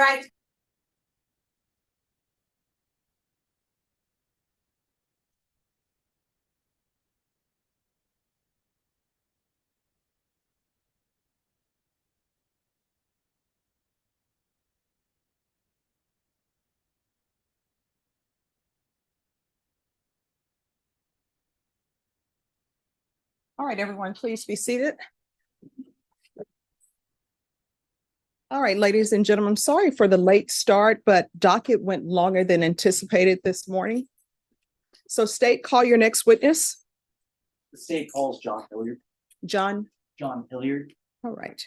Right. All right, everyone, please be seated. All right, ladies and gentlemen, sorry for the late start, but docket went longer than anticipated this morning. So state, call your next witness. The state calls John Hilliard. John. John Hilliard. All right.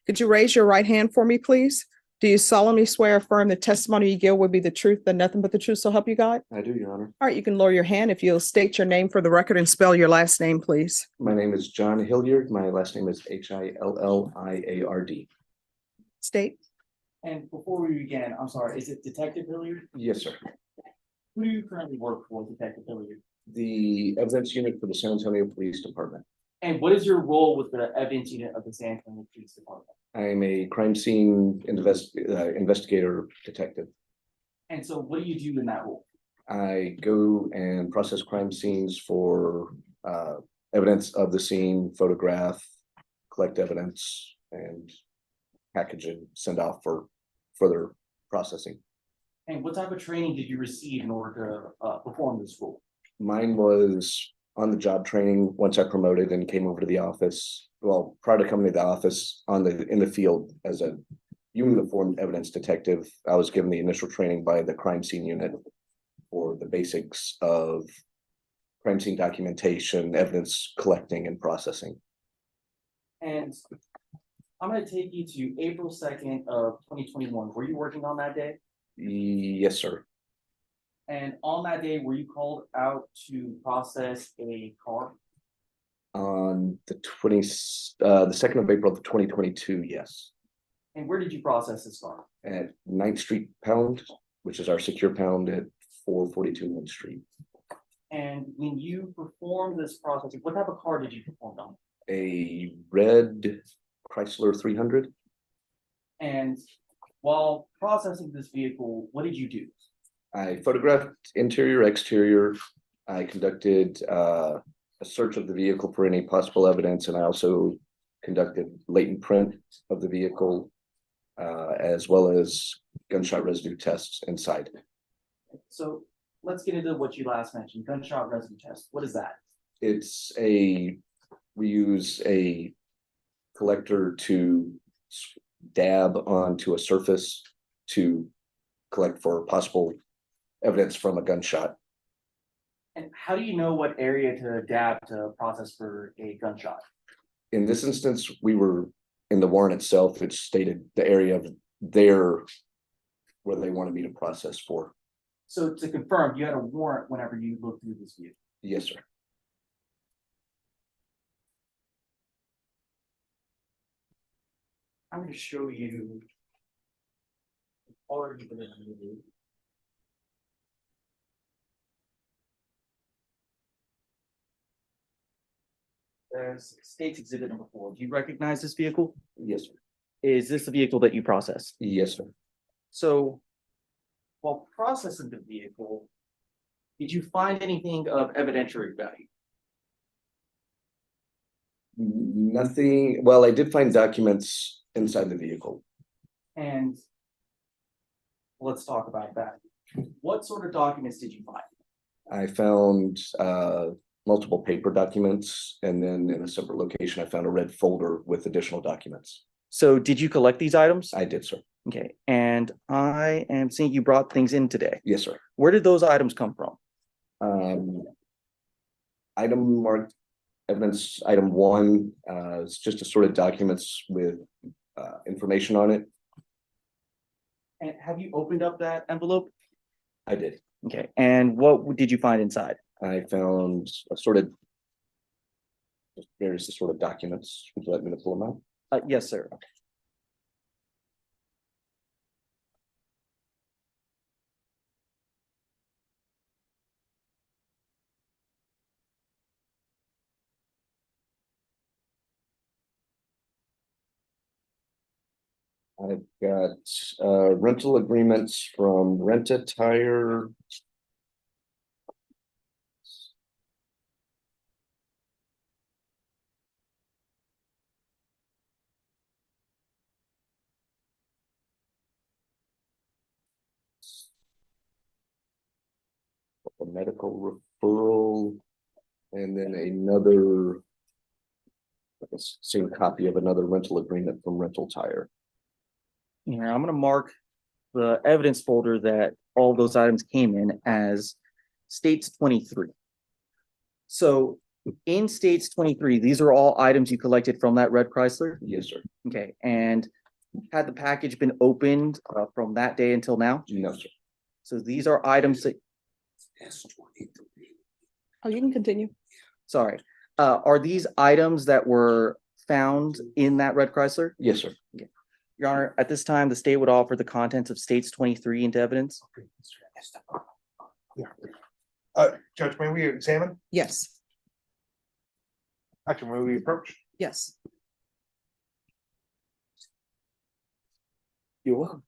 Could you raise your right hand for me, please? Do you solemnly swear or affirm the testimony you give will be the truth and nothing but the truth, so help you God? I do, Your Honor. All right, you can lower your hand if you'll state your name for the record and spell your last name, please. My name is John Hilliard. My last name is Hilliard. State. And before we begin, I'm sorry, is it Detective Hilliard? Yes, sir. Who do you currently work for, Detective Hilliard? The evidence unit for the San Antonio Police Department. And what is your role with the evidence unit of the San Antonio Police Department? I'm a crime scene investigator detective. And so what do you do in that role? I go and process crime scenes for evidence of the scene, photograph, collect evidence, and package and send off for further processing. And what type of training did you receive in order to perform this role? Mine was on the job training once I promoted and came over to the office. Well, prior to coming to the office in the field as a uniformed evidence detective, I was given the initial training by the crime scene unit for the basics of crime scene documentation, evidence collecting and processing. And I'm going to take you to April 2nd of 2021. Were you working on that day? Yes, sir. And on that day, were you called out to process a car? On the 2nd of April of 2022, yes. And where did you process this car? At 9th Street Pound, which is our secure pound at 442 9th Street. And when you performed this processing, what type of car did you perform on? A red Chrysler 300. And while processing this vehicle, what did you do? I photographed interior, exterior. I conducted a search of the vehicle for any possible evidence, and I also conducted latent print of the vehicle, as well as gunshot residue tests inside. So let's get into what you last mentioned, gunshot residue test. What is that? We use a collector to dab onto a surface to collect for possible evidence from a gunshot. And how do you know what area to dab to process for a gunshot? In this instance, we were in the warrant itself. It stated the area of where they wanted me to process for. So to confirm, you had a warrant whenever you looked through this vehicle? Yes, sir. I'm going to show you already been in the movie. There's State's Exhibit number 4. Do you recognize this vehicle? Yes, sir. Is this the vehicle that you processed? Yes, sir. So while processing the vehicle, did you find anything of evidentiary value? Nothing. Well, I did find documents inside the vehicle. And let's talk about that. What sort of documents did you find? I found multiple paper documents, and then in a separate location, I found a red folder with additional documents. So did you collect these items? I did, sir. Okay. And I am seeing you brought things in today. Yes, sir. Where did those items come from? Item marked evidence item 1 is just a sort of documents with information on it. And have you opened up that envelope? I did. Okay. And what did you find inside? I found a sort of various sort of documents. Would you like me to pull them out? Yes, sir. I've got rental agreements from Rent a Tire. A medical referral, and then another. I guess same copy of another rental agreement from Rental Tire. Here, I'm gonna mark the evidence folder that all those items came in as states 23. So in states 23, these are all items you collected from that red Chrysler? Yes, sir. Okay, and had the package been opened from that day until now? No, sir. So these are items that, Oh, you can continue. sorry, are these items that were found in that red Chrysler? Yes, sir. Your Honor, at this time, the state would offer the contents of states 23 into evidence. Judge, may we examine? Yes, Actually, may we approach? yes. You're welcome.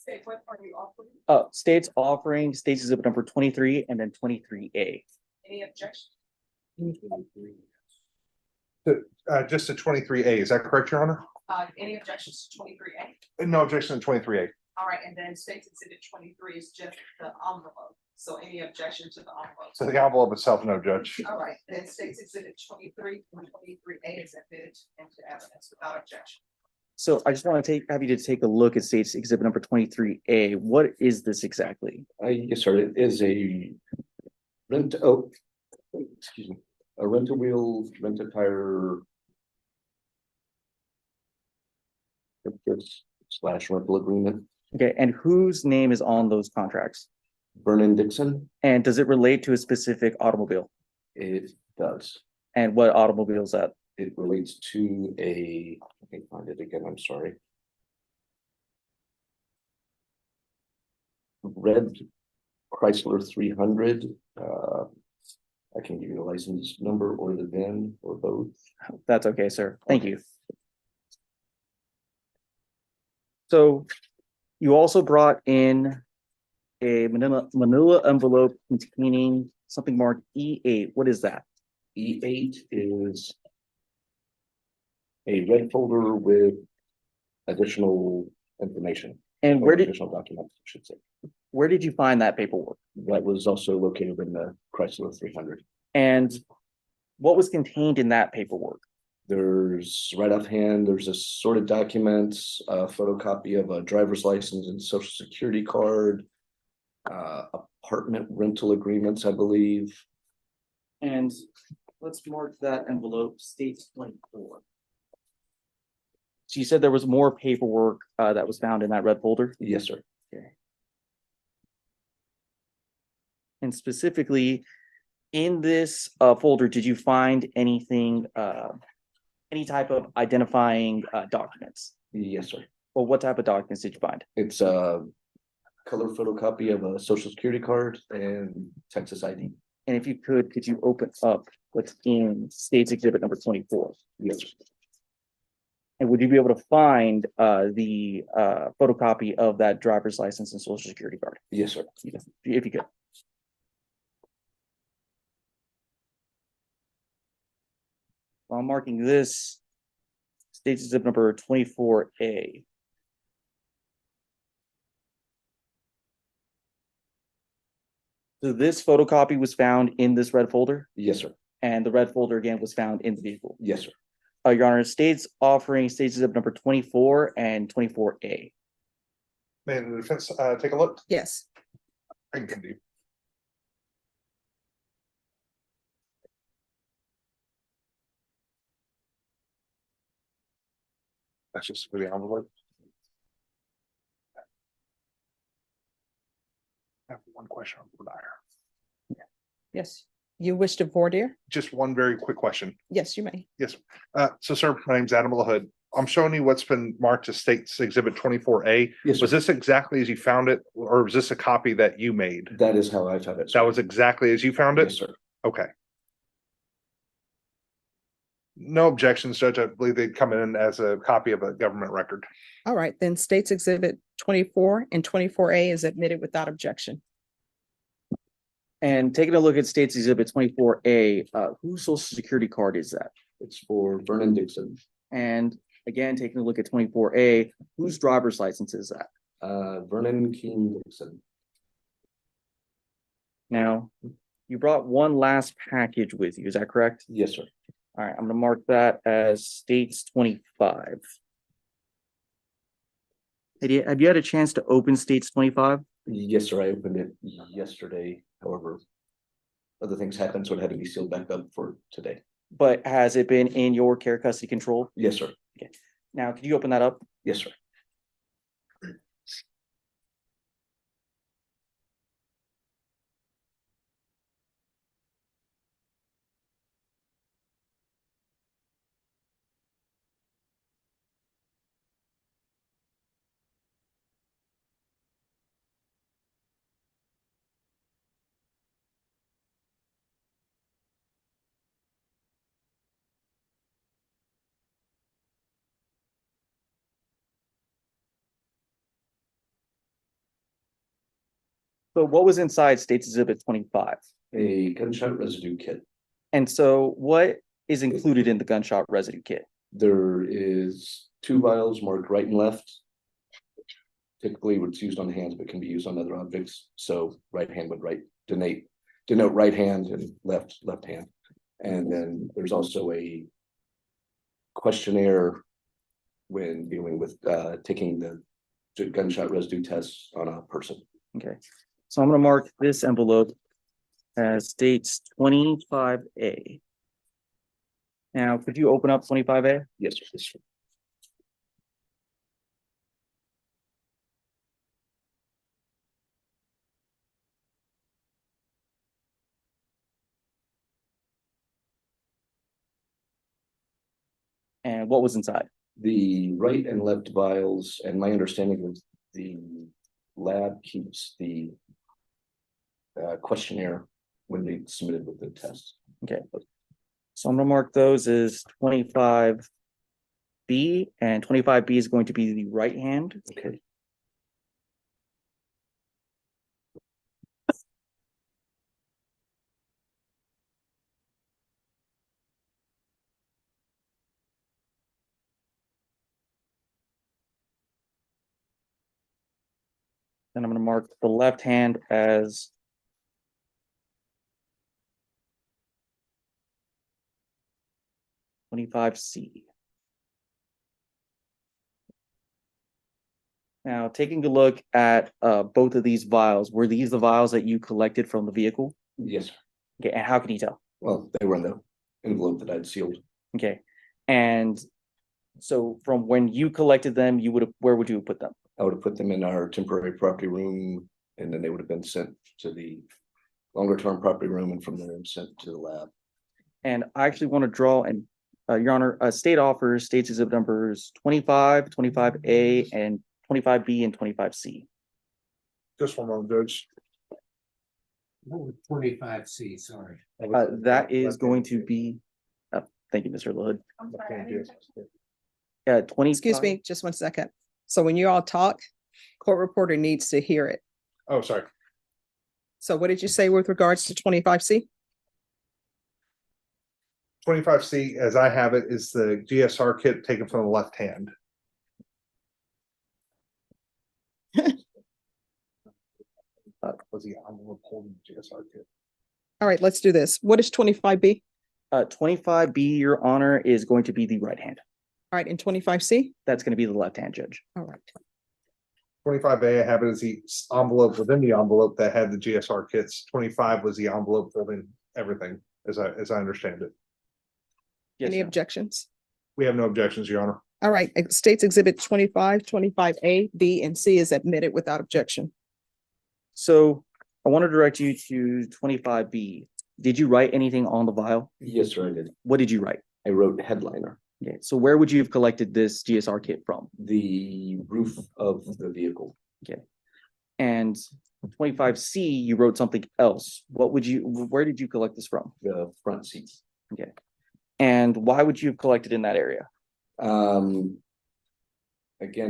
Say, what are you offering? States offering states exhibit number 23 and then 23A. Any objection? Just to 23A, is that correct, Your Honor? Any objections to 23A? No objection to 23A. All right, and then states exhibit 23 is just the envelope. So any objection to the envelope? So the envelope itself, no, Judge. All right, then states exhibit 23 and 23A is admitted into evidence without objection. So I just want to have you to take a look at states exhibit number 23A. What is this exactly? Yes, sir, it is a excuse me, a rent-a-wheel, rent-a-tire slash rental agreement. Okay, and whose name is on those contracts? Vernon Dixon, And does it relate to a specific automobile? it does. And what automobile is that? It relates to I can find it again, I'm sorry. Red Chrysler 300. I can give you the license number or the VIN or both. That's okay, sir. Thank you. So you also brought in a manila envelope containing something marked E8. What is that? E8 is a red folder with additional information. And or additional documents, I should say. where did you find that paperwork? That was also located in the Chrysler 300. And what was contained in that paperwork? There's right offhand, there's assorted documents, a photocopy of a driver's license and social security card, apartment rental agreements, I believe. And let's mark that envelope states 24. So you said there was more paperwork that was found in that red folder? Yes, sir. Okay. And specifically, in this folder, did you find anything, any type of identifying documents? Yes, sir. Well, what type of documents did you find? It's a color photocopy of a social security card and Texas ID. And if you could you open up what's in states exhibit number 24? Yes, sir. And would you be able to find the photocopy of that driver's license and social security card? Yes, sir. If you could. Well, I'm marking this states exhibit number 24A. So this photocopy was found in this red folder, Yes, sir. and the red folder again was found in the vehicle. Yes, sir. Your Honor, states offering states exhibit number 24 and 24A. May the defense take a look? Yes. I can do. That's just for the envelope. I have one question on Board Iyer. Yes. You wish to voir dire? Just one very quick question. Yes, you may. Yes. So, sir, my name's Adam LaHood. I'm showing you what's been marked as State's Exhibit 24A. Yes, Was sir. this exactly as you found it, or was this a copy that you made? That is how I found it. sir. That was exactly as you found it? Yes, sir. Okay. No objections, Judge. I believe they'd come in as a copy of a government record. All right, then states exhibit 24 and 24A is admitted without objection. And taking a look at states exhibit 24A, whose social security card is that? It's for Vernon Dixon. And again, taking a look at 24A, whose driver's license is that? Vernon King Dixon. Now, you brought one last package with you, is that correct? Yes, sir. All right, I'm gonna mark that as states 25. Have you had a chance to open states 25? Yes, sir. I opened it yesterday. However, other things happened, so it had to be sealed back up for today. But has it been in your care, custody, control? Yes, sir. Now, could you open that up? Yes, sir. So what was inside State's Exhibit 25? A gunshot residue kit. And so what is included in the gunshot residue kit? There is 2 vials marked right and left. Typically, it's used on hands, but can be used on other objects. So right hand would denote right hand, and left hand. And then there's also a questionnaire when dealing with taking the gunshot residue tests on a person. Okay, so I'm gonna mark this envelope as State's 25A. Now, could you open up 25A? Yes, sir. And what was inside? The right and left vials, and my understanding is the lab keeps the questionnaire when they submitted with the test. Okay, so I'm gonna mark those as 25B, and 25B is going to be the right hand. Okay. Then I'm gonna mark the left hand as 25C. Now, taking a look at both of these vials, were these the vials that you collected from the vehicle? Yes, sir. Okay, and how can you tell? Well, they were in the envelope that I'd sealed. Okay, and so from when you collected them, where would you have put them? I would have put them in our temporary property room, and then they would have been sent to the longer term property room, and from there sent to the lab. And I actually want to draw, and Your Honor, state offers State's exhibit numbers 25, 25A, and 25B and 25C. Just one moment, Judge. 25C, sorry. That is going to be, thank you, Mr. Hood. Okay, 20. Excuse me, just one second. So when you all talk, court reporter needs to hear it. Oh, sorry. So what did you say with regards to 25C? 25C, as I have it, is the GSR kit taken from the left hand. Was the envelope holding the GSR kit? All right, let's do this. What is 25B? 25B, Your Honor, is going to be the right hand. All right, and 25C? That's going to be the left hand, Judge. All right. 25A, I have it as the envelope within the envelope that had the GSR kits. 25 was the envelope holding everything, as I understand it. Yes, Any Your Honor. objections? We have no objections, Your Honor. All right, States Exhibit 25, 25A, B, and C is admitted without objection. So I want to direct you to 25B. Did you write anything on the vial? Yes, sir, I did. What did you write? I wrote headliner, Okay, so where would you have collected this GSR kit from? the roof of the vehicle. And 25C, you wrote something else. Where did you collect this from? The front seats. And why would you have collected in that area? Again,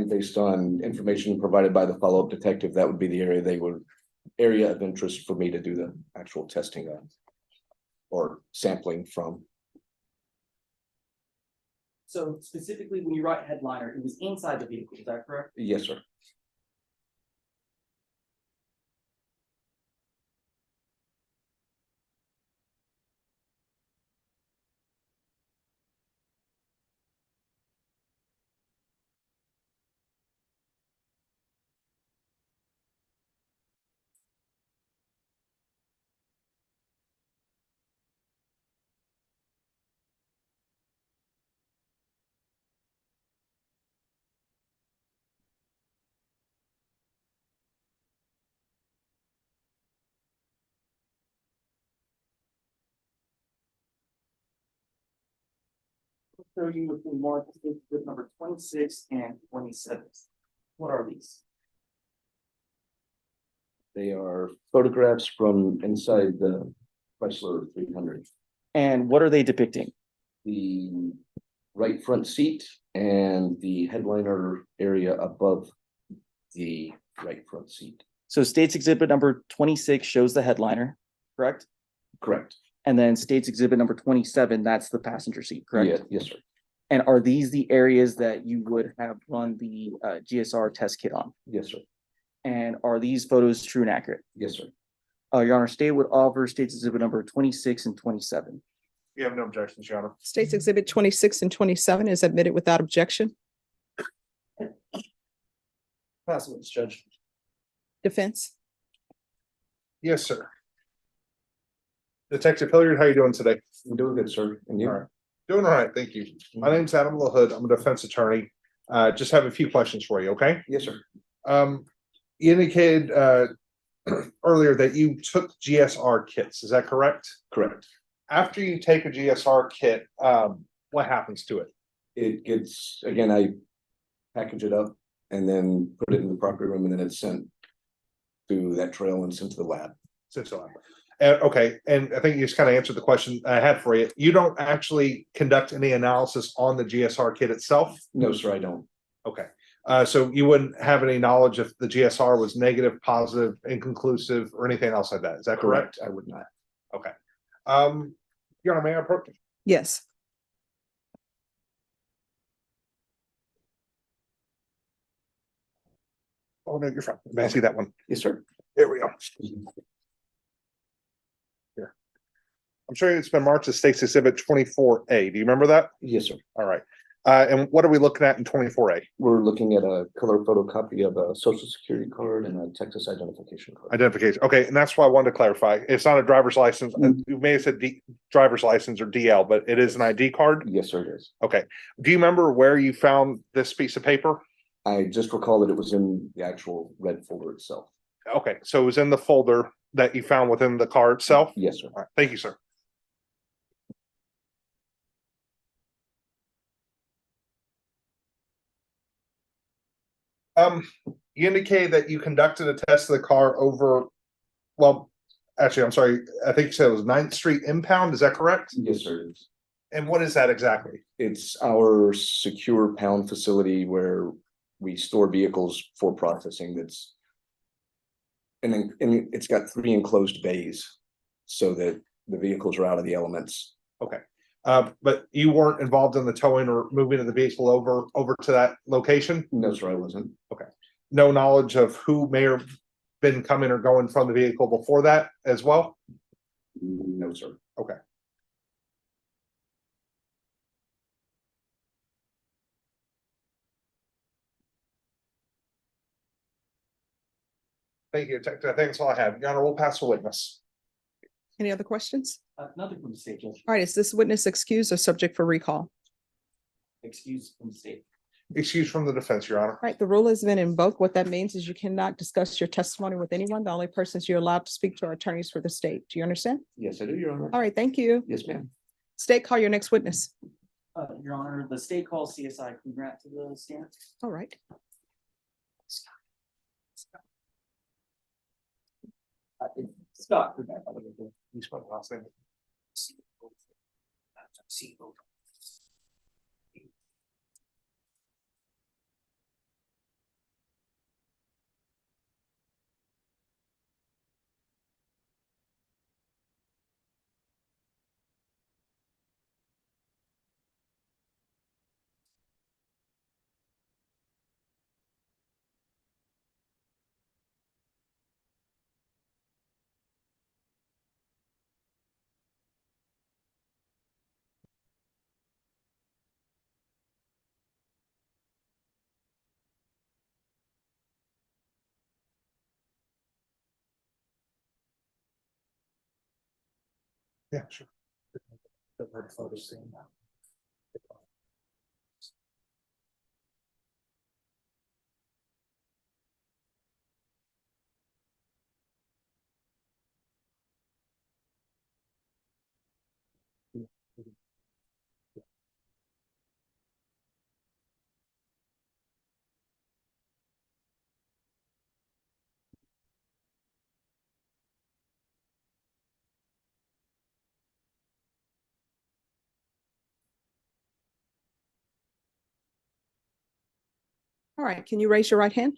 based on information provided by the follow-up detective, that would be the area of interest for me to do the actual testing on or sampling from. So specifically, when you write headliner, it was inside the vehicle, is that correct? Yes, sir. So you would mark with number 26 and 27. What are these? They are photographs from inside the Chrysler 300. And what are they depicting? The right front seat and the headliner area above the right front seat. So State's Exhibit number 26 shows the headliner, correct? Correct. And then State's Exhibit number 27, that's the passenger seat, correct? Yeah, yes, sir. And are these the areas that you would have run the GSR test kit on? Yes, sir. And are these photos true and accurate? Yes, sir. Your Honor, State would offer State's Exhibit number 26 and 27. You have no objections, Your Honor. States Exhibit 26 and 27 is admitted without objection. Pass witness, Judge. Defense. Yes, sir. Detective Hilliard, how you doing today? I'm doing good, sir. And you? All right. Doing all right, thank you. My name's Adam LaHood. I'm a defense attorney. Just have a few questions for you, okay? Yes, sir. You indicated earlier that you took GSR kits, is that correct? Correct. After you take a GSR kit, what happens to it? It gets, again, I package it up and then put it in the property room, and then it's sent to that trail and sent to the lab. Okay, and I think you just kind of answered the question I had for you. You don't actually conduct any analysis on the GSR kit itself? No, sir, I don't. Okay, so you wouldn't have any knowledge if the GSR was negative, positive, inconclusive, or anything else like that. Is that correct? I would not. Okay. Your Honor, may I approach? Yes. Oh, no, you're fine. May I see that one? Yes, sir. There we go. Here. I'm sure it's been marked as State's Exhibit 24A. Do you remember that? Yes, sir. All right. And what are we looking at in 24A? We're looking at a color photocopy of a social security card and a Texas identification card. Identification. Okay, and that's why I wanted to clarify. It's not a driver's license. You may have said driver's license or DL, but it is an ID card. Yes, sir, it is. Okay. Do you remember where you found this piece of paper? I just recall that it was in the actual red folder itself. Okay, so it was in the folder that you found within the car itself? Yes, sir. All right, thank you, sir. You indicated that you conducted a test of the car over, well, actually, I'm sorry, I think you said it was 9th Street impound, is that correct? Yes, sir, it is. And what is that exactly? It's our secure pound facility where we store vehicles for processing. That's and then it's got 3 enclosed bays so that the vehicles are out of the elements. Okay. But you weren't involved in the towing or moving of the vehicle over to that location? No, sir, I wasn't. No knowledge of who may have been coming or going from the vehicle before that as well? No, sir. Okay. Thank you, Detective. That's all I have. Your Honor, we'll pass the witness. Any other questions? Nothing from the state, Judge. All right, is this witness excused or subject for recall? Excuse from the state. Excuse from the defense, Your Honor. All right, the rule has been invoked. What that means is you cannot discuss your testimony with anyone. The only persons you're allowed to speak to are attorneys for the state. Do you understand? Yes, I do, Your Honor. All right, thank you. Yes, ma'am. State, call your next witness. Your Honor, the state calls CSI Grant to the stand. All right. Scott. You spelled the last name. Yeah, sure. All right, can you raise your right hand?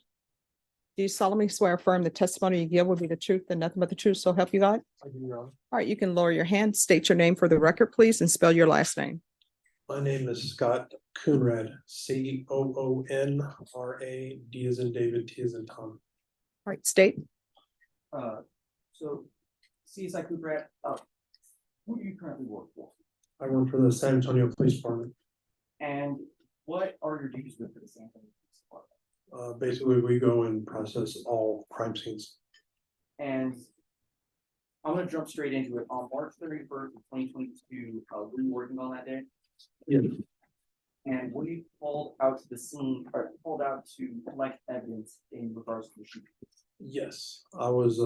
Do you solemnly swear or affirm the testimony you give will be the truth and nothing but the truth, so help you God? I do, Your Honor. All right, you can lower your hand, state your name for the record, please, and spell your last name. My name is Scott Coonrad, Coonrad, D as in David, T as in Tom. All right, state. So, CSI Cooper, who do you currently work for? I work for the San Antonio Police Department. And what are your duties with the San Antonio Police Department? Basically, we go and process all crime scenes. And I'm gonna jump straight into it. On March 31st, 2022, were you working on that day? Yeah. And were you called out to the scene or called out to collect evidence in regards to the shooting? Yes, I was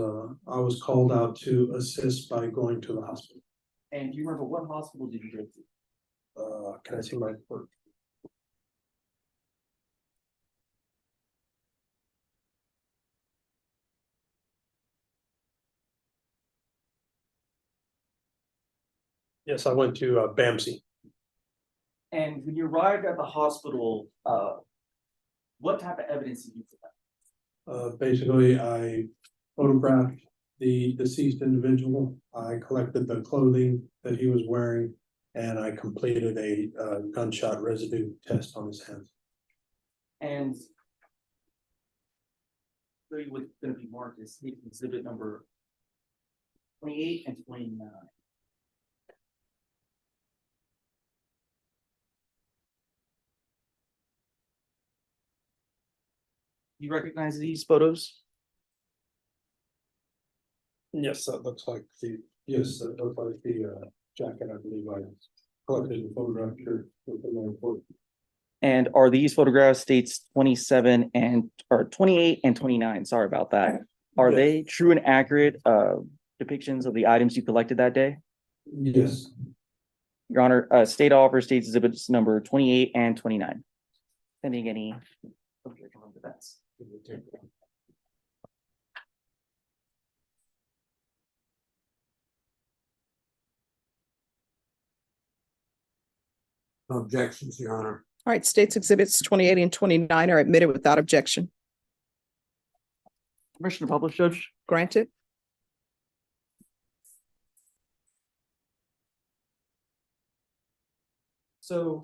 called out to assist by going to the hospital. And do you remember what hospital did you go to? Can I see my report? Yes, I went to BAMC. And when you arrived at the hospital, what type of evidence did you collect? Basically, I photographed the deceased individual. I collected the clothing that he was wearing, and I completed a gunshot residue test on his hands. And so you was gonna be marked as exhibit number 28 and 29. You recognize these photos? Yes, that looks like the jacket, I believe I collected and photographed here within my report. And are these photographs states 27 and or 28 and 29? Sorry about that. Are Yes. they true and accurate depictions of the items you collected that day? Yes, Your Honor, state offer states exhibits number 28 and 29. Pending any objection on defense. No objections, Your Honor. All right, states exhibits 28 and 29 are admitted without objection. Permission to publish, Judge? Granted. So,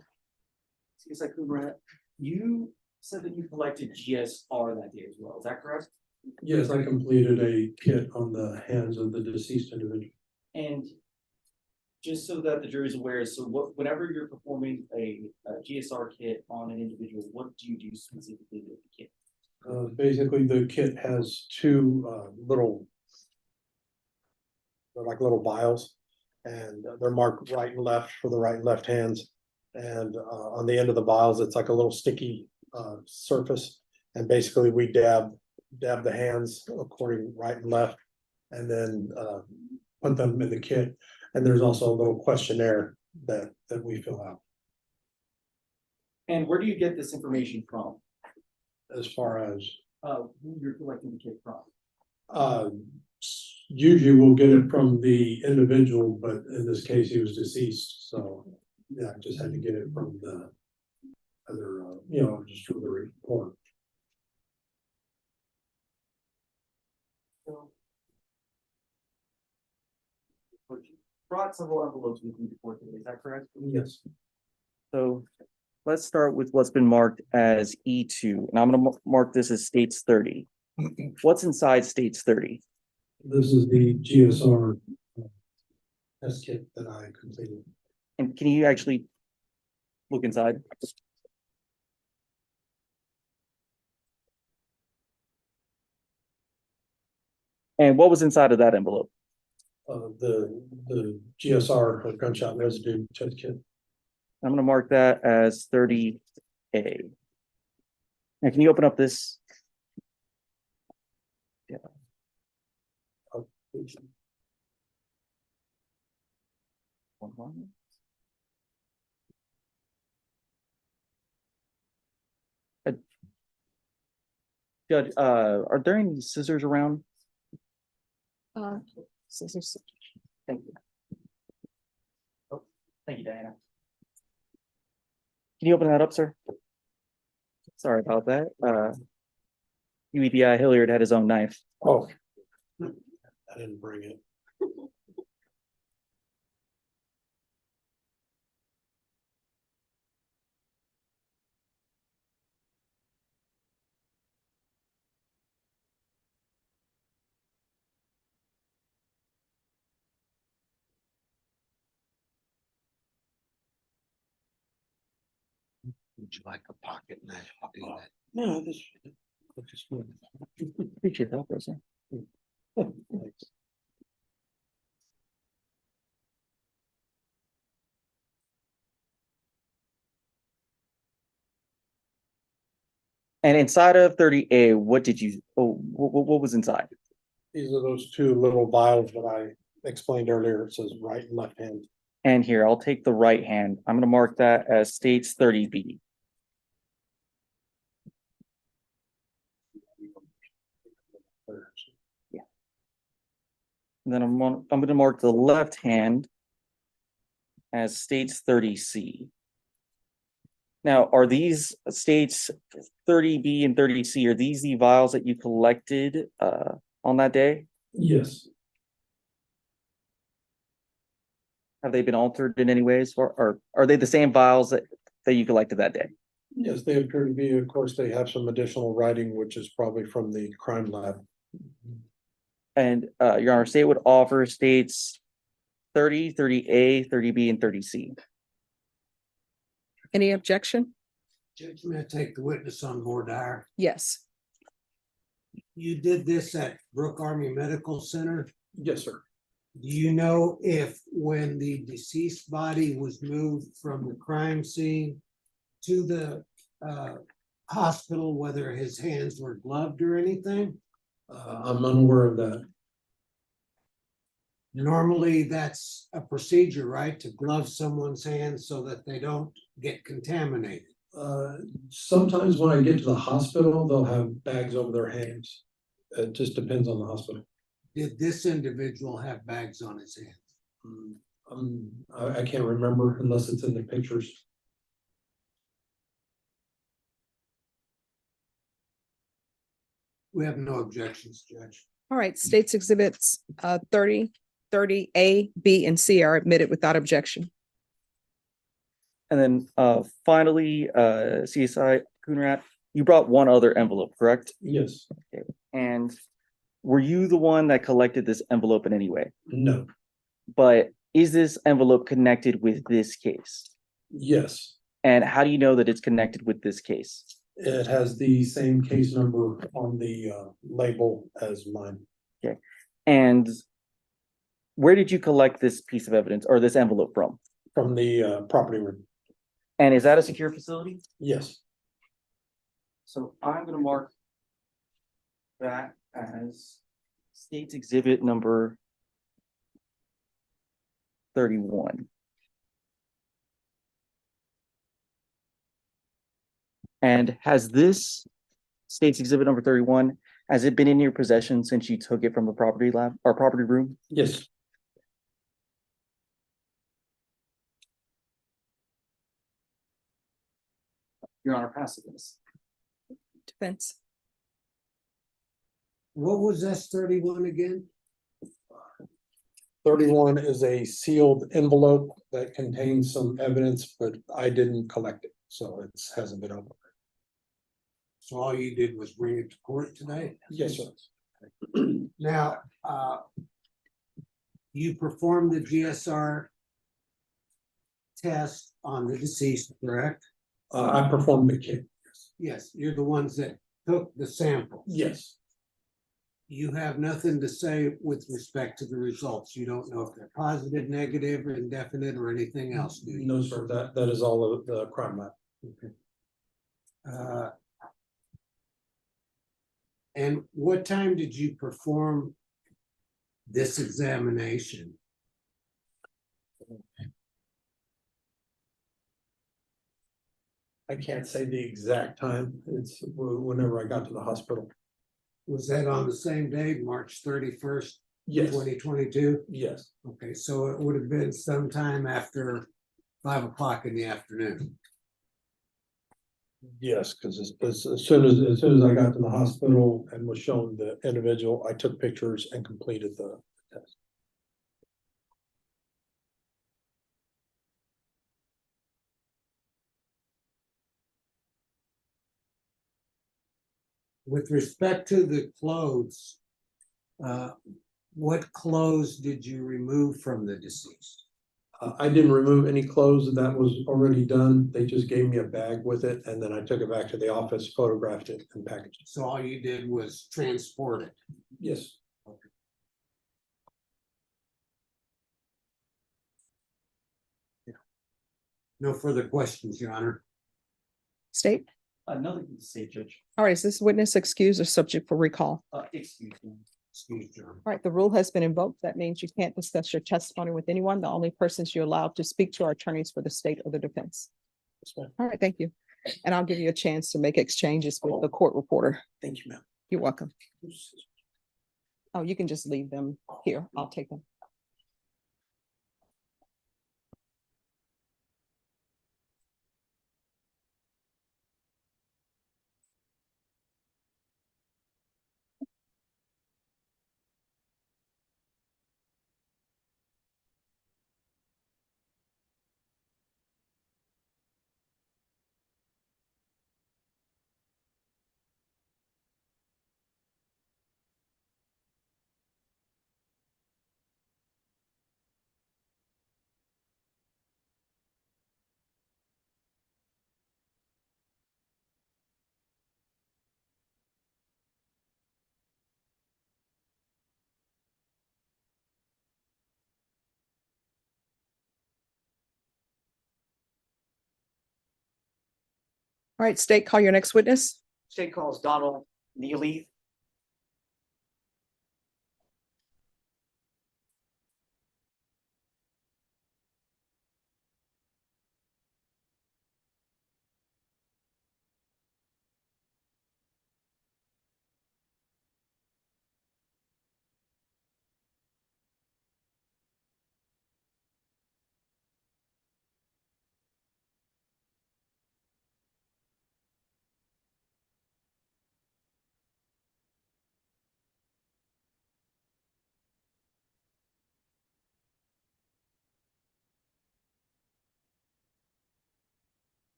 CSI Cooper, you said that you collected GSR that day as well. Is that correct? yes, I completed a kit on the hands of the deceased individual. And just so that the jury's aware, so whenever you're performing a GSR kit on an individual, what do you do specifically with the kit? Basically, the kit has two they're like little vials, and they're marked right and left for the right and left hands. And on the end of the vials, it's like a little sticky surface, and basically we dab the hands according right and left, and then put them in the kit. And there's also a little questionnaire that we fill out. And where do you get this information from? As far as Who you're collecting the kit from? usually we'll get it from the individual, but in this case, he was deceased, so yeah, I just had to get it from the other, just from the report. So, you brought several envelopes with you before today, is that correct? Yes. So let's start with what's been marked as E2, and I'm gonna mark this as states 30. What's inside states 30? This is the GSR test kit that I completed. And can you actually look inside? And what was inside of that envelope? The GSR or gunshot residue test kit. I'm gonna mark that as 30A. Now, can you open up this? Yeah. One more. Judge, are there any scissors around? Scissors. Thank you. Oh, thank you, Diana. Can you open that up, sir? Sorry about that. UEPI Hilliard had his own knife. Oh. I didn't bring it. Would you like a pocket knife? I'll do that. No, this. Appreciate that, President. And inside of 30A, what did you, what was inside? These are those two little vials that I explained earlier. It says right and left hand. And here, I'll take the right hand. I'm gonna mark that as states 30B. And then I'm gonna mark the left hand as states 30C. Now, are these states 30B and 30C, are these the vials that you collected on that day? Yes. Have they been altered in any ways, or are they the same vials that you collected that day? Yes, they appear to be. Of course, they have some additional writing, which is probably from the crime lab. And Your Honor, state would offer states 30, 30A, 30B, and 30C. Any objection? Judge, may I take the witness on board, Dyer? Yes. You did this at Brooke Army Medical Center. Yes, sir. Do you know if when the deceased body was moved from the crime scene to the hospital, whether his hands were gloved or anything? I'm unaware of that. Normally, that's a procedure, right? To glove someone's hands so that they don't get contaminated. Sometimes when I get to the hospital, they'll have bags over their hands. It just depends on the hospital. Did this individual have bags on his hands? I can't remember unless it's in the pictures. We have no objections, Judge. All right, states exhibits 30, 30A, B, and C are admitted without objection. And then finally, CSI Coonrat, you brought one other envelope, correct? Yes. And were you the one that collected this envelope in any way? No. But is this envelope connected with this case? Yes. And how do you know that it's connected with this case? It has the same case number on the label as mine. Okay. And where did you collect this piece of evidence or this envelope from? From the property room. And is that a secure facility? Yes. So I'm gonna mark that as state's exhibit number 31. And has this state's exhibit number 31, has it been in your possession since you took it from the property lab or property room? Yes. Your Honor, pass this. Defense. What was S-31 again? 31 is a sealed envelope that contains some evidence, but I didn't collect it, so it hasn't been opened. So all you did was bring it to court today? Yes, sir. Now, you performed the GSR test on the deceased, correct? I performed the kit. Yes, you're the ones that took the sample. Yes. You have nothing to say with respect to the results. You don't know if they're positive, negative, or indefinite, or anything else, do you? No, sir, that is all of the crime lab. Okay. And what time did you perform this examination? I can't say the exact time. It's whenever I got to the hospital. Was that on the same day, March 31st, Yes. 2022? Yes. Okay, so it would have been sometime after 5 o'clock in the afternoon. Yes, because as soon as I got to the hospital and was shown the individual, I took pictures and completed the test. With respect to the clothes, uh, what clothes did you remove from the deceased? I didn't remove any clothes, that was already done. They just gave me a bag with it, and then I took it back to the office, photographed it and packaged it. So all you did was transport it. Yes. No further questions, Your Honor. State. Nothing to say, Judge. All right, is this witness excused or subject for recall? Excuse me. Excuse me. All right, the rule has been invoked. That means you can't discuss your testimony with anyone. The only persons you're allowed to speak to are attorneys for the state or the defense. All right, thank you. And I'll give you a chance to make exchanges with the court reporter. Thank you, ma'am. You're welcome. Oh, you can just leave them here. I'll take them. All right, state, call your next witness. State calls Donald Neely.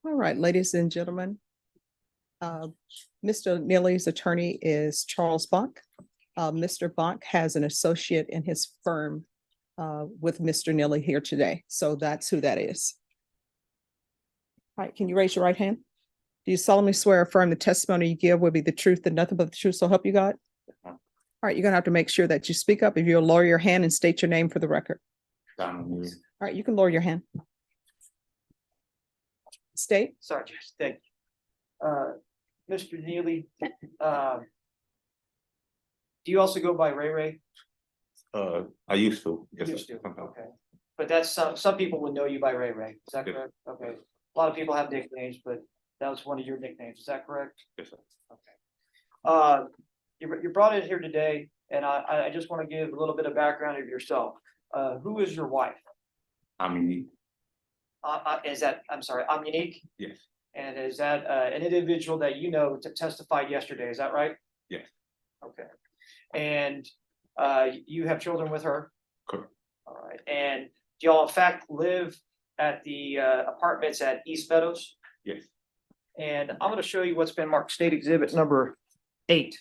All right, ladies and gentlemen. Mr. Neely's attorney is Charles Bach. Mr. Bach has an associate in his firm with Mr. Neely here today. So that's who that is. All right, can you raise your right hand? Do you solemnly swear or affirm the testimony you give will be the truth and nothing but the truth, so help you God? All right, you're gonna have to make sure that you speak up. If you'll lower your hand and state your name for the record. All right, you can lower your hand. State. Sorry, Judge, thank you. Mr. Neely, do you also go by Ray Ray? I used to, yes, Used sir. to, okay. But that's some people would know you by Ray Ray, is that Yes. correct? Okay. A lot of people have nicknames, but that was one of your nicknames, is that correct? Yes, sir. Okay. You're brought in here today, and I just want to give a little bit of background of yourself. Who is your wife? I'm unique, Is that, I'm sorry, I'm unique? yes, And is that an individual that you know testified yesterday, is that right? yes, Okay. And you have children with her? correct, All right. And do y'all in fact live at the apartments at East Meadows? yes. And I'm gonna show you what's been marked state exhibit number 8.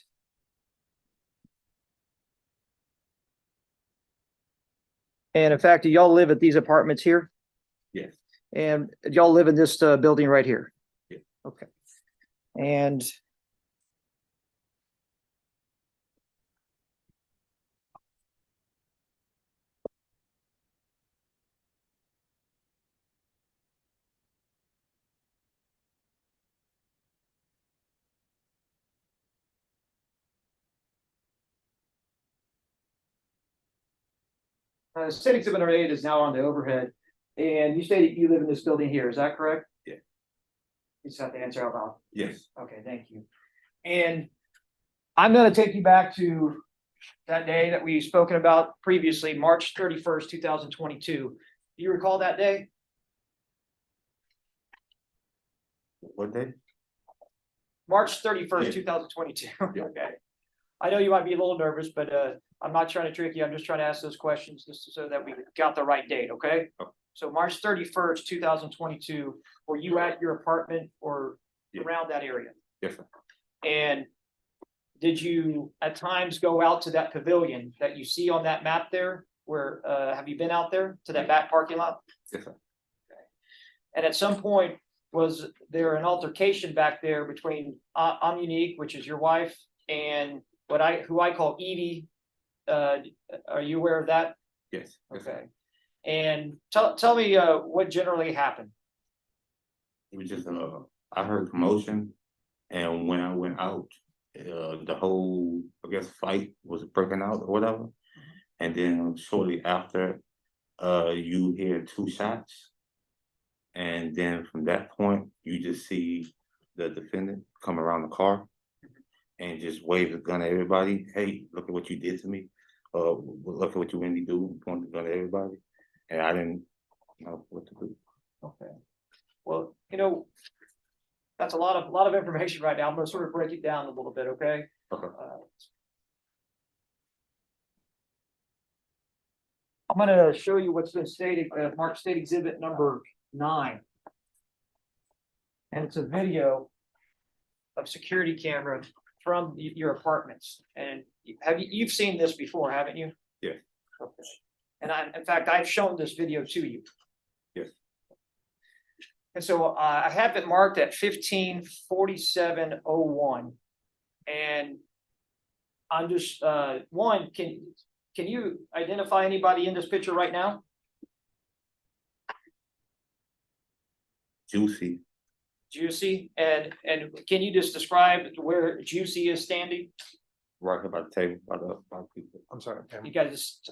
And in fact, do y'all live at these apartments here? Yes. And y'all live in this building right here? Yeah. Okay. And State Exhibit number 8 is now on the overhead, and you stated you live in this building here, is that correct? Yeah. You just have to answer out loud. Yes, Okay, thank you. And I'm gonna take you back to that day that we've spoken about previously, March 31st, 2022. Do you recall that day? what day? March 31st, Yeah. 2022. Yeah. Okay. I know you might be a little nervous, but I'm not trying to trick you. I'm just trying to ask those questions just so that we got the right date, okay? Okay. So March 31st, 2022, were you at your apartment or Yeah. around that area? Yes, sir. And did you at times go out to that pavilion that you see on that map there? Where, have you been out there to that back parking lot? Yes, sir. And at some point, was there an altercation back there between Amunique, which is your wife, and who I call Edie? Are you aware of that? Yes. Yes, sir. Okay. And tell me what generally happened. It was just, I heard commotion, and when I went out, the whole, I guess, fight was breaking out or whatever. And then shortly after, you hear 2 shots. And then from that point, you just see the defendant come around the car and just wave the gun at everybody. Hey, look at what you did to me. Look at what you made me do. Point the gun at everybody. And I didn't know what to do. Okay. Well, that's a lot of information right now. I'm gonna sort of break it down a little bit, okay? Okay. I'm gonna show you what's been stated, Mark State Exhibit number 9. And it's a video of security camera from your apartments. And you've seen this before, haven't you? Yes. Okay. And in fact, I've shown this video to you. Yes. And so I have it marked at 15:47:01. And I'm just, one, can you identify anybody in this picture right now? Juicy. Juicy, and can you just describe where Juicy is standing? Right here by the table, by the people. I'm sorry. You guys just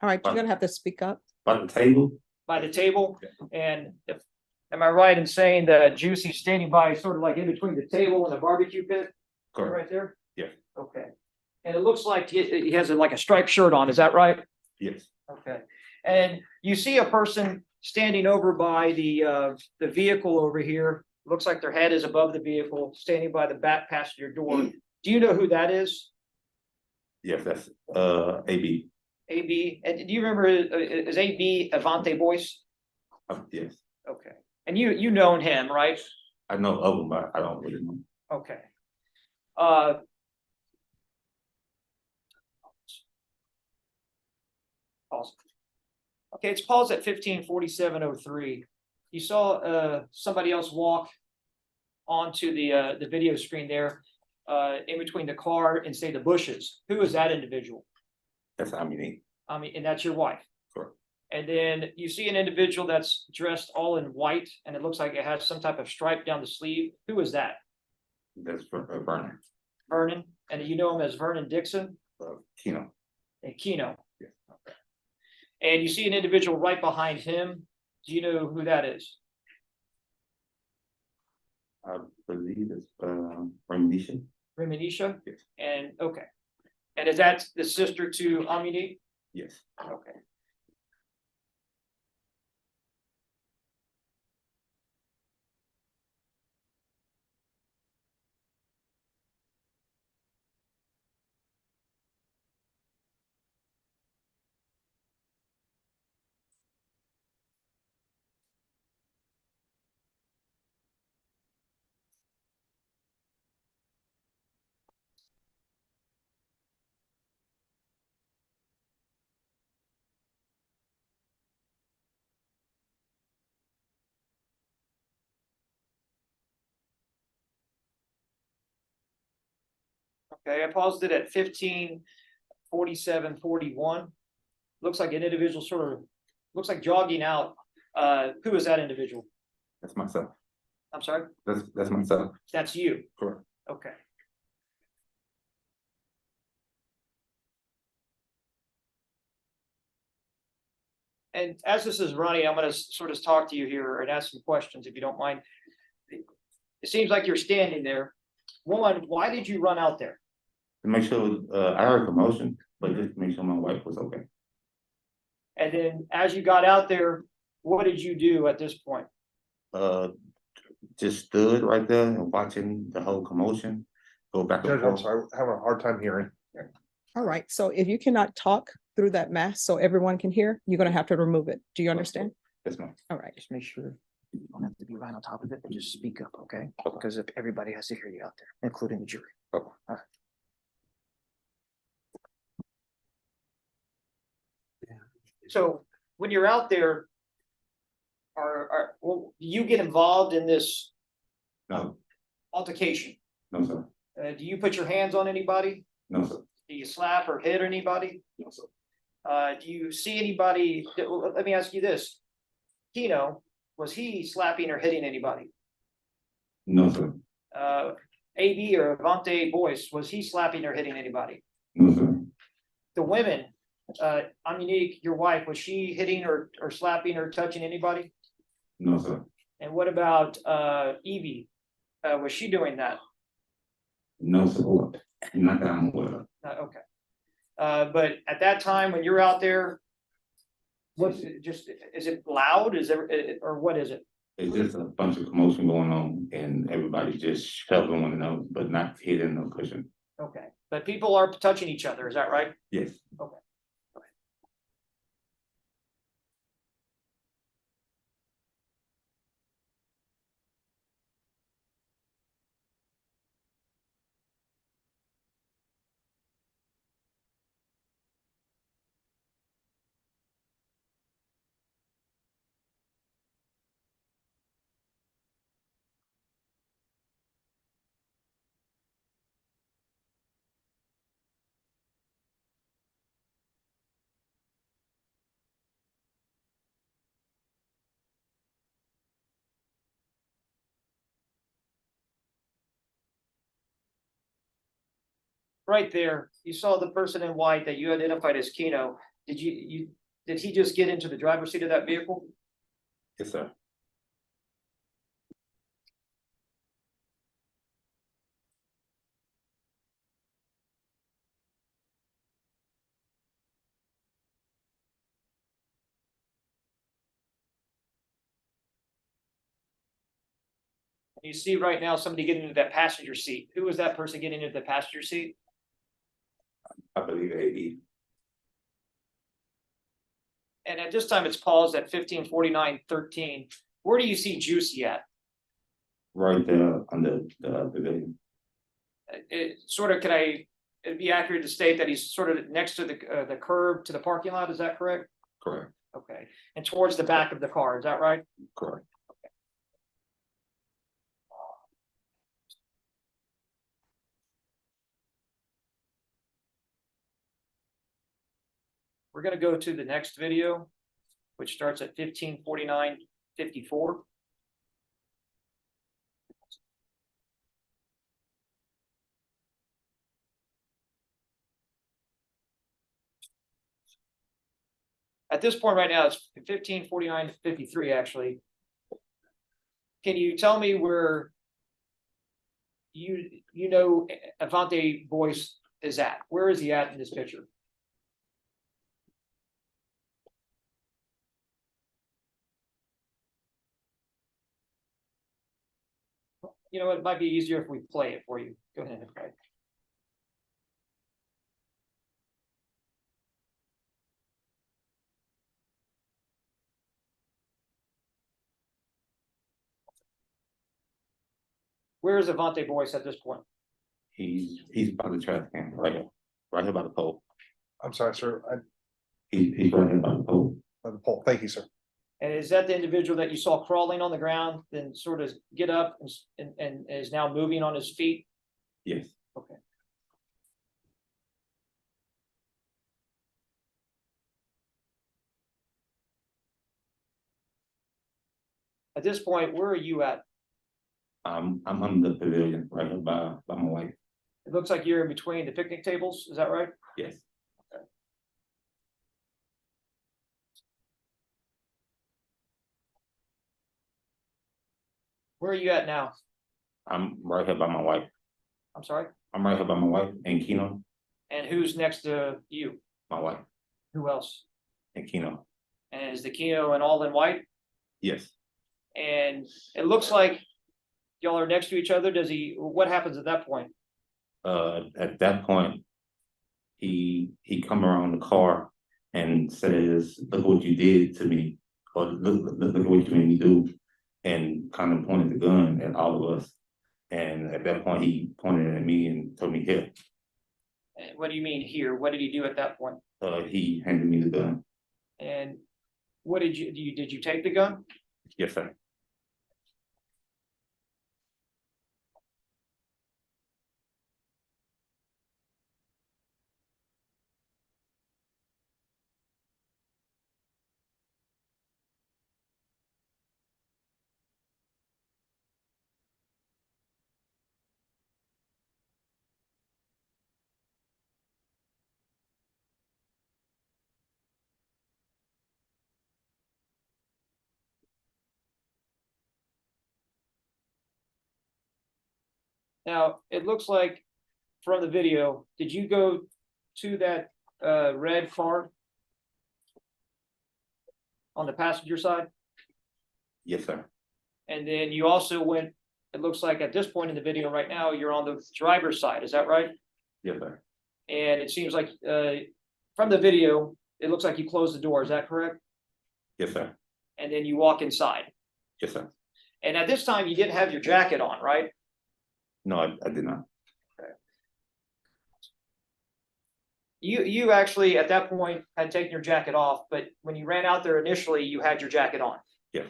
All right, you're gonna have to speak up. By the table. by the table, and am I right in saying that Juicy's standing by sort of like in between the table and the barbecue pit? Correct. Right there? Yes. Okay, and it looks like he has like a striped shirt on, is that right? Yes. Okay, and you see a person standing over by the vehicle over here. Looks like their head is above the vehicle, standing by the back passenger door. Do you know who that is? Yes, that's AB. AB, and do you remember, is AB Avante Boyce? Yes. Okay, and you known him, right? I know of them, but I don't really know. Okay. Pause. Okay, it's paused at 15:47:03. You saw somebody else walk onto the video screen there, in between the car and say the bushes. Who is that individual? That's Amini. And that's your wife. Correct. And then you see an individual that's dressed all in white, and it looks like it has some type of stripe down the sleeve. Who is that? That's Vernon. Vernon, and you know him as Vernon Dixon Kino. and Keno. Yeah. Okay. And you see an individual right behind him. Do you know who that is? I believe it's Reminiscent. Reminisha? Yes. And okay. And is that the sister to Amini? Yes. Okay. Okay, I paused it at 15:47:41. Looks like an individual sort of looks like jogging out. Who is that individual? That's myself. I'm sorry, That's myself. that's you. Correct. Okay. And as this is running, I'm gonna sort of talk to you here and ask some questions if you don't mind. It seems like you're standing there. One, why did you run out there? To make sure, I heard commotion, but just to make sure my wife was okay. And then as you got out there, what did you do at this point? Just stood right there and watching the whole commotion go back and Judge, I'm forth. sorry, having a hard time hearing. All right, so if you cannot talk through that mask so everyone can hear, you're gonna have to remove it. Do you understand? Yes, ma'am. All right. Just make sure you don't have to be right on top of it, but just speak up, okay? Because if everybody has to hear you out there, including the jury. Okay. All right. So when you're out there, well, do you get involved in this No, altercation? no, sir. Do you put your hands on anybody? No, sir. Do you slap or hit anybody? No, sir. Do you see anybody? Well, let me ask you this. Keno, was he slapping or hitting anybody? No, sir. AB or Avante Boyce, was he slapping or hitting anybody? No, sir. The women, Dominique, your wife, was she hitting or slapping or touching anybody? No, sir. And what about Evie? Was she doing that? No, sir. Not that I'm aware of. Okay. But at that time, when you're out there, what's it just, is it loud? Is there, or what is it? It's just a bunch of commotion going on and everybody just shoving one another, but not hitting or pushing. Okay, but people are touching each other, is that right? Yes. Okay. Right there, you saw the person in white that you identified as Keno. Did did he just get into the driver's seat of that vehicle? Yes, sir. You see right now somebody getting into that passenger seat. Who was that person getting into the passenger seat? I believe AB. And at this time, it's paused at 15:49:13. Where do you see Juicy at? Right there on the pavilion. It'd be accurate to state that he's sort of next to the curb to the parking lot, is that correct? Correct. Okay, and towards the back of the car, is that right? Correct. We're gonna go to the next video, which starts at 15:49:54. At this point right now, it's 15:49:53 actually. Can you tell me where you know Avante Boyce is at? Where is he at in this picture? You know, it might be easier if we play it for you. Go ahead. Okay. Where is Avante Boyce at this point? He's by the trash can, right here by the pole. I'm sorry, sir. He's right here by the pole. By the poll. Thank you, sir. And is that the individual that you saw crawling on the ground, then sort of get up and is now moving on his feet? Yes. Okay. At this point, where are you at? I'm on the pavilion right here by my wife. It looks like you're in between the picnic tables. Is that right? Yes. Where are you at now? I'm right here by my wife. I'm sorry. I'm right here by my wife and Keno, And who's next to you? my wife Who else? and Keno. And is the Keno and all in white? Yes. And it looks like y'all are next to each other. What happens at that point? At that point, he come around the car and says, "Look what you did to me," or look what you made me do," and kind of pointed the gun at all of us. And at that point, he pointed it at me and told me, "Here." And what do you mean here? What did he do at that point? He handed me the gun. And what did you take the gun? Yes, sir. Now, it looks like from the video, did you go to that red car on the passenger side? Yes, sir. And then you also went, it looks like at this point in the video right now, you're on the driver's side, is that right? Yes, sir. And it seems like from the video, it looks like you closed the door, is that correct? Yes, sir. And then you walk inside. Yes, sir. And at this time, you didn't have your jacket on, right? No, I did not. You actually, at that point, had taken your jacket off, but when you ran out there initially, you had your jacket on. Yeah.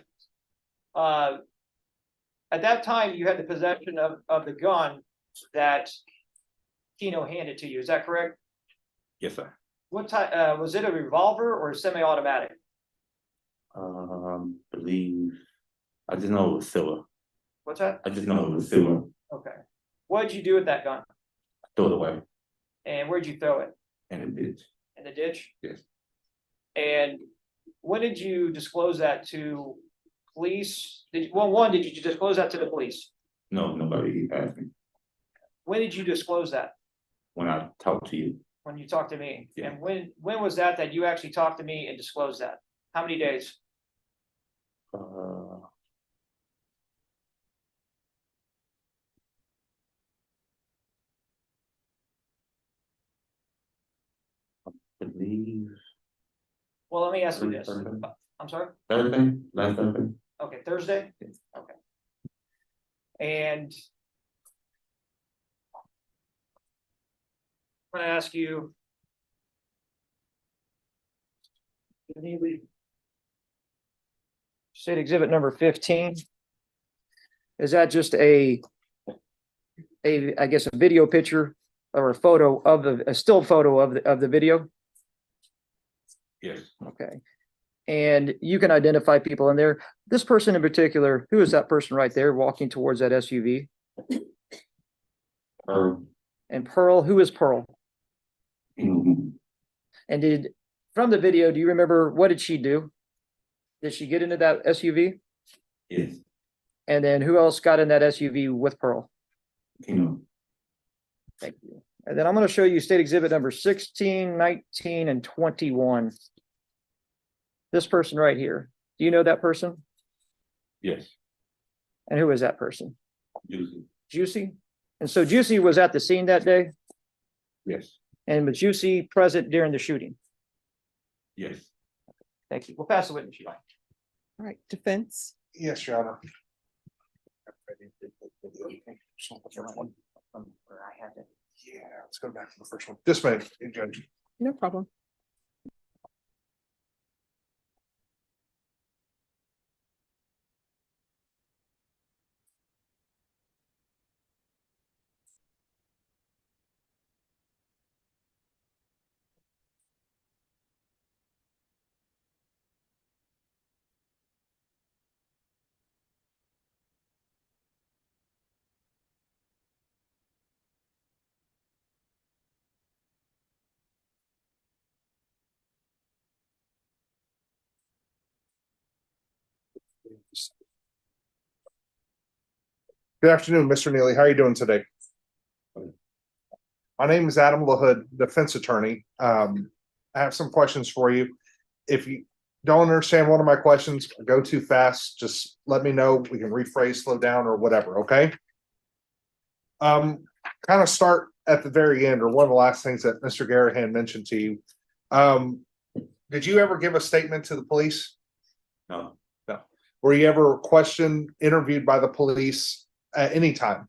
At that time, you had the possession of the gun that Keno handed to you, is that correct? Yes, sir. What type, was it a revolver or a semi-automatic? Believe. I just know it was silver. What's that? I just know it was silver. Okay. What did you do with that gun? Throw it away And where'd you throw it? in the ditch. In the ditch? Yes. And when did you disclose that to police? One, did you disclose that to the police? No, nobody asked me. When did you disclose that? When I talked to you, When you talked to me? Yeah. And when was that you actually talked to me and disclosed that? How many days? believe Well, let me ask you this. Thursday. I'm sorry? Thursday, last Thursday. Okay, Thursday? Yes. Okay. And I'm gonna ask you. State exhibit number 15. Is that just I guess, a video picture or a photo of a still photo of the video? Yes. Okay. And you can identify people in there. This person in particular, who is that person right there walking towards that SUV? And Pearl, who is Pearl? Mhm. And from the video, do you remember what did she do? Did she get into that SUV? Yes. And then who else got in that SUV with Pearl? Thank you. And then I'm going to show you state exhibit number 16, 19, and 21. This person right here. Do you know that person? Yes. And who is that person? Juicy. Juicy? And so Juicy was at the scene that day? Yes. And was Juicy present during the shooting? Yes. Thank you. We'll pass the witness. All right, defense. Yes, Your Honor. Yeah, let's go back to the first one. This way, Judge. No problem. Good afternoon, Mr. Neely. How are you doing today? My name is Adam LaHood, defense attorney. I have some questions for you. If you don't understand one of my questions, or go too fast, just let me know. We can rephrase, slow down, or whatever, okay? Kind of start at the very end, or one of the last things that Mr. Garahan mentioned to you. Did you ever give a statement to the police? No, Were you ever questioned, interviewed by the police at any time?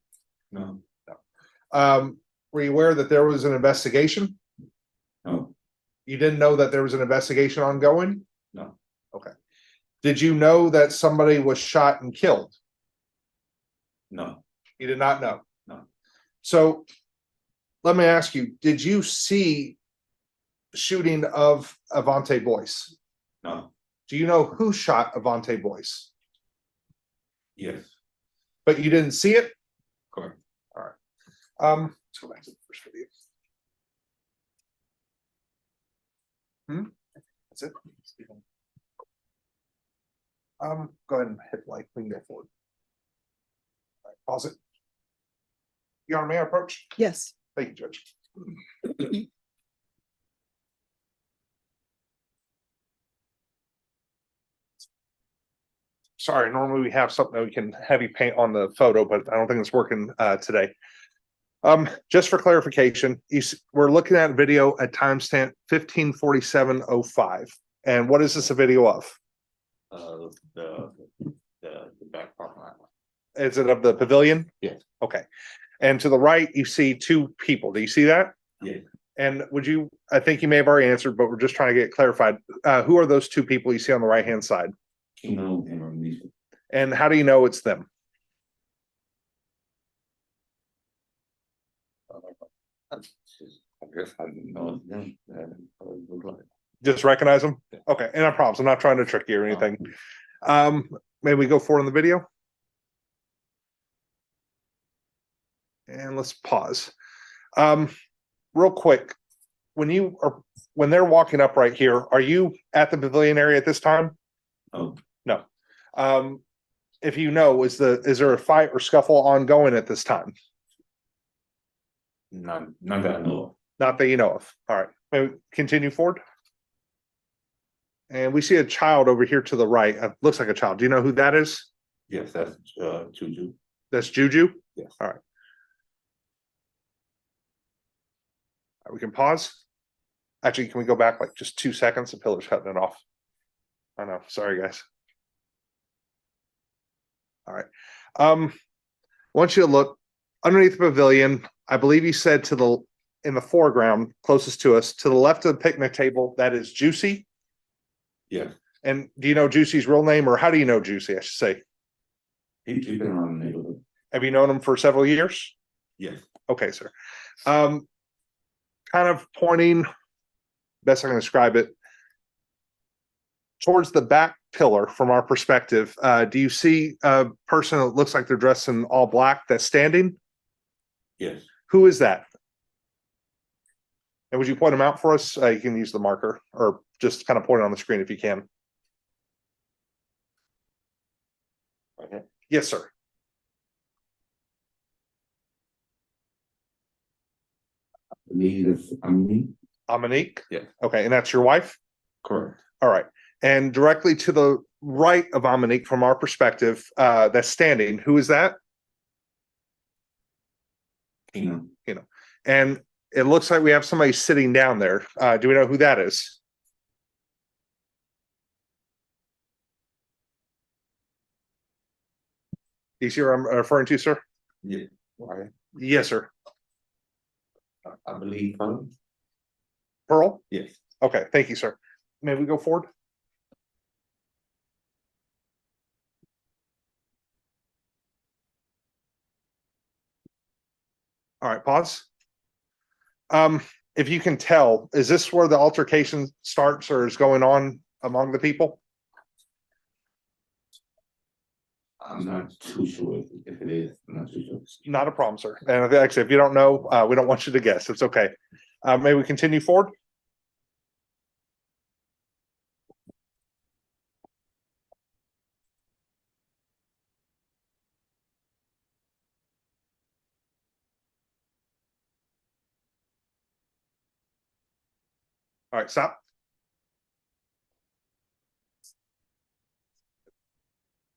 no, Were you aware that there was an investigation? no, You didn't know that there was an investigation ongoing? no, Did you know that somebody was shot and killed? no, You did not know? No. So let me ask you, did you see shooting of Avante Boyce? no, Do you know who shot Avante Boyce? yes, But you didn't see it? correct. Let's go back to the first video. That's it. Go ahead and hit like, we can go forward. All right, pause it. You on, may I approach? Yes. Thank you, Judge. Sorry, normally we have something that we can heavy paint on the photo, but I don't think it's working today. Just for clarification, we're looking at a video at timestamp 15:47:05. And what is this a video of? The back parking lot. Is it of the pavilion? Yes. Okay. And to the right, you see two people. Do you see that? Yes. And I think you may have already answered, but we're just trying to get clarified. Who are those two people you see on the right-hand side? Kino and Ramnesha. And how do you know it's them? I guess I didn't know them. Look like. Just recognize them? Yeah. Okay, and I promise I'm not trying to trick you or anything. May we go forward in the video? And let's pause. Real quick, when they're walking up right here, are you at the pavilion area at this time? Oh, No. If you know, is there a fight or scuffle ongoing at this time? not that I know of. Not that you know of. All right, may we continue forward? And we see a child over here to the right. Looks like a child. Do you know who that is? Yes, that's Juju. That's Juju? Yes. All right. We can pause. Actually, can we go back like just 2 seconds? The pillar's cutting it off. I know. Sorry, guys. All right. I want you to look underneath the pavilion. I believe you said in the foreground, closest to us, to the left of the picnic table, that is Juicy. Yes. And do you know Juicy's real name, or how do you know Juicy, I should say? He been around the neighborhood. Have you known him for several years? Yes. Okay, sir. Kind of pointing, best I can describe it, towards the back pillar from our perspective. Do you see a person that looks like they're dressed in all black that's standing? Yes. Who is that? And would you point them out for us? You can use the marker or just kind of point it on the screen if you can. Okay. Yes, sir. I believe it's Amanique? Yeah. Okay, and that's your wife? correct. All right. And directly to the right of Amanique from our perspective, that's standing, who is that? Kino. And it looks like we have somebody sitting down there. Do we know who that is? Do you see what I'm referring to, sir? Yeah. Right. Yes, sir. I believe Thurs. Pearl? Yes. Okay, thank you, sir. May we go forward? All right, pause. If you can tell, is this where the altercation starts or is going on among the people? I'm not too sure if it is. I'm not too sure. Not a problem, sir. And actually, if you don't know, we don't want you to guess. It's okay. May we continue forward? All right, stop.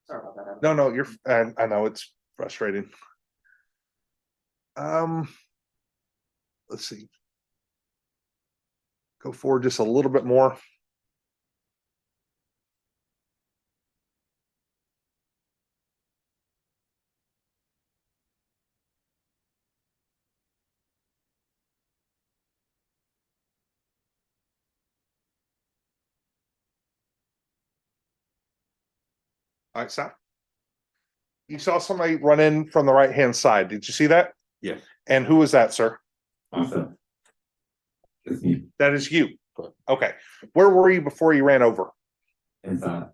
Sorry about that. No, you're, I know it's frustrating. Let's see. Go forward just a little bit more. All right, stop. You saw somebody run in from the right-hand side. Did you see that? Yes, And who was that, sir? myself. It's me, That is you. Okay. Where were you before you ran over? inside,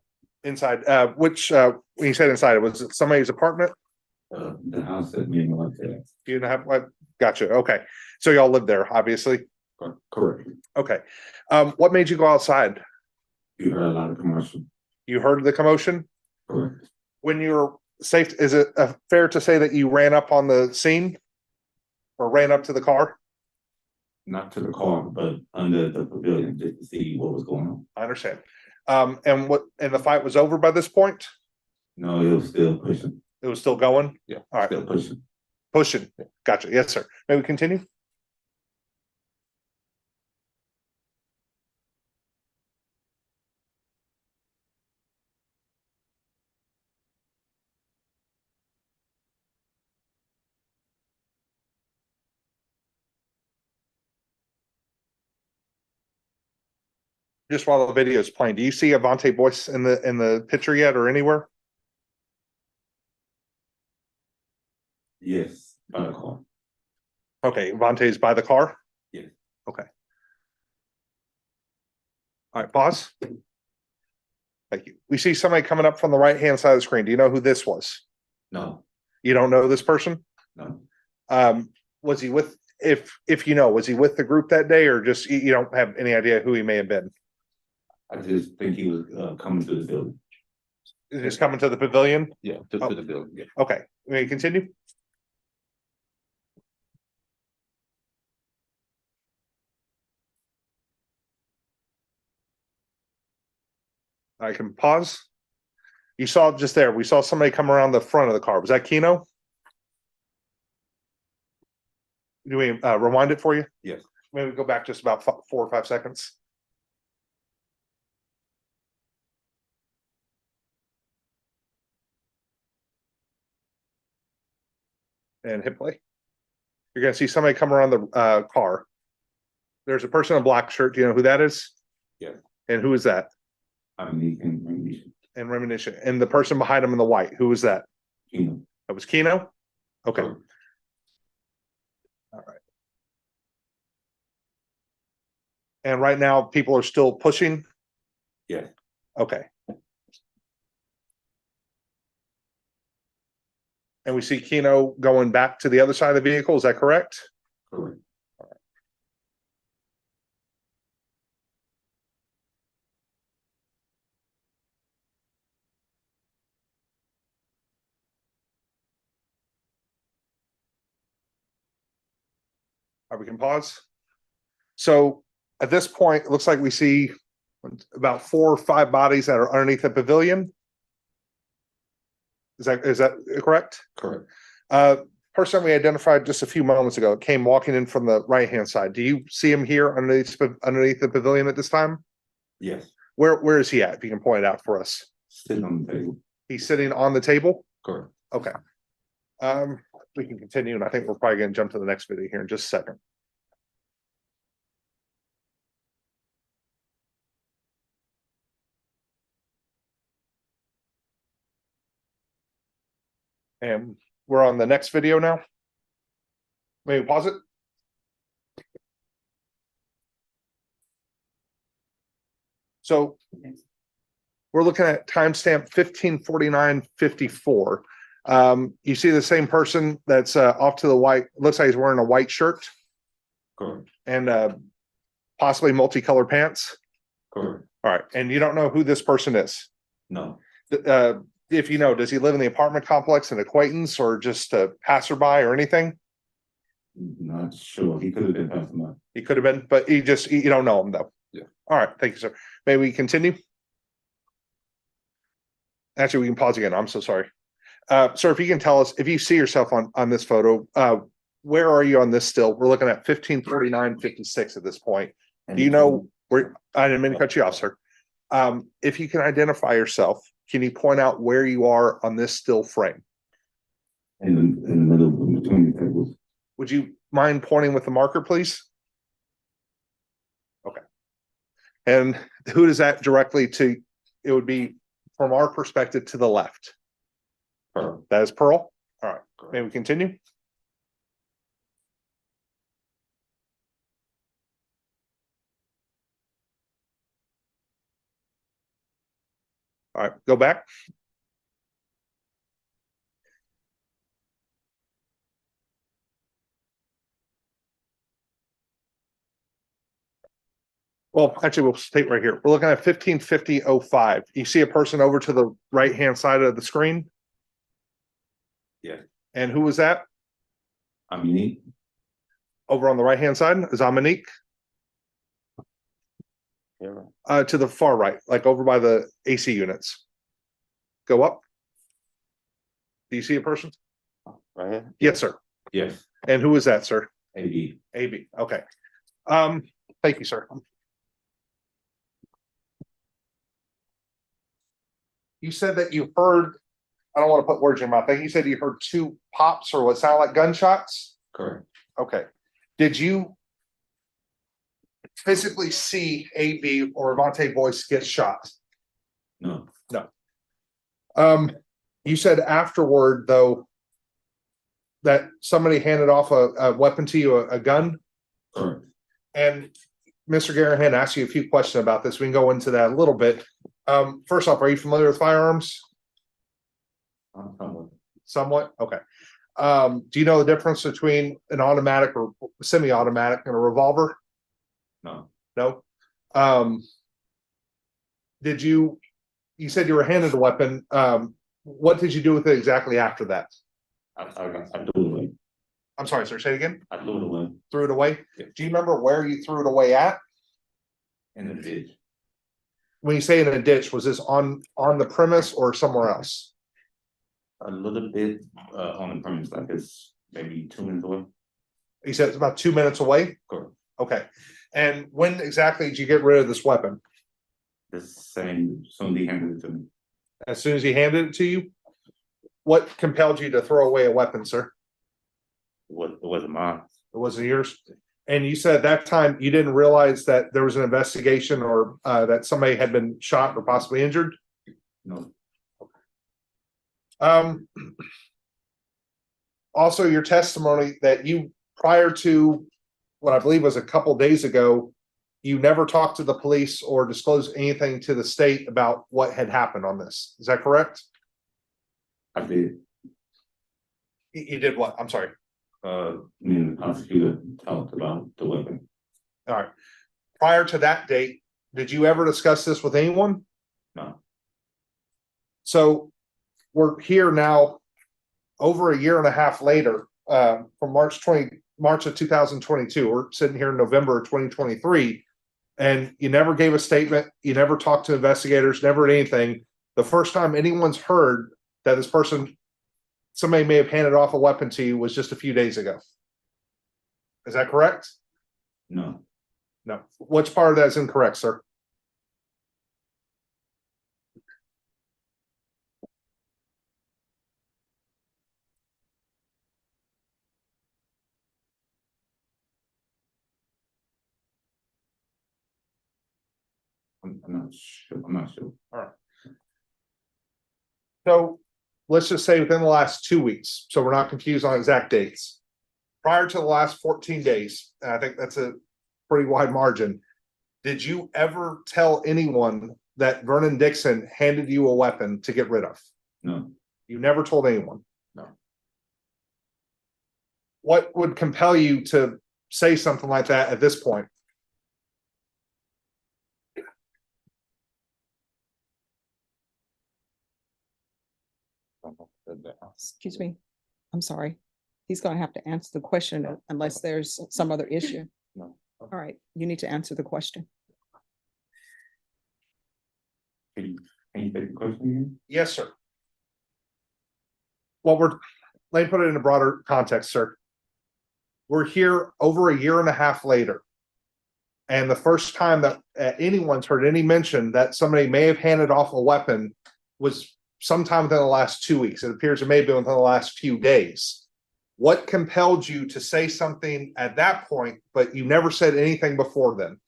Inside, when you said inside, was it somebody's apartment? the house that me and my wife had. You didn't have, what? Gotcha. Okay. So y'all live there, obviously. Correct. Okay. What made you go outside? You heard a lot of commercial. You heard the commotion? Correct. When you were safe, is it fair to say that you ran up on the scene? Or ran up to the car? Not to the car, but under the pavilion just to see what was going on. I understand. And the fight was over by this point? No, it was still pushing. It was still going? Yeah. All right. Still pushing. Pushing. Gotcha. Yes, sir. May we continue? Just while the video is playing, do you see Avante Boyce in the picture yet or anywhere? Yes, by the car. Okay, Avante is by the car? Yes. Okay. All right, pause. Thank you. We see somebody coming up from the right-hand side of the screen. Do you know who this was? No, You don't know this person? no. Was he with, if you know, was he with the group that day or just, you don't have any idea who he may have been? I just think he was coming to the building. Just coming to the pavilion? Yeah, to the building. Yeah. Okay, may we continue? I can pause. You saw just there, we saw somebody come around the front of the car. Was that Keno? Do we rewind it for you? Yes. Maybe go back just about 4 or 5 seconds. And hit play. You're gonna see somebody come around the car. There's a person in a black shirt. Do you know who that is? Yeah. And who is that? I mean, and And Reminiscent. And the person behind him in the white, who was that? you know. That was Keno? Okay. Correct. All right. And right now, people are still pushing? Yeah. Okay. And we see Keno going back to the other side of the vehicle, is that correct? Correct. All right, we can pause. So at this point, it looks like we see about 4 or 5 bodies that are underneath the pavilion. Is that correct? Correct. Person we identified just a few moments ago came walking in from the right-hand side. Do you see him here underneath the pavilion at this time? Yes. Where is he at? If you can point it out for us. Sitting on the table. He's sitting on the table? Correct. Okay. We can continue, and I think we're probably gonna jump to the next video here in just a second. And we're on the next video now. Maybe pause it. So we're looking at timestamp 15:49:54. You see the same person that's off to the white, looks like he's wearing a white shirt Correct. and possibly multicolored pants. Correct. All right, and you don't know who this person is? No. If you know, does he live in the apartment complex, an acquaintance, or just a passerby or anything? Not sure. He could have been passing by. He could have been, but you don't know him though. All right, thank you, sir. May we continue? Actually, we can pause again. I'm so sorry. Sir, if you can tell us, if you see yourself on this photo, where are you on this still? We're looking at 15:49:56 at this point. Do you know where, I didn't mean to cut you off, sir. If you can identify yourself, can you point out where you are on this still frame? In the middle between the tables. Would you mind pointing with the marker, please? Okay. And who does that directly to? It would be from our perspective to the left. Pearl. That is Pearl. All right. May we continue? All right, go back. Well, actually, we'll state right here. We're looking at 15:50:05. You see a person over to the right-hand side of the screen? Yeah. And who was that? I'm unique. Over on the right-hand side is Dominique. Yeah. To the far right, like over by the AC units. Go up. Do you see a person? Right here? Yes, sir. Yes. And who is that, sir? AB. AB. Okay. Thank you, sir. You said that you heard, I don't want to put words in your mouth. I think you said you heard two pops or what sounded like gunshots. Correct. Okay. Did you physically see AB or Avante Boyce get shot? No. You said afterward, though, that somebody handed off a weapon to you, a gun, Correct. and Mr. Garahan asked you a few questions about this. We can go into that a little bit. First off, are you familiar with firearms? Somewhat? Okay. Do you know the difference between an automatic or semi-automatic and a revolver? No. No. Did you said you were handed a weapon. What did you do with it exactly after that? I threw it away. I'm sorry, sir. Say it again. I threw it away Threw it away? Yeah. Do you remember where you threw it away at? in the ditch. When you say in a ditch, was this on the premise or somewhere else? A little bit on the premise, like it's maybe 2 minutes away. You said it's about 2 minutes away? Correct. Okay. And when exactly did you get rid of this weapon? The same, somebody handed it to me. As soon as he handed it to you? What compelled you to throw away a weapon, sir? It wasn't mine. It wasn't yours? And you said at that time you didn't realize that there was an investigation or that somebody had been shot or possibly injured? No. Also, your testimony that you, prior to what I believe was a couple days ago, you never talked to the police or disclosed anything to the state about what had happened on this. Is that correct? I did. You did what? I'm sorry. Me and the prosecutor talked about the weapon. All right. Prior to that date, did you ever discuss this with anyone? No. So we're here now over a year and a half later, from March of 2022. We're sitting here in November of 2023, and you never gave a statement. You never talked to investigators, never did anything. The first time anyone's heard that this person, somebody may have handed off a weapon to you, was just a few days ago. Is that correct? No. No. Which part of that is incorrect, sir? I'm not sure. I'm not sure. All right. So let's just say within the last 2 weeks, so we're not confused on exact dates. Prior to the last 14 days, and I think that's a pretty wide margin, did you ever tell anyone that Vernon Dixon handed you a weapon to get rid of? No. You never told anyone? No. What would compel you to say something like that at this point? Excuse me. I'm sorry. He's gonna have to answer the question unless there's some other issue. No. All right, you need to answer the question. can you take the question again? Yes, sir. Let me put it in a broader context, sir. We're here over a year and a half later. And the first time that anyone's heard any mention that somebody may have handed off a weapon was sometime within the last 2 weeks. It appears it may have been within the last few days. What compelled you to say something at that point, but you never said anything before then?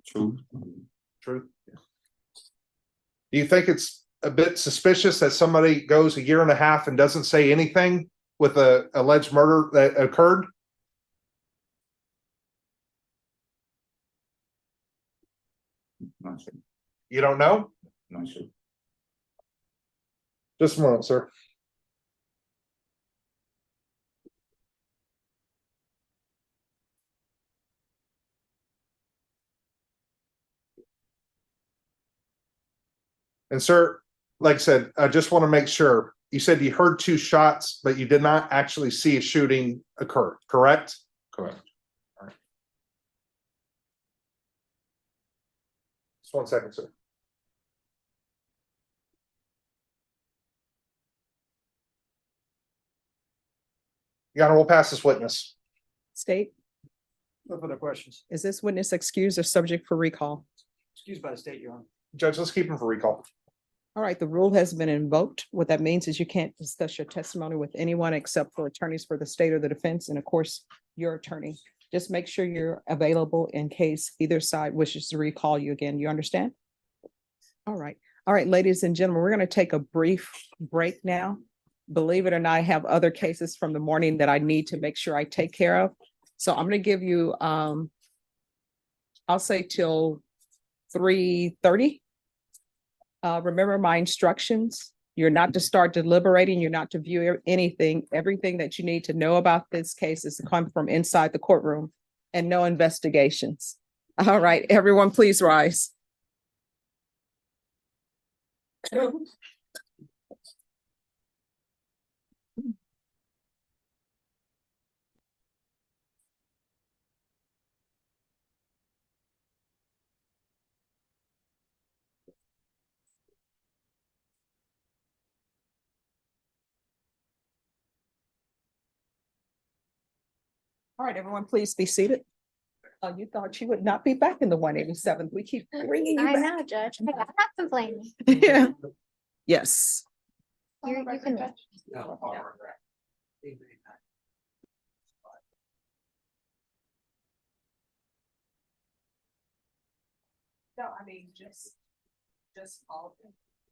True. True. Do you think it's a bit suspicious that somebody goes a year and a half and doesn't say anything with a alleged murder that occurred? Not sure, You don't know? not sure. Just a moment, sir. And sir, like I said, I just want to make sure, you said you heard 2 shots, but you did not actually see a shooting occur, correct? Correct. Just 1 second, sir. Your Honor, we'll pass this witness. State, No further questions. is this witness excused or subject for recall? Excused by the state, Your Honor. Judge, let's keep him for recall. All right, the rule has been invoked. What that means is you can't discuss your testimony with anyone except for attorneys for the state or the defense, and of course, your attorney. Just make sure you're available in case either side wishes to recall you again. You understand? All right. All right, ladies and gentlemen, we're going to take a brief break now. Believe it or not, I have other cases from the morning that I need to make sure I take care of. So I'm going to give you, I'll say till 3:30. Remember my instructions. You're not to start deliberating. You're not to view anything. Everything that you need to know about this case is to come from inside the courtroom and no investigations. All right, everyone, please rise. All right, everyone, please be seated. You thought you would not be back in the 187th. We keep bringing you I back. know, Judge. I'm not complaining. Yeah. Yes. You can. No, I mean, just all.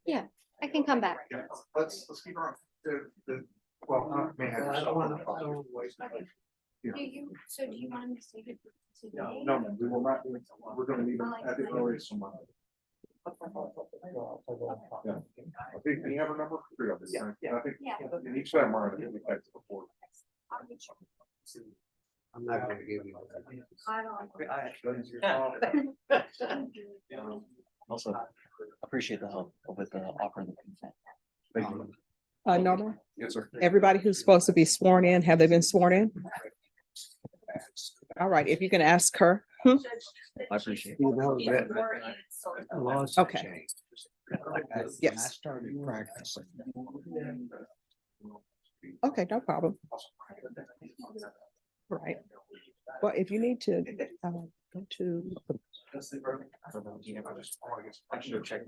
Yeah, I can come back. Let's keep her on. Well, So do you want him to stay here today? No, we will not. We're gonna need them at the earliest tomorrow. Yeah. I think, can you have a number? Three of us, right? I think, in each time, we're gonna get back to the board. I'm not gonna give you. Also, appreciate the help with offering the consent. Norma, Yes, sir. everybody who's supposed to be sworn in, have they been sworn in? All right, if you can ask her. I appreciate it. You know that laws have Okay. changed. Yes. When I started practicing. Okay, no problem. Right. Well, if you need to, go to. I should have checked.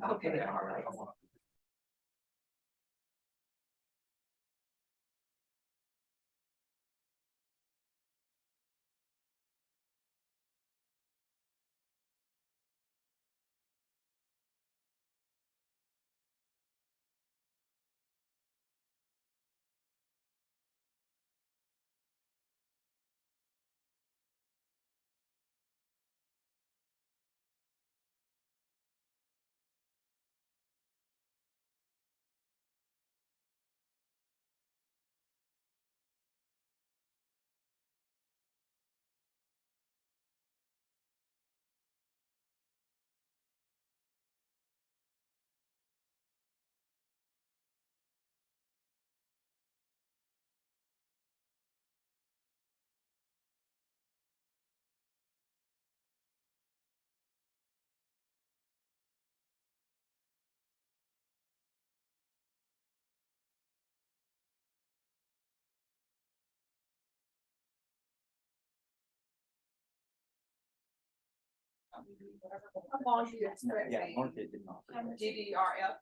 How long do you expect Yeah, the Mark did not. DDRF?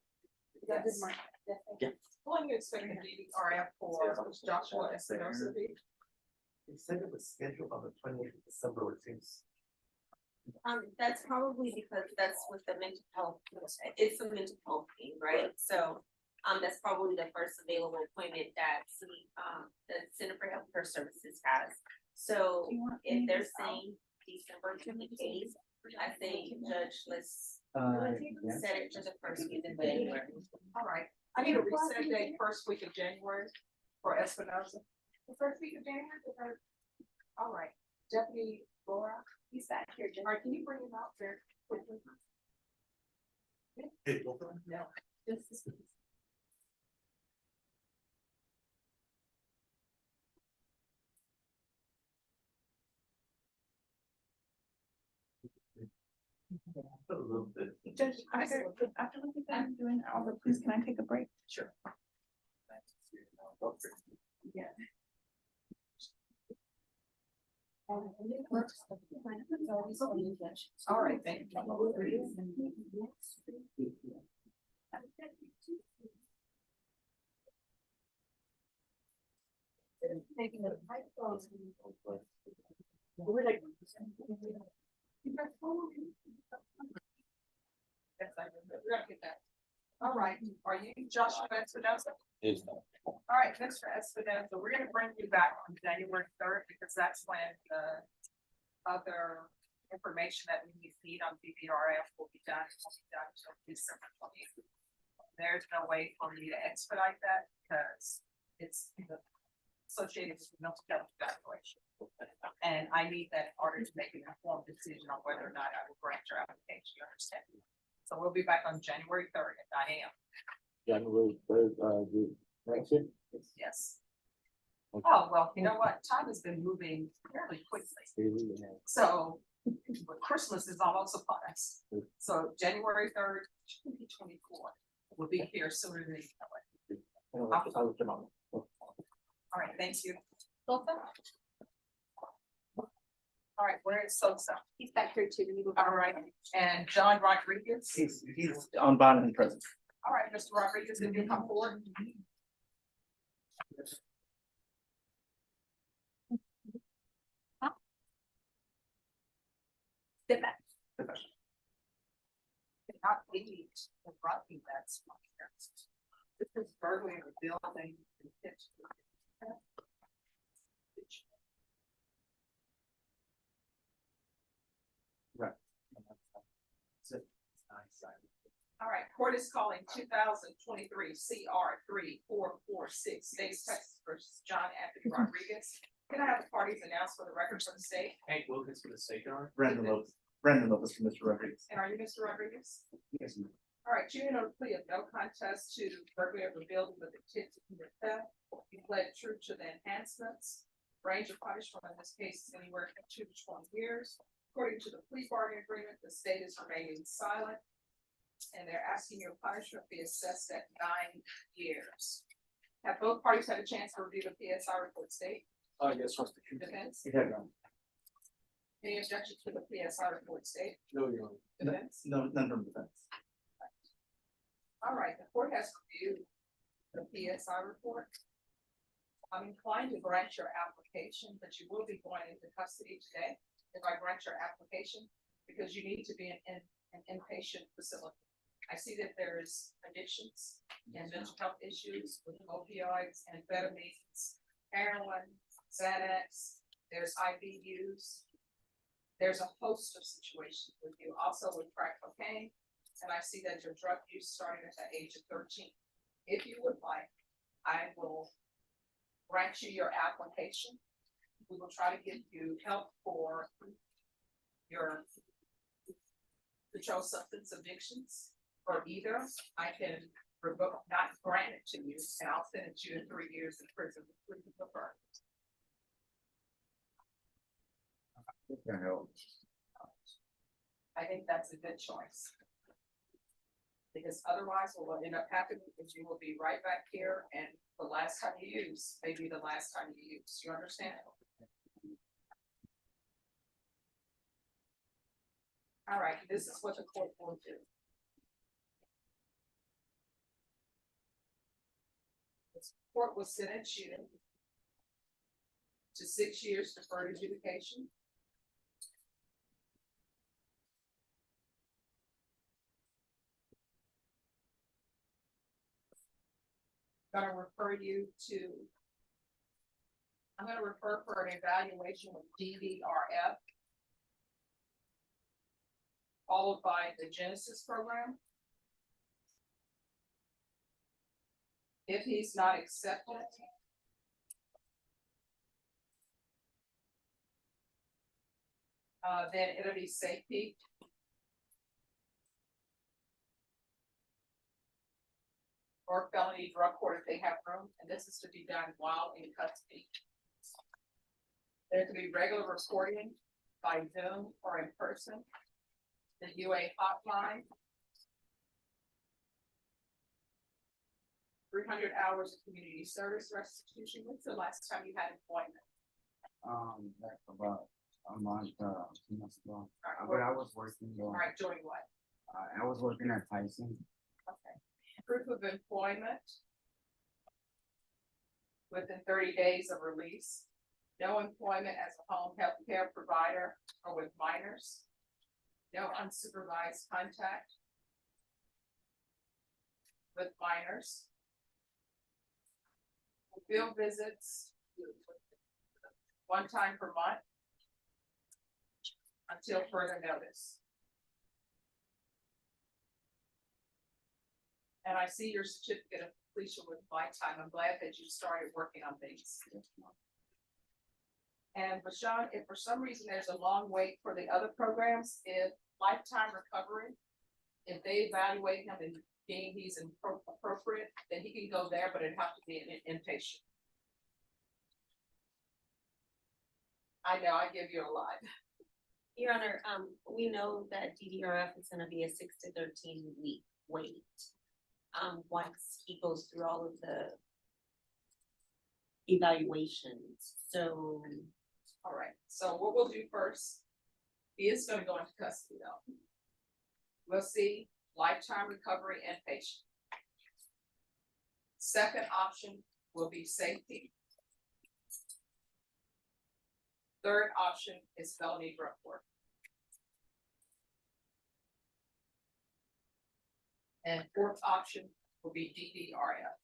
Yes. Yeah. How long do you expect the DDRF for Joshua Espinosa to be? They said it was scheduled on the 28th of December, which seems. That's probably because that's with the mental health, it's a mental health thing, right? So, that's probably the first available appointment that the Center for Healthcare Services has. So if they're saying December 28th, I think Judge, let's set it to the first week of January. All right, I need a reset date first week of January for Espinosa. The first week of January, the first. All right, Deputy Laura, he's back here. All right, can you bring him out very quickly? No, just. A little bit. Judge, after we get done doing all the, please, can I take a break? Sure. Yeah. All right, thank you. Yes, I remember. We're gonna get that. All right, are you Joshua Espinosa? All right, Mr. Espinosa, we're gonna bring you back on January 3rd because that's when the other information that we need on BBRF will be done. It won't be done until December 20th. There's no way for me to expedite that because it's associated with mental health evaluation. And I need that in order to make an informed decision on whether or not I will grant your application, you understand? So we'll be back on January 3rd at 9 a.m. January 3rd, next year? Yes. Oh, well, you know what? Time has been moving fairly quickly. So but Christmas is almost upon us. So January 3rd, 2024 will be here sooner than you know it. All right, thank you. Sosa? All right, where is Sosa? He's back here too. All right, and John Rodriguez? He's on bond and present. All right, Mr. Rodriguez, if you come forward. Sit back. Not lead the rugby, that's my parents. This is burglary of a building. Right. All right, court is calling 2023 CR 3446, States Texas versus John Anthony Rodriguez. Can I have the parties announced for the records of the state? Hank Wilkins for the state yard. Brandon Lopez from Mr. Rodriguez. And are you Mr. Rodriguez? Yes, ma'am. All right, you know, plea of no contest to burglary of a building with intent to commit theft. You pled true to the enhancements. Range of punishment in this case is anywhere from 2 to 20 years. According to the plea bargaining agreement, the state is remaining silent. And they're asking your punishment be assessed at 9 years. Have both parties had a chance to review the PSI report state? Yes, Mr. Defense? Yeah, Any objections to the PSI report state? No, Your Honor. Defense? no, none from defense. All right, the court has reviewed the PSI report. I'm inclined to grant your application, but you will be going into custody today if I grant your application, because you need to be in an inpatient facility. I see that there is addictions and mental health issues with opioids, amphetamines, heroin, Xanax, there's IV use. There's a host of situations with you, also with crack cocaine. And I see that your drug use started at the age of 13. If you would like, I will grant you your application. We will try to give you help for your controlled substance addictions, or either I can revoke, not grant it to you, and I'll send it to you in 3 years in prison. Would you prefer? I think that's a good choice. Because otherwise what will end up happening is you will be right back here, and the last time you use may be the last time you use. You understand? All right, this is what the court will do. This court will sentence you to 6 years deferred adjudication. Gonna refer you to. I'm gonna refer for an evaluation with DDRF. Followed by the Genesis program. If he's not accepted. Then it'll be safety. Or felony drug court if they have room, and this is to be done while in custody. There could be regular recording by Zoom or in person. The UA hotline. 300 hours of community service restitution. When's the last time you had employment? That's about a month, 2 months ago. All But right, I was working, all right, doing what? I was working at Tyson. Okay. Proof of employment. Within 30 days of release. No employment as a home health care provider or with minors. No unsupervised contact. With minors. Field visits. 1 time per month. Until further notice. And I see your certificate of completion with lifetime. I'm glad that you started working on things. And Bashan, if for some reason there's a long wait for the other programs, if lifetime recovery, if they evaluate him and deem he's appropriate, then he can go there, but it'd have to be an inpatient. I know, I give you a lot. Your Honor, we know that DDRF is gonna be a 6 to 13 week wait. Once he goes through all of the evaluations, so. All right, so what we'll do first, he is gonna go into custody though. We'll see lifetime recovery inpatient. Second option will be safety. Third option is felony drug court. And fourth option will be DDRF.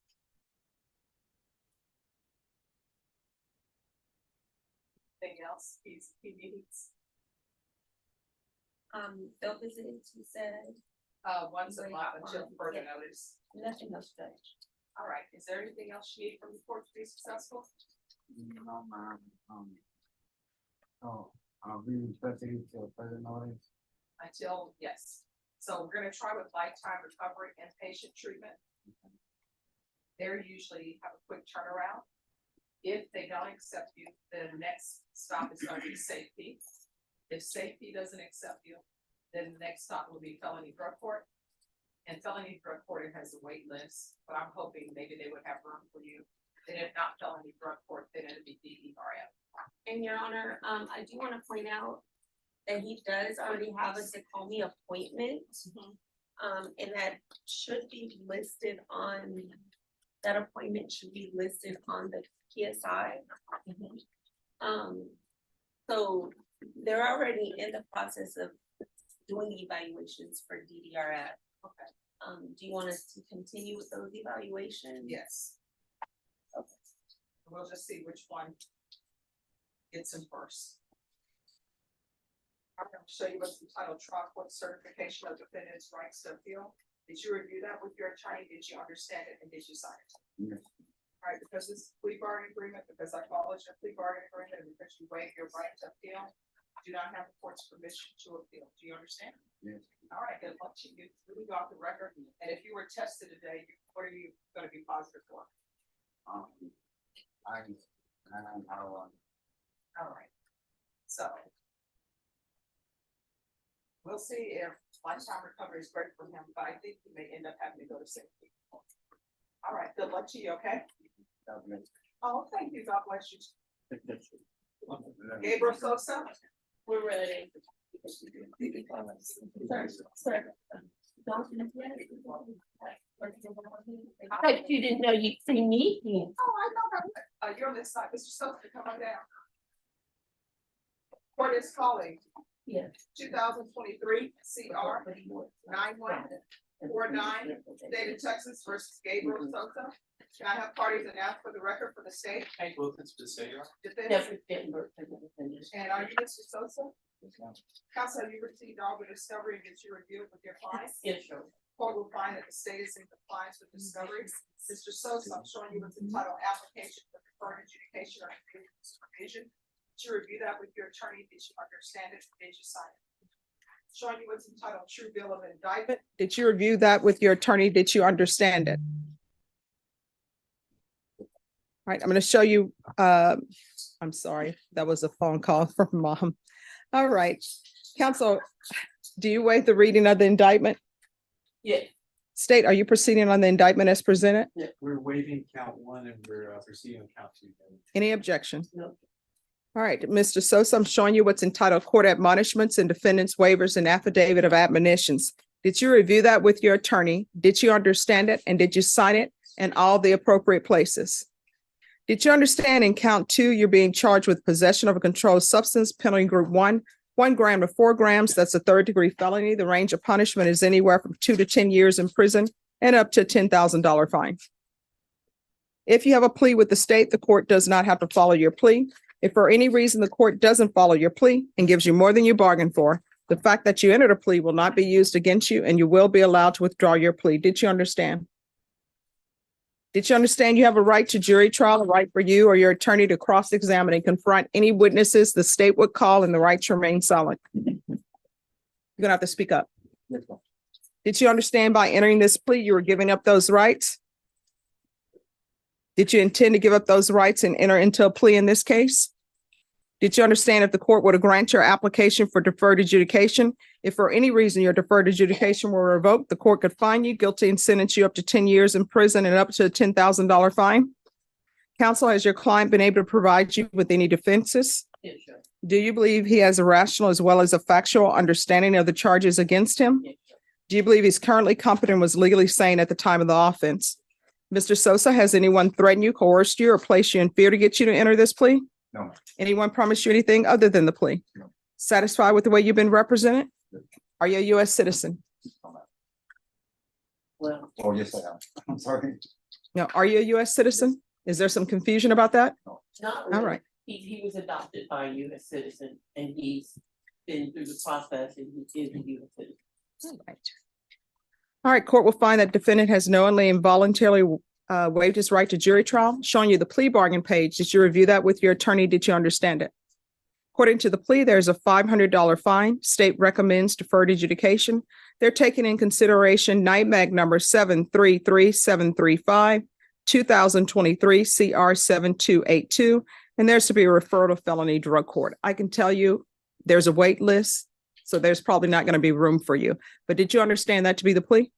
Anything else he needs? Field visits, he said, Once a month until further notice. nothing else, Judge. All right, is there anything else you need from the court to be successful? No, ma'am, so I'll be expecting to further notice. Until, yes. So we're gonna try with lifetime recovery and patient treatment. They're usually have a quick turnaround. If they don't accept you, then the next stop is gonna be safety. If safety doesn't accept you, then the next stop will be felony drug court. And felony drug court has a wait list, but I'm hoping maybe they would have room for you. And if not felony drug court, then it'd be DDRF. And Your Honor, I do wanna point out that he does already have a Tacoma appointment. And that should be listed on, that appointment should be listed on the PSI. So they're already in the process of doing evaluations for DDRF. Okay. Do you want us to continue with those evaluations? Yes. Okay. We'll just see which one gets him first. I'm gonna show you what's entitled trial court certification of defendant's rights to appeal. Did you review that with your attorney? Did you understand it and did you sign it? Yes. All right, because this plea bargaining agreement, because I followed your plea bargaining agreement and because you waive your right to appeal, do not have the court's permission to appeal. Do you understand? Yes. All right, good luck to you. Really got the record. And if you were tested today, what are you gonna be positive for? I All right, so. We'll see if lifetime recovery is great for him, but I think he may end up having to go to safety. All right, good luck to you, okay? Oh, thank you, God bless you. Gabriel Sosa? We're ready. I thought you didn't know you'd see me. Oh, I know that. You're on this side, Mr. Sosa, come on down. Court is calling. Yes. 2023 CR 9149, State of Texas versus Gabriel Sosa. Can I have parties announced for the record for the state? Defense. And are you Mr. Sosa? Counsel, have you received all the discovery that you reviewed with your clients? Yes, sure. Court will find that the state is in compliance with discovery. Mr. Sosa, I'm showing you what's entitled application for deferred adjudication or supervision. Did you review that with your attorney? Did you understand it? Did you sign it? Showing you what's entitled true bill of indictment. Did you review that with your attorney? Did you understand it? All right, I'm going to show you, I'm sorry, that was a phone call from mom. All right, counsel, do you waive the reading of the indictment? Yeah. State, are you proceeding on the indictment as presented? Yeah, we're waiving count one and we're proceeding on count two. Any objection? No. All right, Mr. Sosa, I'm showing you what's entitled court admonishments and defendants waivers and affidavit of admonitions. Did you review that with your attorney? Did you understand it? And did you sign it in all the appropriate places? Did you understand in count two, you're being charged with possession of a controlled substance, penalty group 1 gram to 4 grams. That's a 3rd-degree felony. The range of punishment is anywhere from 2 to 10 years in prison and up to a $10,000 fine. If you have a plea with the state, the court does not have to follow your plea. If for any reason the court doesn't follow your plea and gives you more than you bargained for, the fact that you entered a plea will not be used against you and you will be allowed to withdraw your plea. Did you understand? Did you understand you have a right to jury trial, a right for you or your attorney to cross-examine and confront any witnesses the state would call and the right to remain silent? You're gonna have to speak up. Did you understand by entering this plea, you were giving up those rights? Did you intend to give up those rights and enter into a plea in this case? Did you understand if the court were to grant your application for deferred adjudication, if for any reason your deferred adjudication were revoked, the court could find you guilty and sentence you up to 10 years in prison and up to a $10,000 fine? Counsel, has your client been able to provide you with any defenses? Yes, sure. Do you believe he has a rational as well as a factual understanding of the charges against him? Yes, sure. Do you believe he's currently competent and was legally sane at the time of the offense? Mr. Sosa, has anyone threatened you, coerced you, or placed you in fear to get you to enter this plea? No. Anyone promised you anything other than the plea? No. Satisfied with the way you've been represented? Are you a U.S. citizen? Well, Oh, yes, I am. I'm sorry. No, are you a U.S. citizen? Is there some confusion about that? not All really. right. He was adopted by a U.S. citizen and he's been through the process and he is a U.S. citizen. All right. All right, court will find that defendant has knowingly and voluntarily waived his right to jury trial. Showing you the plea bargain page. Did you review that with your attorney? Did you understand it? According to the plea, there's a $500 fine. State recommends deferred adjudication. They're taking in consideration NIMAG number 733735, 2023 CR 7282, and there's to be a referral to felony drug court. I can tell you there's a wait list, so there's probably not going to be room for you. But did you understand that to be the plea?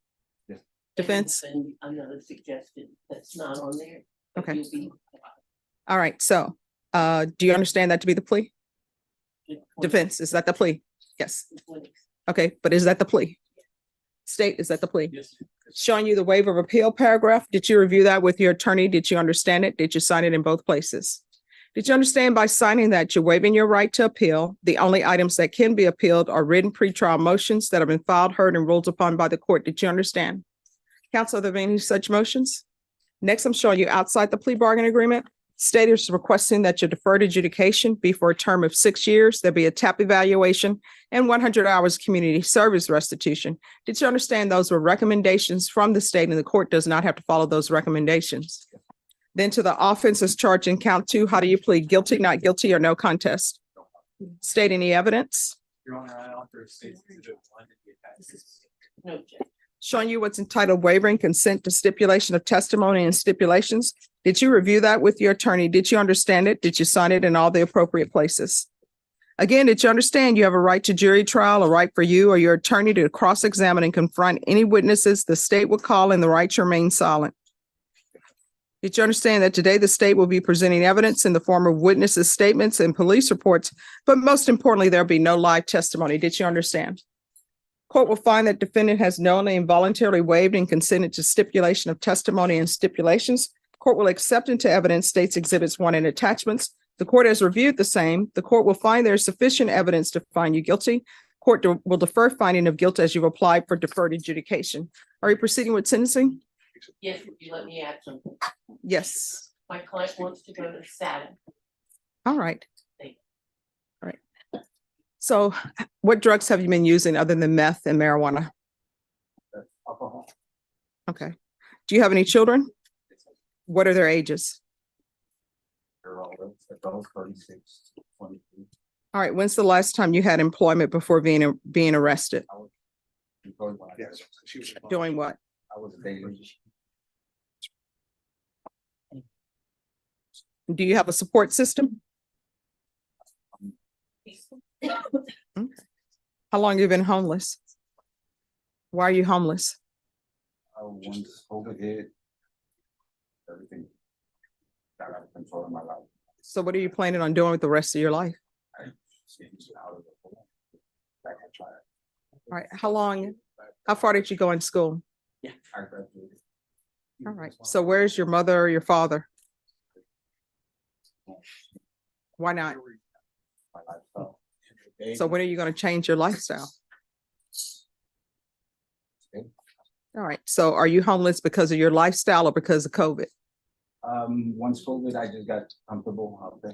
Yes. Defense? And another suggestion that's not on there. but Okay. you'll be- All right, so do you understand that to be the plea? Defense, is that the plea? Yes. Okay, but is that the plea? State, is that the plea? Yes. Showing you the waiver of appeal paragraph. Did you review that with your attorney? Did you understand it? Did you sign it in both places? Did you understand by signing that you're waiving your right to appeal? The only items that can be appealed are written pretrial motions that have been filed, heard, and ruled upon by the court. Did you understand? Counsel, are there any such motions? Next, I'm showing you outside the plea bargain agreement. State is requesting that your deferred adjudication be for a term of 6 years. There'll be a TAP evaluation and 100 hours community service restitution. Did you understand those were recommendations from the state and the court does not have to follow those recommendations? Then to the offenses charged in count 2, how do you plead? Guilty, not guilty, or no contest? State any evidence? Your Honor, I offer State's Exhibit 1 and the attachments. No objection. Showing you what's entitled waivering consent to stipulation of testimony and stipulations. Did you review that with your attorney? Did you understand it? Did you sign it in all the appropriate places? Again, did you understand you have a right to jury trial, a right for you or your attorney to cross-examine and confront any witnesses the state would call and the right to remain silent? Did you understand that today the state will be presenting evidence in the form of witnesses' statements and police reports, but most importantly, there'll be no live testimony? Did you understand? Court will find that defendant has knowingly and voluntarily waived and consented to stipulation of testimony and stipulations. Court will accept into evidence states exhibits 1 and attachments. The court has reviewed the same. The court will find there is sufficient evidence to find you guilty. Court will defer finding of guilt as you've applied for deferred adjudication. Are you proceeding with sentencing? Yes, would you let me add something? Yes. My client wants to go to SATA. All right. Thank you. All right. So what drugs have you been using other than meth and marijuana? Alcohol. Okay. Do you have any children? What are their ages? They're all adults, 36, 23. All right. When's the last time you had employment before being arrested? I was employed when I Yes, she was. Doing what? I was a daily. Do you have a support system? Okay. How long have you been homeless? Why are you homeless? Once COVID hit, everything got out of control in my life. So what are you planning on doing with the rest of your life? I just getting out of the hole. Like I tried. All right. How far did you go in school? I graduated. All right. So where's your mother or your father? Why not? My lifestyle. So when are you going to change your lifestyle? All right. So are you homeless because of your lifestyle or because of COVID? Once COVID, I just got comfortable out there.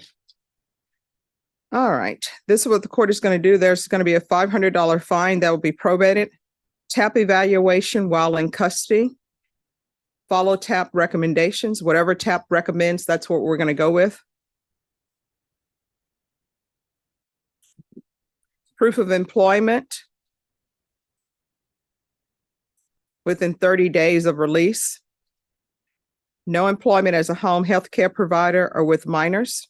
All right. This is what the court is going to do. There's going to be a $500 fine that will be probated. TAP evaluation while in custody. Follow TAP recommendations. Whatever TAP recommends, that's what we're going to go with. Proof of employment within 30 days of release. No employment as a home health care provider or with minors.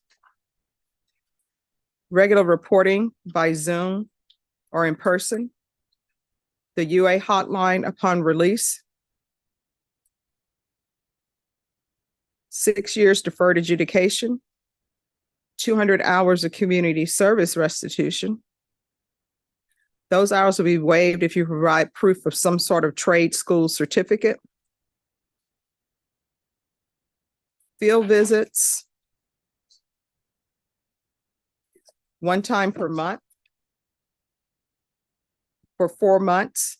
Regular reporting by Zoom or in person. The UA hotline upon release. 6 years deferred adjudication. 200 hours of community service restitution. Those hours will be waived if you provide proof of some sort of trade school certificate. Field visits. 1 time per month. For 4 months.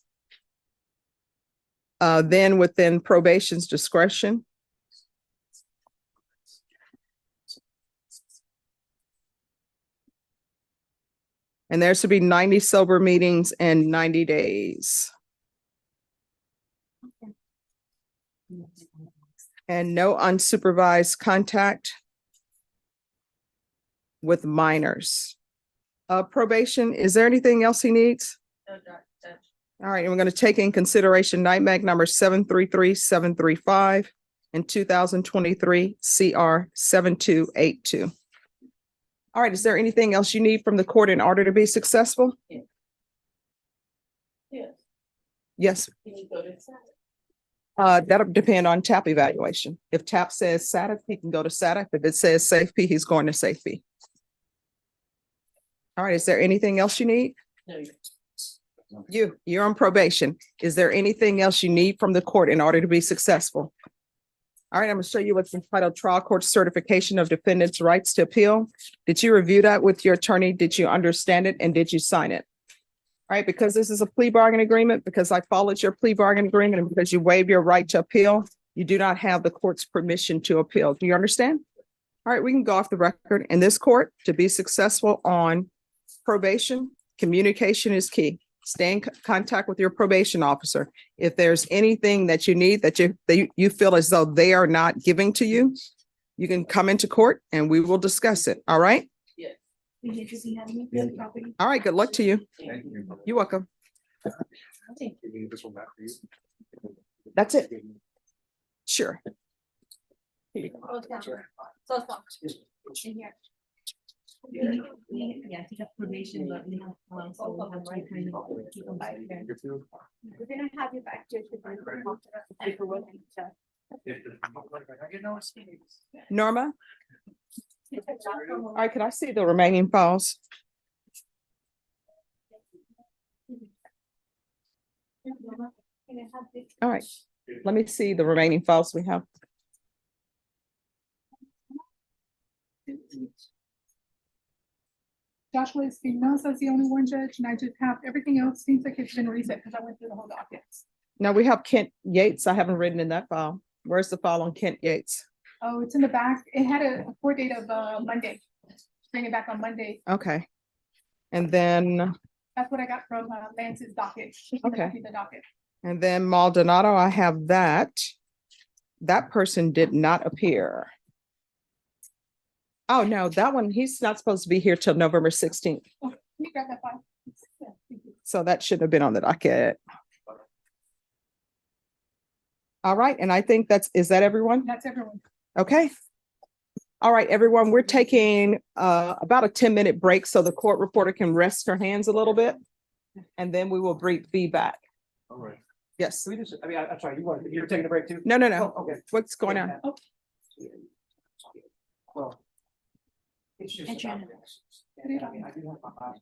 Then within probation's discretion. And there should be 90 sober meetings in 90 days. And no unsupervised contact with minors. Probation, is there anything else he needs? No, Judge. All right, and we're going to take in consideration NIMAC number 733735 and 2023 CR 7282. All right, is there anything else you need from the court in order to be successful? Yes. Yes, Can you go to SATA? that'll depend on TAP evaluation. If TAP says SATA, he can go to SATA. If it says SafeP, he's going to SafeP. All right, is there anything else you need? No. You're on probation. Is there anything else you need from the court in order to be successful? All right, I'm going to show you what's entitled Trial Court Certification of Defendant's Rights to Appeal. Did you review that with your attorney? Did you understand it? And did you sign it? All right, because this is a plea bargain agreement, because I followed your plea bargain agreement, and because you waive your right to appeal, you do not have the court's permission to appeal. Do you understand? All right, we can go off the record. In this court, to be successful on probation, communication is key. Stay in contact with your probation officer. If there's anything that you need that you feel as though they are not giving to you, you can come into court and we will discuss it. All right? Yes. All right. Good luck to you. Thank you. You're welcome. You need this one back for you. That's it. Sure. So it's not in here. Yeah, he got probation, but we have, so we'll have to kind of keep them back there. We're gonna have you back here to bring the paperwork and stuff. Norma? All right, could I see the remaining files? All right, let me see the remaining files we have. Joshua Espinosa is the only one, Judge, and I just have, everything else seems like it's been reset because I went through the whole docket. Now we have Kent Yates. I haven't written in that file. Where's the file on Kent Yates? Oh, it's in the back. It had a court date of Monday. Bring it back on Monday. Okay. And then, That's what I got from Lance's docket. Okay. The docket. and then Maldonado, I have that. That person did not appear. Oh, no, that one, he's not supposed to be here till November 16th. Oh, can you grab that file? Yeah, thank you. So that shouldn't have been on the docket. All right, and I think is that everyone? That's everyone. Okay. All right, everyone, we're taking about a 10-minute break so the court reporter can rest her hands a little bit. And then we will be back. All right. Yes. So we just, I mean, I'm sorry, you're taking a break too? No, no, no. Oh, okay. What's going on? Well. It's just. Adjourn. I mean, I do have my.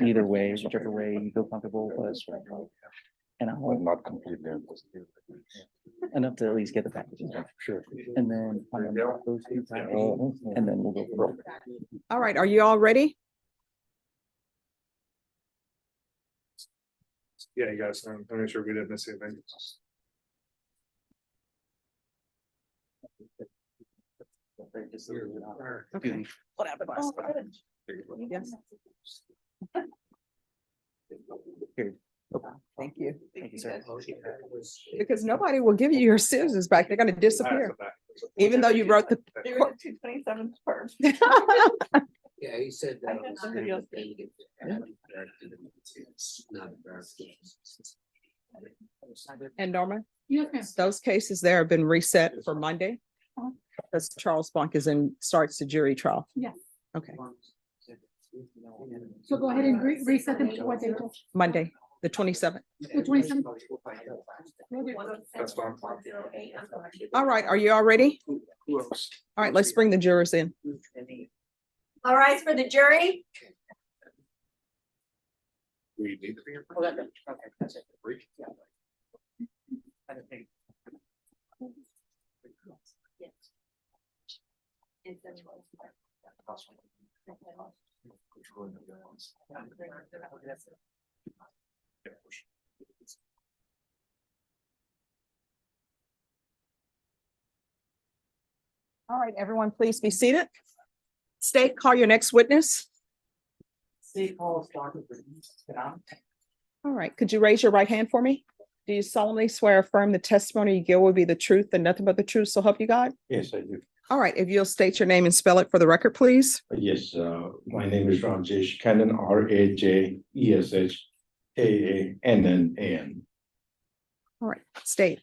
either way, whichever way you feel comfortable, but. And I'll Not completely. enough to at least get the packages. Sure. And then I'm gonna mark those two packages, and then we'll go from there. All right, are you all ready? Yeah, you guys, I'm make sure we didn't miss anything. Okay. What happened last time? Yes. Here. Thank you. Thank you, sir. Because nobody will give you your scissors back. They're gonna disappear, even though you wrote the. Two 27 first. Yeah, he said that. And Norma, Yes, ma'am. those cases there have been reset for Monday. Uh-huh. Because Charles Bunk starts the jury trial. Yes. Okay, So go ahead and reset them to what they were. Monday, the 27th. The 27th. That's fine. All right, are you all ready? Who else? All right, let's bring the jurors in. All right, for the jury, We need to be. here. All right, everyone, please be seated. State, call your next witness. All right, could you raise your right hand for me? Do you solemnly swear or affirm the testimony you give will be the truth and nothing but the truth, so help you God? Yes, I do. All right, if you'll state your name and spell it for the record, please. Yes, my name is Rajesh Kannan, Rajesh All right, state.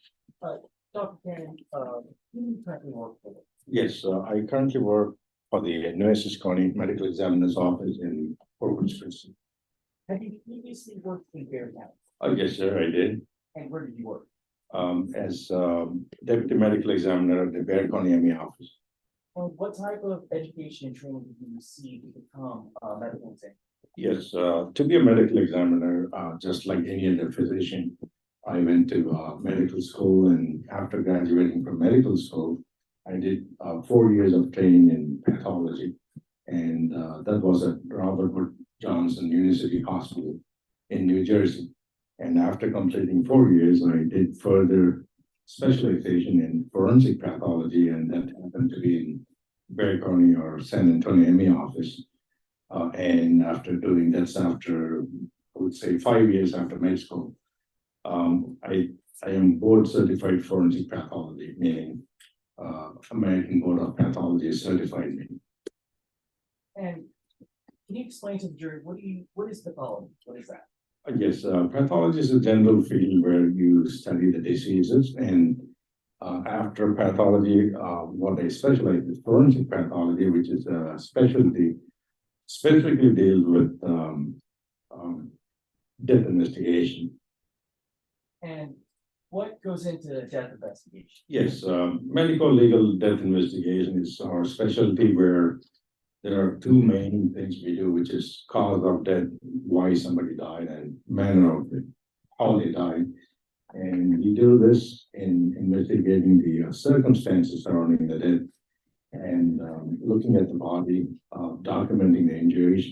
Dr. Cannon, who do you currently work for? Yes, I currently work for the Nueces County Medical Examiner's Office in Corpus Christi. Have you previously worked in Bear County? Yes, sir, I did. And where did you work? As Deputy Medical Examiner at the Bear County ME office. And what type of education and training did you receive to become a medical examiner? Yes, to be a medical examiner, just like any other physician, I went to medical school, and after graduating from medical school, I did 4 years of training in pathology. And that was at Robert Wood Johnson University Hospital in New Jersey. And after completing 4 years, I did further specialization in forensic pathology, and that happened to be in Bear County or San Antonio ME office. And after doing this, after I would say 5 years after med school, I am board certified forensic pathology, meaning American Board of Pathology certified me. And can you explain to the jury, what is pathology? What is that? Yes, pathology is a general field where you study the diseases, and after pathology, what I specialize is forensic pathology, which is a specialty specifically deals with death investigation. And what goes into death investigation? Yes, medical legal death investigation is our specialty, where there are two main things we do, which is cause of death, why somebody died, and manner of it, how they died. And we do this in investigating the circumstances surrounding the death, and looking at the body, documenting the injuries.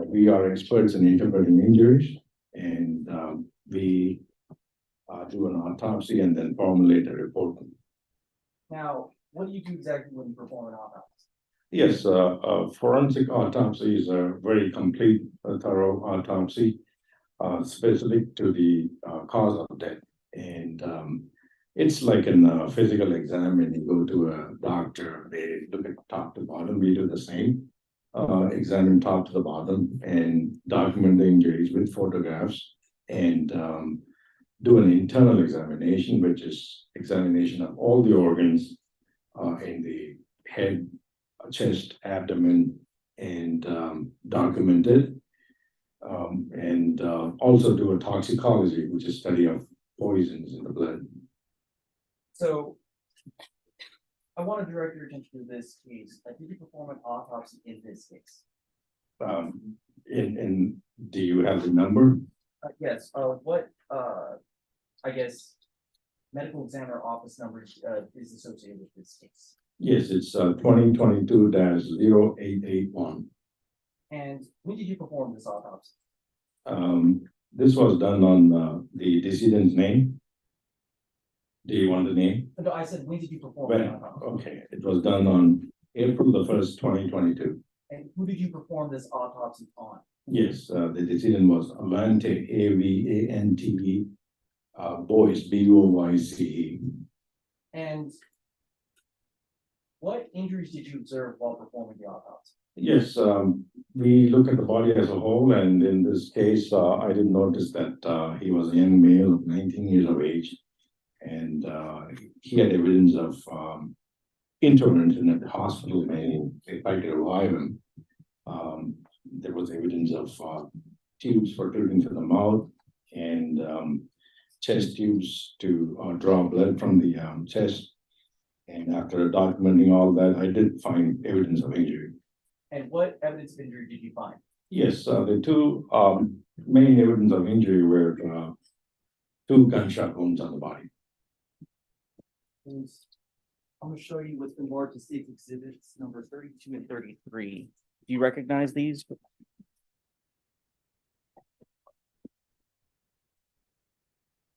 We are experts in interpreting injuries, and we do an autopsy and then formulate a report. Now, what do you do exactly when you perform an autopsy? Yes, forensic autopsy is a very complete, thorough autopsy, specific to the cause of death. And it's like a physical exam. When you go to a doctor, they look at top to bottom. We do the same, examine top to the bottom and document the injuries with photographs, and do an internal examination, which is examination of all the organs in the head, chest, abdomen, and document it. And also do a toxicology, which is study of poisons in the blood. So I want to direct your attention to this case. Did you perform an autopsy in this case? do you have the number? Yes, what, I guess, medical examiner office number, is associated with this case? Yes, it's 2022-0881. And when did you perform this autopsy? This was done on the decedent's name. Do you want the name? No, I said, when did you perform When? the autopsy? Okay, it was done on April the 1st, 2022. And who did you perform this autopsy on? Yes, the decedent was Avante, Avante, Boyce, Boyce. And what injuries did you observe while performing the autopsy? Yes, we look at the body as a whole, and in this case, I did notice that he was a young male of 19 years of age, and he had evidence of intervention at the hospital, meaning they tried to revive him. There was evidence of tubes protruding from the mouth and chest tubes to draw blood from the chest. And after documenting all that, I did find evidence of injury. And what evidence of injury did you find? Yes, the two main evidence of injury were two gunshot wounds on the body. I'm gonna show you what's been marked as state exhibits number 32 and 33. Do you recognize these?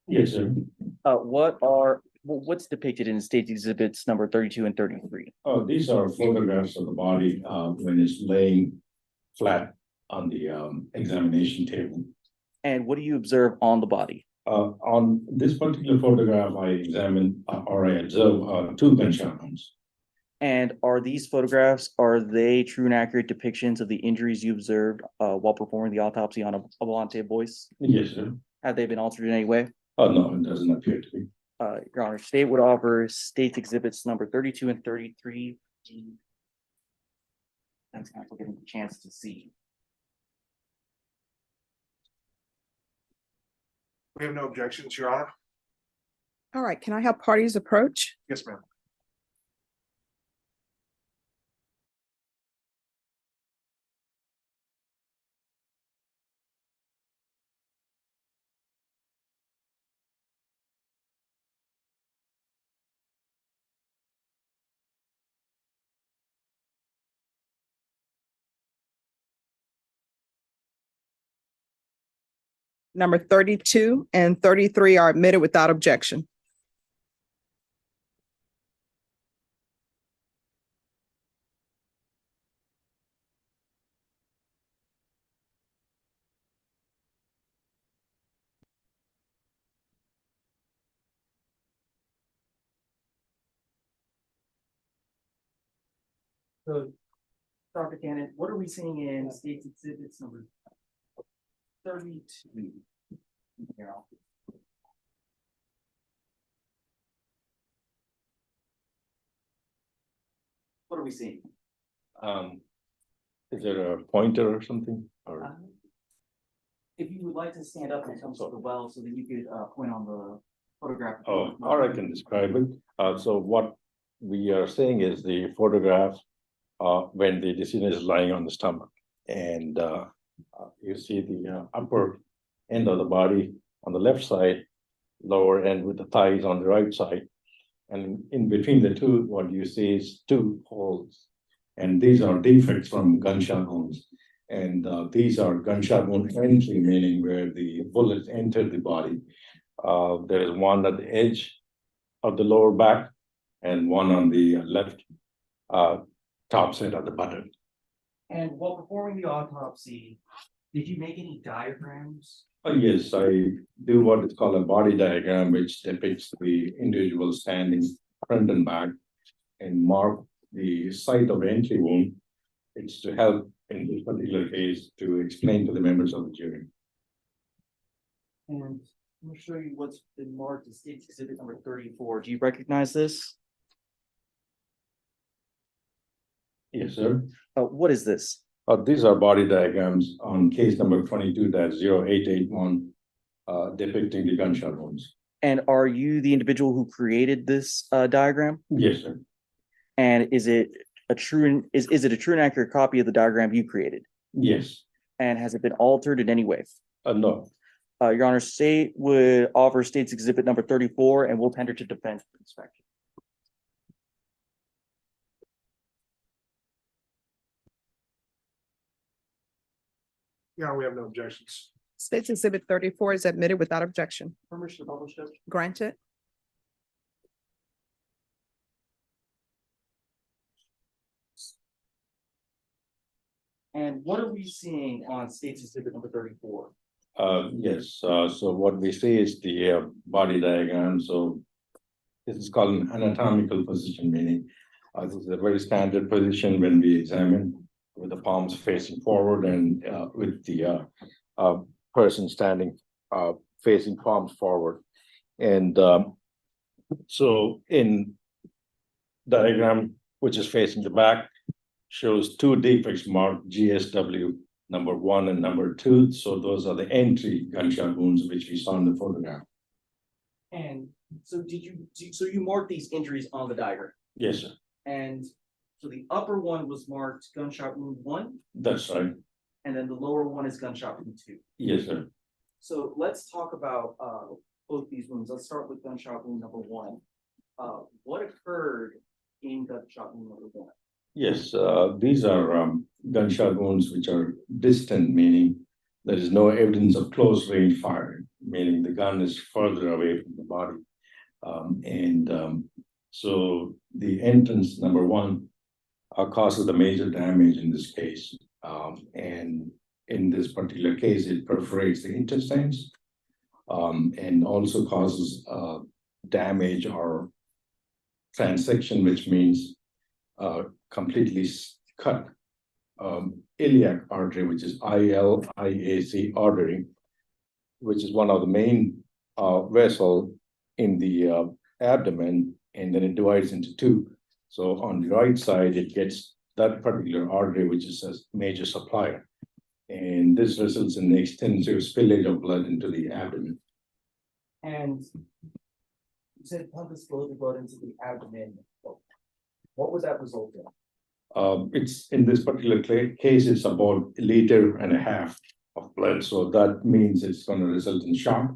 Yes, sir. What's depicted in state exhibits number 32 and 33? Oh, these are photographs of the body when it's laying flat on the examination table. And what do you observe on the body? On this particular photograph, I examined or I observed two gunshot wounds. And are these photographs, are they true and accurate depictions of the injuries you observed while performing the autopsy on Avante Boyce? Yes, sir. Have they been altered in any way? Oh, no, it doesn't appear to be. Your Honor, state would offer state exhibits number 32 and 33. Thanks, counsel, getting the chance to see. We have no objections, Your Honor. All right, can I have parties approach? Yes, ma'am. Number 32 and 33 are admitted without objection. So, Dr. Cannon, what are we seeing in state exhibits number 32? Here, what are we seeing? Is there a pointer or something? Or If you would like to stand up and come to the well so that you could point on the photograph. or I can describe it. So what we are saying is the photograph when the decedent is lying on the stomach, and you see the upper end of the body on the left side, lower end with the thighs on the right side, and in between the two, what you see is two holes, and these are defects from gunshot wounds, and these are gunshot wound entry, meaning where the bullets entered the body. There is one at the edge of the lower back, and one on the left top side of the button. And while performing the autopsy, did you make any diagrams? Yes, I do what is called a body diagram, which depicts the individual standing front and back and mark the site of entry wound. It's to help in this particular case to explain to the members of the jury. And I'm going to show you what's been marked as state exhibit number 34. Do you recognize this? Yes, sir. What is this? These are body diagrams on case number 22-0881, depicting the gunshot wounds. And are you the individual who created this diagram? Yes, sir. And is it a true and accurate copy of the diagram you created? Yes. And has it been altered in any way? No. Your Honor, state would offer state's exhibit number 34 and will tender to defense for inspection. Yeah, we have no objections. State's Exhibit 34 is admitted without objection. Permission to publish, Judge? Granted. And what are we seeing on state's exhibit number 34? Yes, so what we see is the body diagram, so this is called an anatomical position, meaning this is a very standard position when we examine with the palms facing forward and with the person standing facing palms forward. And so in diagram, which is facing the back, shows two defects marked GSW number 1 and number 2. So those are the entry gunshot wounds which we saw in the photograph. And so so you marked these injuries on the diagram? Yes, sir. And so the upper one was marked gunshot wound 1, That's right. and then the lower one is gunshot wound 2. Yes, sir. So let's talk about both these wounds. Let's start with gunshot wound number 1. What occurred in gunshot wound number 1? Yes, these are gunshot wounds which are distant, meaning there is no evidence of close range fire, meaning the gun is further away from the body. So the entrance number 1 causes the major damage in this case. And in this particular case, it perforates the intestines and also causes damage or transection, which means completely cut iliac artery, which is ILIAC artery, which is one of the main vessel in the abdomen, and then it divides into 2. So on the right side, it gets that particular artery, which is a major supplier. And this results in extensive spillage of blood into the abdomen. And you said pump this blood into the abdomen. What would that result in? It's in this particular case, it's about 1.5 liters of blood. So that means it's going to result in shock.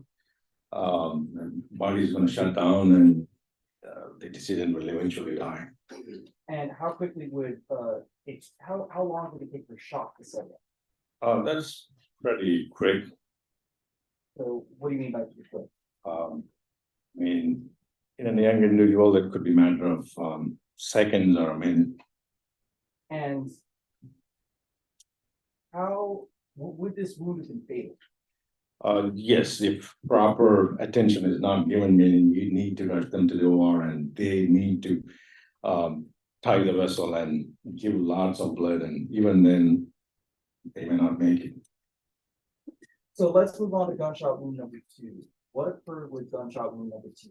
The body is going to shut down, and the decedent will eventually die. And how quickly would how long would it take for shock to set That's pretty quick. So what do you mean by quick? I mean, in a young individual, it could be a matter of seconds or a minute. And how would this wound have been fatal? Yes, if proper attention is not given, meaning you need to rush them to the OR and they need to tie the vessel and give lots of blood, and even then they may not make it. So let's move on to gunshot wound number 2. What occurred with gunshot wound number 2?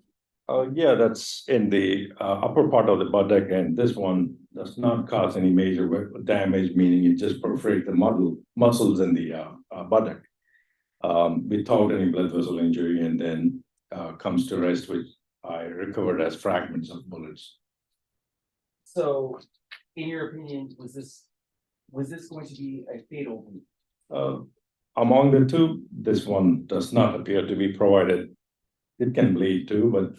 Yeah, that's in the upper part of the buttock, and this one does not cause any major damage, meaning it just perforates the muscles in the buttock without any blood vessel injury, and then comes to rest, which I recovered as fragments of bullets. So, in your opinion, was this going to be a fatal wound? Among the 2, this one does not appear to be provided. It can bleed too, but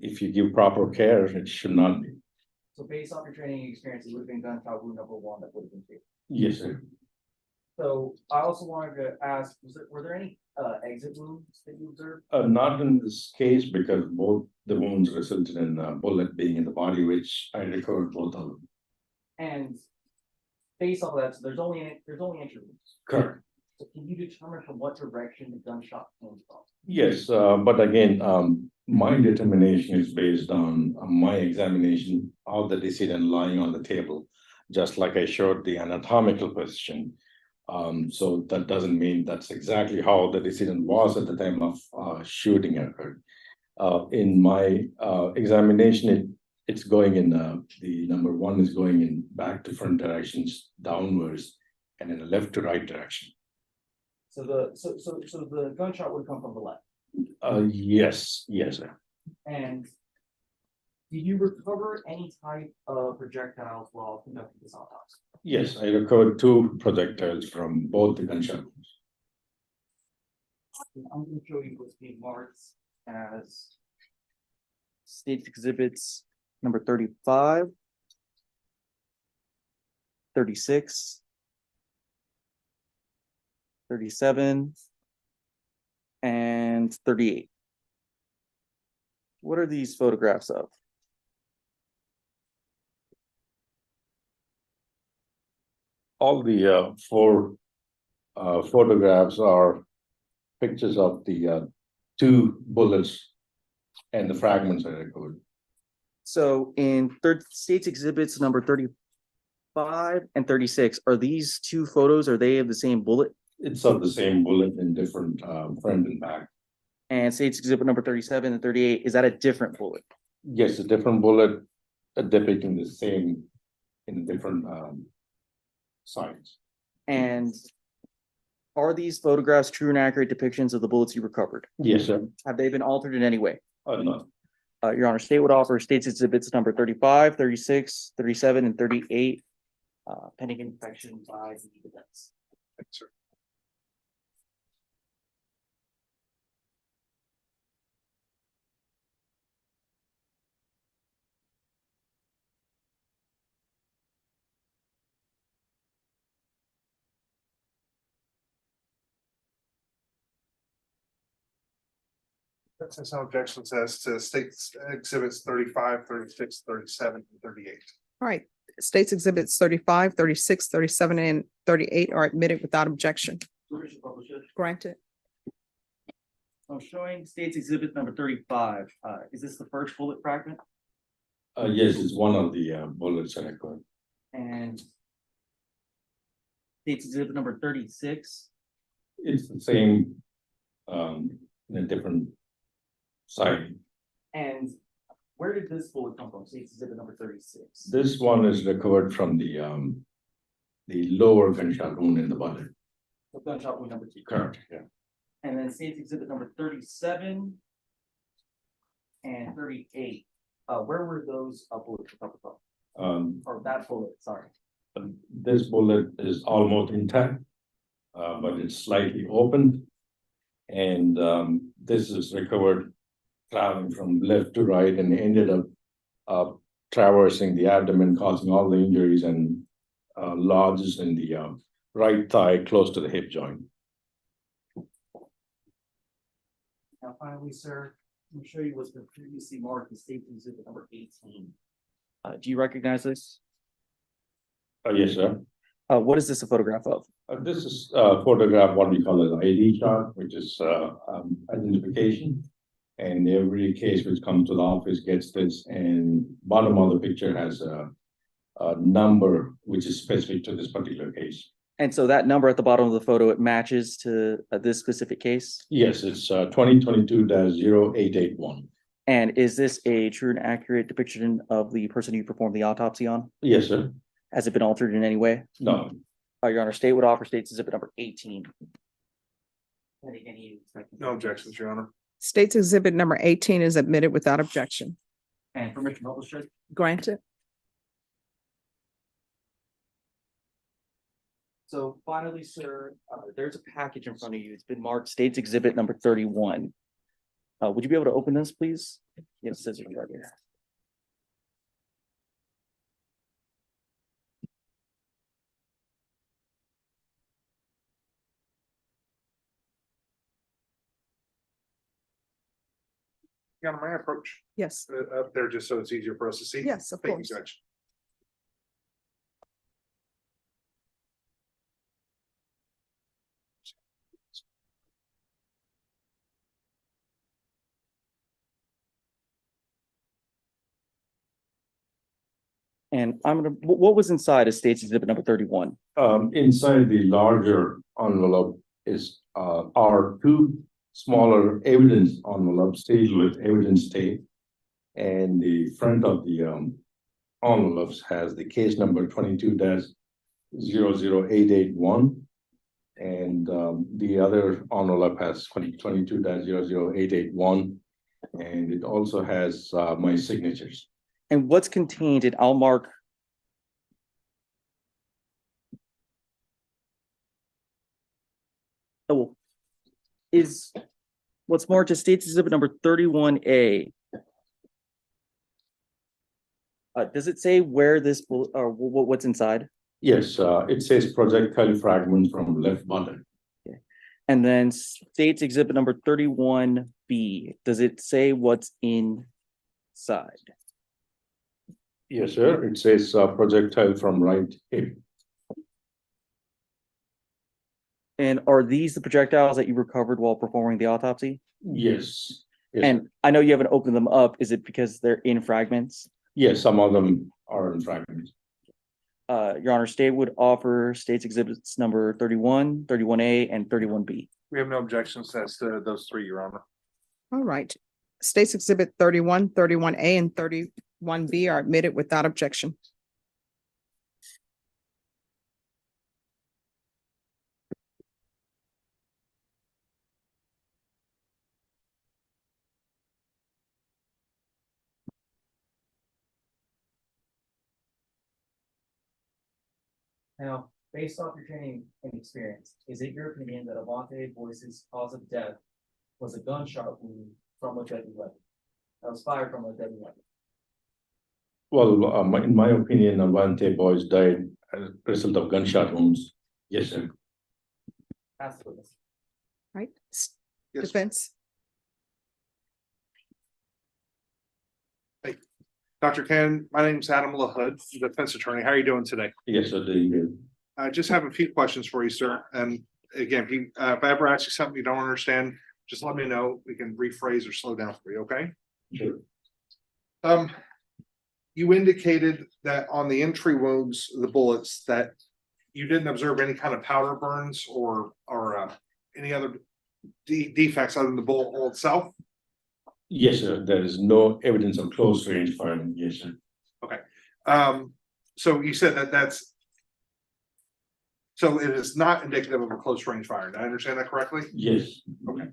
if you give proper care, it should not be. So based off your training experience, it would have been gunshot wound number 1 that would have been fatal. Yes, sir. So I also wanted to ask, were there any exit wounds that you observed? Not in this case, because both the wounds resulted in a bullet being in the body, which I recovered both of them. And based off of that, so there's only entry wounds. Correct. So can you determine from what direction the gunshot came from? Yes, but again, my determination is based on my examination of the decedent lying on the table, just like I showed the anatomical position. So that doesn't mean that's exactly how the decedent was at the time of shooting occurred. In my examination, it's going in the number 1 is going in back to front directions downwards, and in a left to right direction. So the gunshot would come from the left. Yes, sir. And did you recover any type of projectiles while conducting this autopsy? Yes, I recovered 2 projectiles from both the gunshot wounds. I'm gonna show you what's being marked as state exhibits number 35, 36, 37, and 38. What are these photographs of? All the 4 photographs are pictures of the 2 bullets and the fragments I recovered. So in states exhibits number 35 and 36, are these 2 photos, are they of the same bullet? It's of the same bullet in different front and back. And states exhibit number 37 and 38, is that a different bullet? Yes, a different bullet depicting the same in different sides. And are these photographs true and accurate depictions of the bullets you recovered? Yes, sir. Have they been altered in any way? No. Your Honor, state would offer states exhibits number 35, 36, 37, and 38, pending inspection by the defense. Thanks, sir. Since no objection says to states exhibits 35, 36, 37, and 38. All right, states exhibits 35, 36, 37, and 38 are admitted without objection. Granted. I'm showing states exhibit number 35. Is this the first bullet fragment? Yes, it's one of the bullets I recovered. And states exhibit number 36. It's the same in a different side. And where did this bullet come from? States exhibit number 36. This one is recovered from the lower gunshot wound in the body. So gunshot wound number 2. Correct, yeah. And then states exhibit number 37 and 38. Where were those bullets recovered from? Or that bullet, sorry. This bullet is almost intact, but it's slightly open. And this is recovered traveling from left to right and ended up traversing the abdomen, causing all the injuries and lodges in the right thigh close to the hip joint. Now finally, sir, I'm going to show you what's been previously marked in state exhibit number 18. Do you recognize this? Yes, sir. What is this a photograph of? This is a photograph, what we call an ID chart, which is identification. And every case which comes to the office gets this, and bottom of the picture has a number which is specific to this particular case. And so that number at the bottom of the photo, it matches to this specific case? Yes, it's 2022-0881. And is this a true and accurate depiction of the person you performed the autopsy on? Yes, sir. Has it been altered in any way? No. Your Honor, state would offer states exhibit number 18. No objections, Your Honor. States exhibit number 18 is admitted without objection. And permission to publish it? Granted. So finally, sir, there's a package in front of you. It's been marked states exhibit number 31. Would you be able to open this, please? Yes, scissors right here. Your Honor, may I approach Yes, up there just so it's easier for us to see? yes, of Thank you, course. Judge. And what was inside of states exhibit number 31? Inside the larger envelope is are 2 smaller evidence envelopes sealed with evidence tape. And the front of the envelopes has the case number 22-00881. And the other envelope has 2022-00881. And it also has my signatures. And what's contained in, I'll mark Oh, is what's marked as State's Exhibit number 31A. Does it say where this will, or what's inside? Yes, it says projectile fragment from left button. And then State's Exhibit number 31B, does it say what's inside? Yes, sir. It says projectile from right hip. And are these the projectiles that you recovered while performing the autopsy? Yes. Yes, And I know you haven't opened them up. Is it because they're in fragments? yes, some of them are in fragments. Your Honor, State would offer State's Exhibits number 31, 31A, and 31B. We have no objections as to those three, Your Honor. All right. State's Exhibit 31, 31A, and 31B are admitted without objection. Now, based off your training and experience, is it your opinion that Avante Boyce's cause of death was a gunshot wound from a deadly weapon? That was fired from a deadly weapon. Well, in my opinion, Avante Boyce died as a result of gunshot wounds. Yes, sir. Ask the witness. Right? Yes. Defense. Dr. Ken, my name's Adam LaHood, defense attorney. How are you doing today? Yes, sir. Doing good. I just have a few questions for you, sir. And again, if I ever ask you something you don't understand, just let me know. We can rephrase or slow down for you, okay? Sure. You indicated that on the entry wounds, the bullets, that you didn't observe any kind of powder burns or any other defects other than the bullet hole itself? Yes, sir. There is no evidence of close range firing. Yes, sir. Okay. So you said so it is not indicative of a close range fire. Did I understand that correctly? Yes. Okay.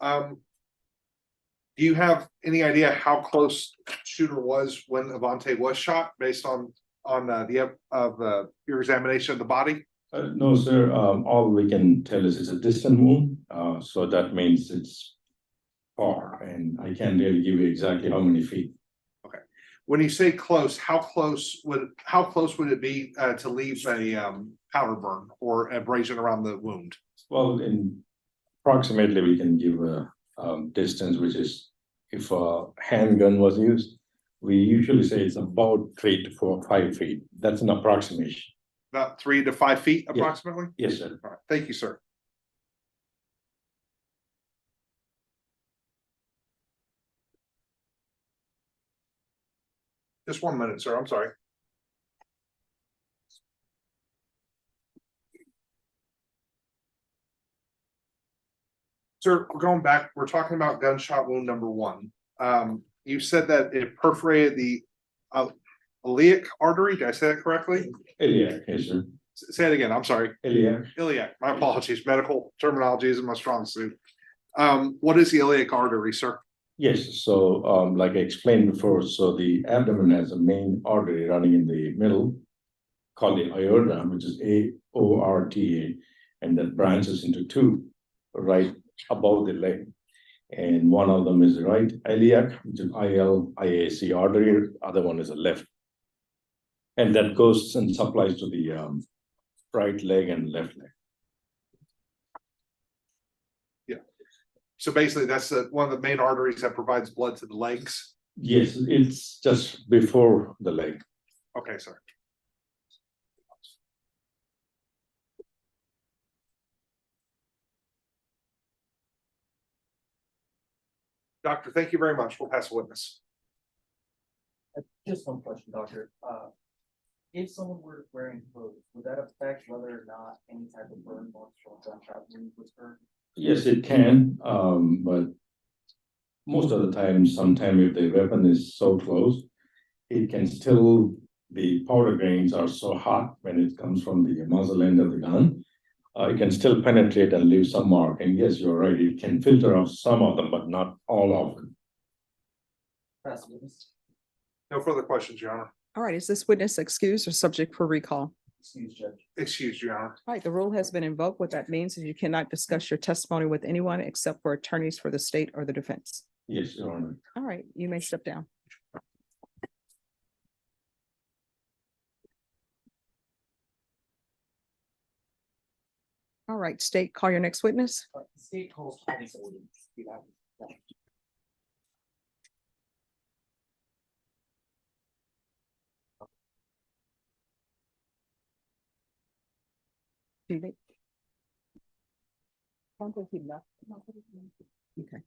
Do you have any idea how close the shooter was when Avante was shot based on your examination of the body? No, sir. All we can tell is it's a distant wound. So that means it's far, and I can't really give you exactly how many feet. Okay. When you say close, how close would it be to leave a powder burn or abrasion around the wound? Well, in approximately we can give a distance, which is if a handgun was used, we usually say it's about 3 to 5 feet. That's an approximation. About 3 to 5 feet approximately? Yes, sir. All right. Thank you, sir. Just 1 minute, sir. I'm sorry. Sir, we're going back. We're talking about gunshot wound number 1. You said that it perforated the iliac artery. Did I say that correctly? Iliac, yes, sir. Say it again. I'm sorry. Iliac. Iliac. My apologies. Medical terminology isn't my strong suit. What is the iliac artery, sir? Yes, so like I explained before, so the abdomen has a main artery running in the middle called the aorta, which is aorta, and that branches into 2 right above the leg. And one of them is the right iliac, which is ILIAC artery, other one is a left. And that goes and supplies to the right leg and left leg. So basically, that's one of the main arteries that provides blood to the legs. Yes, it's just before the leg. Okay, sir. Doctor, thank you very much. We'll pass a witness. Just one question, doctor. If someone were wearing clothes, would that affect whether or not any type of burn marks from a gunshot wound was occurred? Yes, it can, but most of the time, sometimes if the weapon is so close, it can still, the powder grains are so hot when it comes from the muzzle end of the gun, it can still penetrate and leave some mark. And yes, you're right, it can filter off some of them, but not all of them. No further questions, Your Honor. All right, is this witness excused or subject for recall? Excuse, Judge. Excuse, Your Honor. All right, the rule has been invoked. What that means is you cannot discuss your testimony with anyone except for attorneys for the state or the defense. Yes, Your Honor. All right, you may step down. All right, state, call your next witness. The state calls Holly Gordon. You have it. Do you think- Sounds like he left. Okay.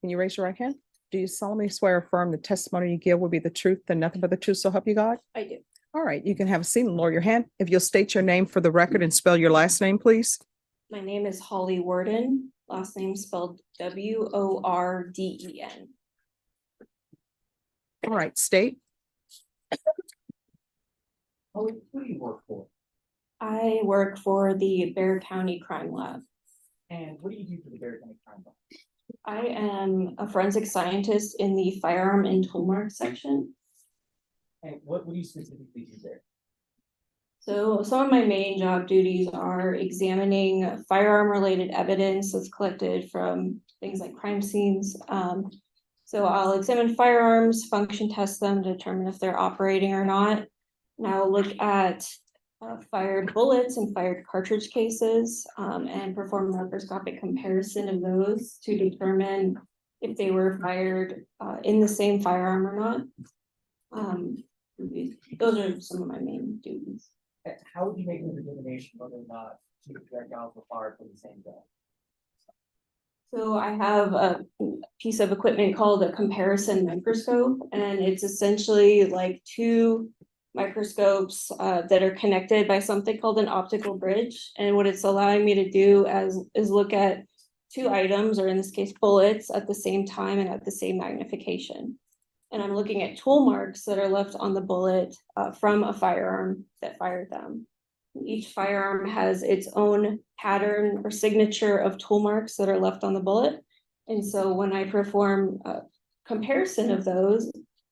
Can you raise your right hand? Do you solemnly swear or affirm the testimony you give will be the truth and nothing but the truth, so help you God? I do. All right, you can have a seat and lower your hand. If you'll state your name for the record and spell your last name, please. My name is Holly Worden, last name spelled Worden. All right, state. Holly, who do you work for? I work for the Bexar County Crime Lab. And what do you do for the Bexar County Crime Lab? I am a forensic scientist in the firearm and toolmark section. And what do you specifically do there? So some of my main job duties are examining firearm related evidence that's collected from things like crime scenes. So I'll examine firearms, function test them, determine if they're operating or not. And I'll look at fired bullets and fired cartridge cases and perform a microscopic comparison of those to determine if they were fired in the same firearm or not. Those are some of my main duties. How would you make a determination whether or not two projectiles were fired from the same gun? So I have a piece of equipment called a comparison microscope, and it's essentially like two microscopes that are connected by something called an optical bridge. And what it's allowing me to do is look at two items, or in this case, bullets, at the same time and at the same magnification. And I'm looking at tool marks that are left on the bullet from a firearm that fired them. Each firearm has its own pattern or signature of tool marks that are left on the bullet. And so when I perform a comparison of those,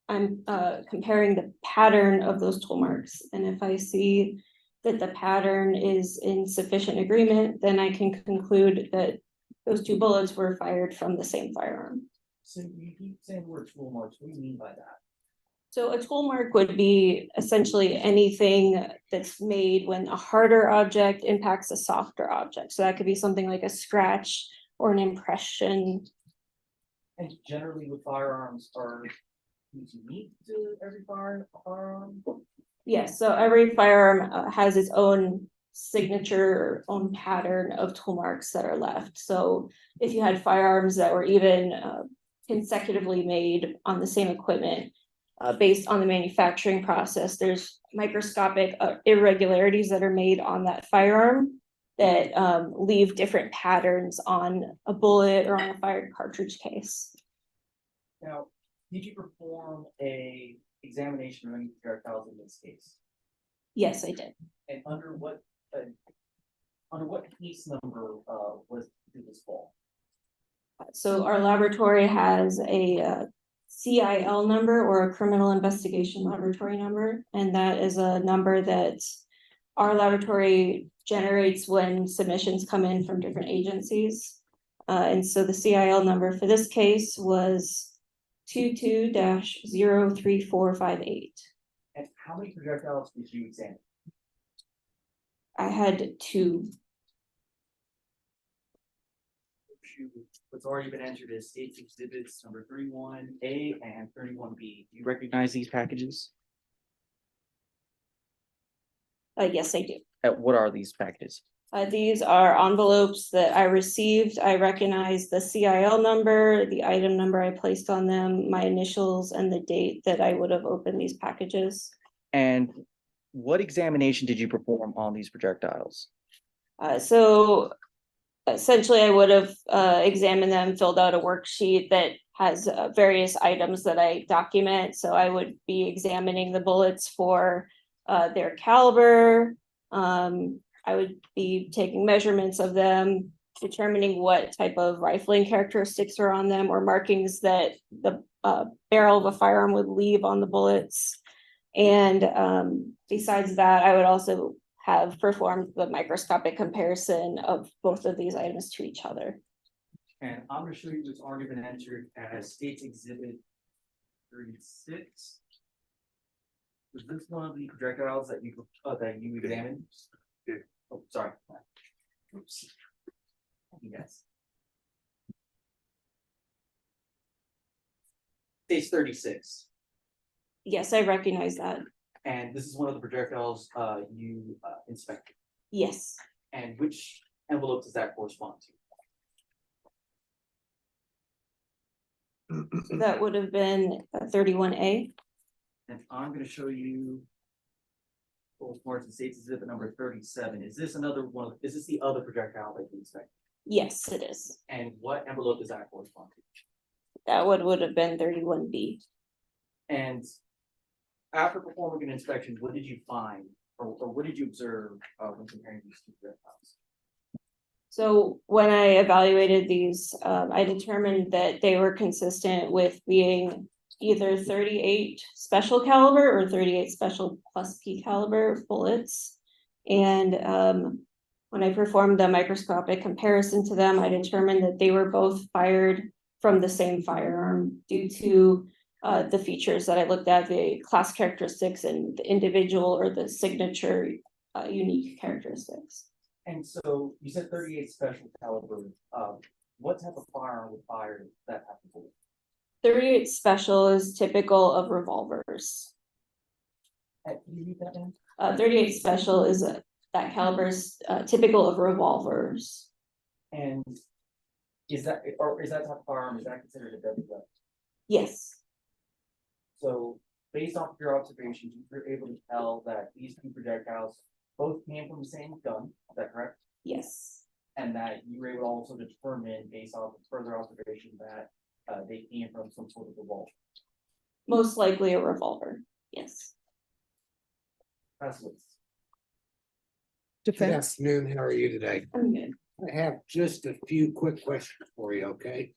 I'm comparing the pattern of those tool marks. And if I see that the pattern is in sufficient agreement, then I can conclude that those two bullets were fired from the same firearm. So you keep saying the word tool marks. What do you mean by that? So a tool mark would be essentially anything that's made when a harder object impacts a softer object. So that could be something like a scratch or an impression. And generally with firearms, are these unique to every firearm? Yes, so every firearm has its own signature, own pattern of tool marks that are left. So if you had firearms that were even consecutively made on the same equipment, based on the manufacturing process, there's microscopic irregularities that are made on that firearm that leave different patterns on a bullet or on a fired cartridge case. Now, did you perform a examination of any projectiles in this case? Yes, I did. And under what case number did this fall? So our laboratory has a CIL number, or a criminal investigation laboratory number, and that is a number that our laboratory generates when submissions come in from different agencies. And so the CIL number for this case was 22-03458. And how many projectiles did you examine? I had two. What's already been entered as state exhibits number 31A and 31B. Do you recognize these packages? Yes, I do. What are these packages? These are envelopes that I received. I recognize the CIL number, the item number I placed on them, my initials, and the date that I would have opened these packages. And what examination did you perform on these projectiles? So essentially, I would have examined them, filled out a worksheet that has various items that I document. So I would be examining the bullets for their caliber. I would be taking measurements of them, determining what type of rifling characteristics are on them or markings that the barrel of a firearm would leave on the bullets. And besides that, I would also have performed the microscopic comparison of both of these items to each other. And I'm gonna show you what's already been entered as State's Exhibit 36. Was this one of the projectiles that you examined? Yeah. Oh, sorry. Oops. Yes. Stage 36, Yes, I recognize that. and this is one of the projectiles you inspected. Yes, And which envelope does that correspond to? so that would have been 31A. And I'm gonna show you corresponds to State's Exhibit number 37. Is this another one? Is this the other projectile that you inspected? Yes, it is. And what envelope does that correspond to? That would have been 31B. And after performing an inspection, what did you find, or what did you observe when comparing these two projectiles? So when I evaluated these, I determined that they were consistent with being either 38 special caliber or 38 special plus P caliber bullets. And when I performed the microscopic comparison to them, I determined that they were both fired from the same firearm due to the features that I looked at, the class characteristics and the individual or the signature unique characteristics. And so you said 38 special caliber. What type of firearm would fire that type of bullet? 38 special is typical of revolvers. Can you read that down? 38 special is that caliber is typical of revolvers. And is that type of firearm, is that considered a deadly weapon? Yes, So based off of your observations, you're able to tell that these two projectiles both came from the same gun, is that correct? yes, And that you were able to also determine based off of further observation that they came from some sort of revolver. most likely a revolver. Yes. That's what's. Good Defense, afternoon, how are you today? I'm good. I have just a few quick questions for you, okay?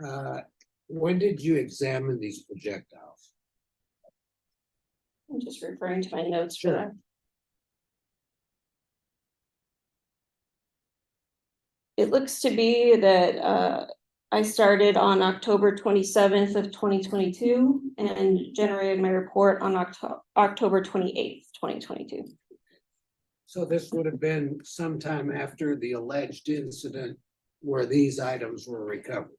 Okay. When did you examine these projectiles? I'm just referring to my notes for Sure. that. It looks to be that I started on October 27th of 2022 and generated my report on October 28th, 2022. So this would have been sometime after the alleged incident where these items were recovered,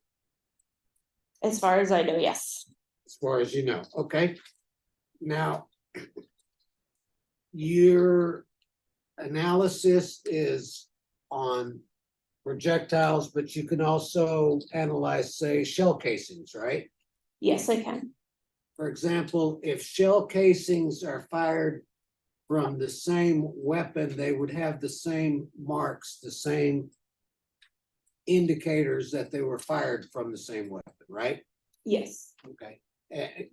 As far as I know, yes. as far as you know, okay? Now, your analysis is on projectiles, but you can also analyze, say, shell casings, right? Yes, I can. For example, if shell casings are fired from the same weapon, they would have the same marks, the same indicators that they were fired from the same weapon, right? Yes. Okay.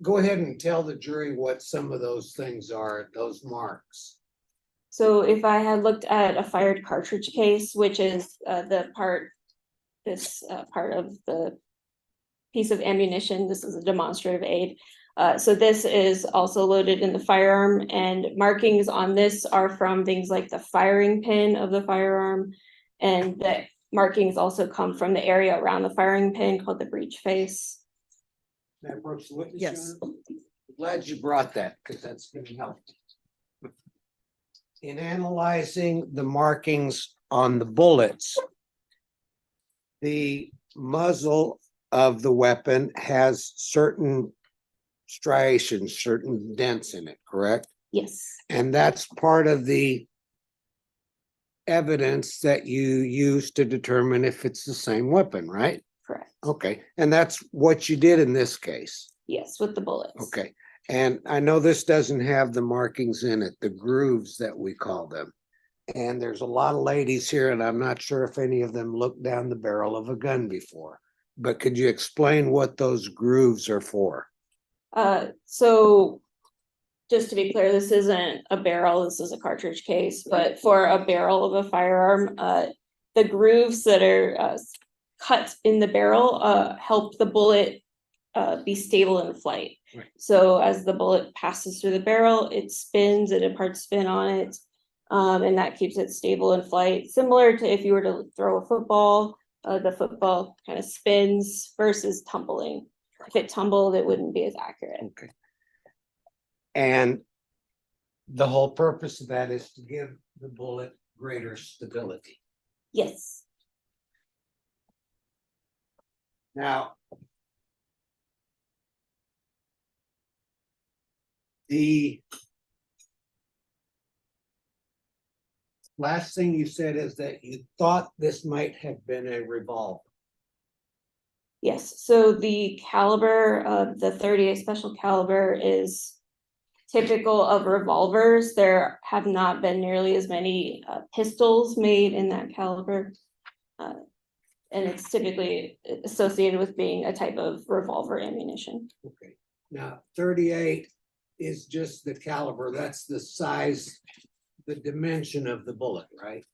Go ahead and tell the jury what some of those things are, those marks. So if I had looked at a fired cartridge case, which is this part of the piece of ammunition, this is a demonstrative aid. So this is also loaded in the firearm, and markings on this are from things like the firing pin of the firearm. And the markings also come from the area around the firing pin called the breech face. May I approach the witness? Yes. Your Honor? Glad you brought that, because that's gonna help. In analyzing the markings on the bullets, the muzzle of the weapon has certain striations, certain dents in it, correct? Yes. And that's part of the evidence that you use to determine if it's the same weapon, right? Correct. Okay, and that's what you did in this case. Yes, with the bullets. Okay, and I know this doesn't have the markings in it, the grooves that we call them. And there's a lot of ladies here, and I'm not sure if any of them looked down the barrel of a gun before. But could you explain what those grooves are for? So just to be clear, this isn't a barrel, this is a cartridge case, but for a barrel of a firearm, the grooves that are cut in the barrel help the bullet be stable in flight. Right. So as the bullet passes through the barrel, it spins, it imparts spin on it, and that keeps it stable in flight. Similar to if you were to throw a football, the football kind of spins versus tumbling. If it tumbled, it wouldn't be as accurate. Okay. And the whole purpose of that is to give the bullet greater stability. Yes. Now, the last thing you said is that you thought this might have been a revolver. Yes, so the caliber of the 38 special caliber is typical of revolvers. There have not been nearly as many pistols made in that caliber. And it's typically associated with being a type of revolver ammunition. Okay, now 38 is just the caliber, that's the size, the dimension of the bullet, right?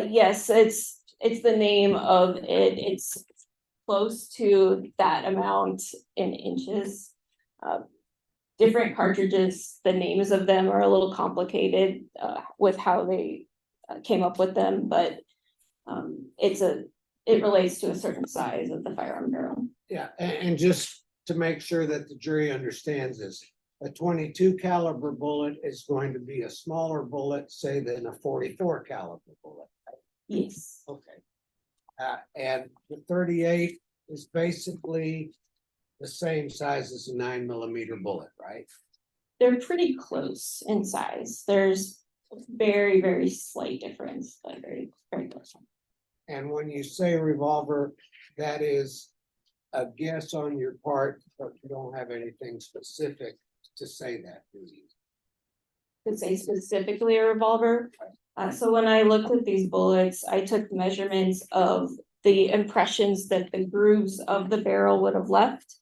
Yes, it's the name of it. It's close to that amount in inches. Different cartridges, the names of them are a little complicated with how they came up with them, but it relates to a certain size of the firearm barrel. Yeah, and just to make sure that the jury understands this, a 22 caliber bullet is going to be a smaller bullet, say, than a 44 caliber bullet. Yes. Okay. And the 38 is basically the same size as a 9mm bullet, right? They're pretty close in size. There's very, very slight difference, but very, very close. And when you say revolver, that is a guess on your part, but you don't have anything specific to say that, do you? To say specifically a revolver. So when I looked at these bullets, I took measurements of the impressions that the grooves of the barrel would have left.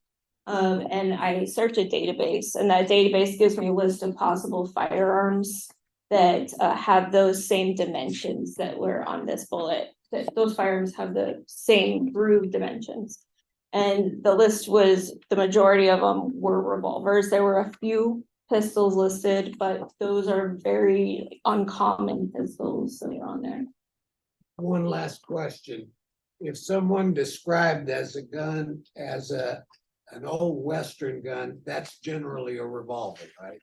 And I searched a database, and that database gives me a list of possible firearms that have those same dimensions that were on this bullet. That those firearms have the same groove dimensions. And the list was, the majority of them were revolvers. There were a few pistols listed, but those are very uncommon pistols that are on there. One last question. If someone described as a gun as an old Western gun, that's generally a revolver, right?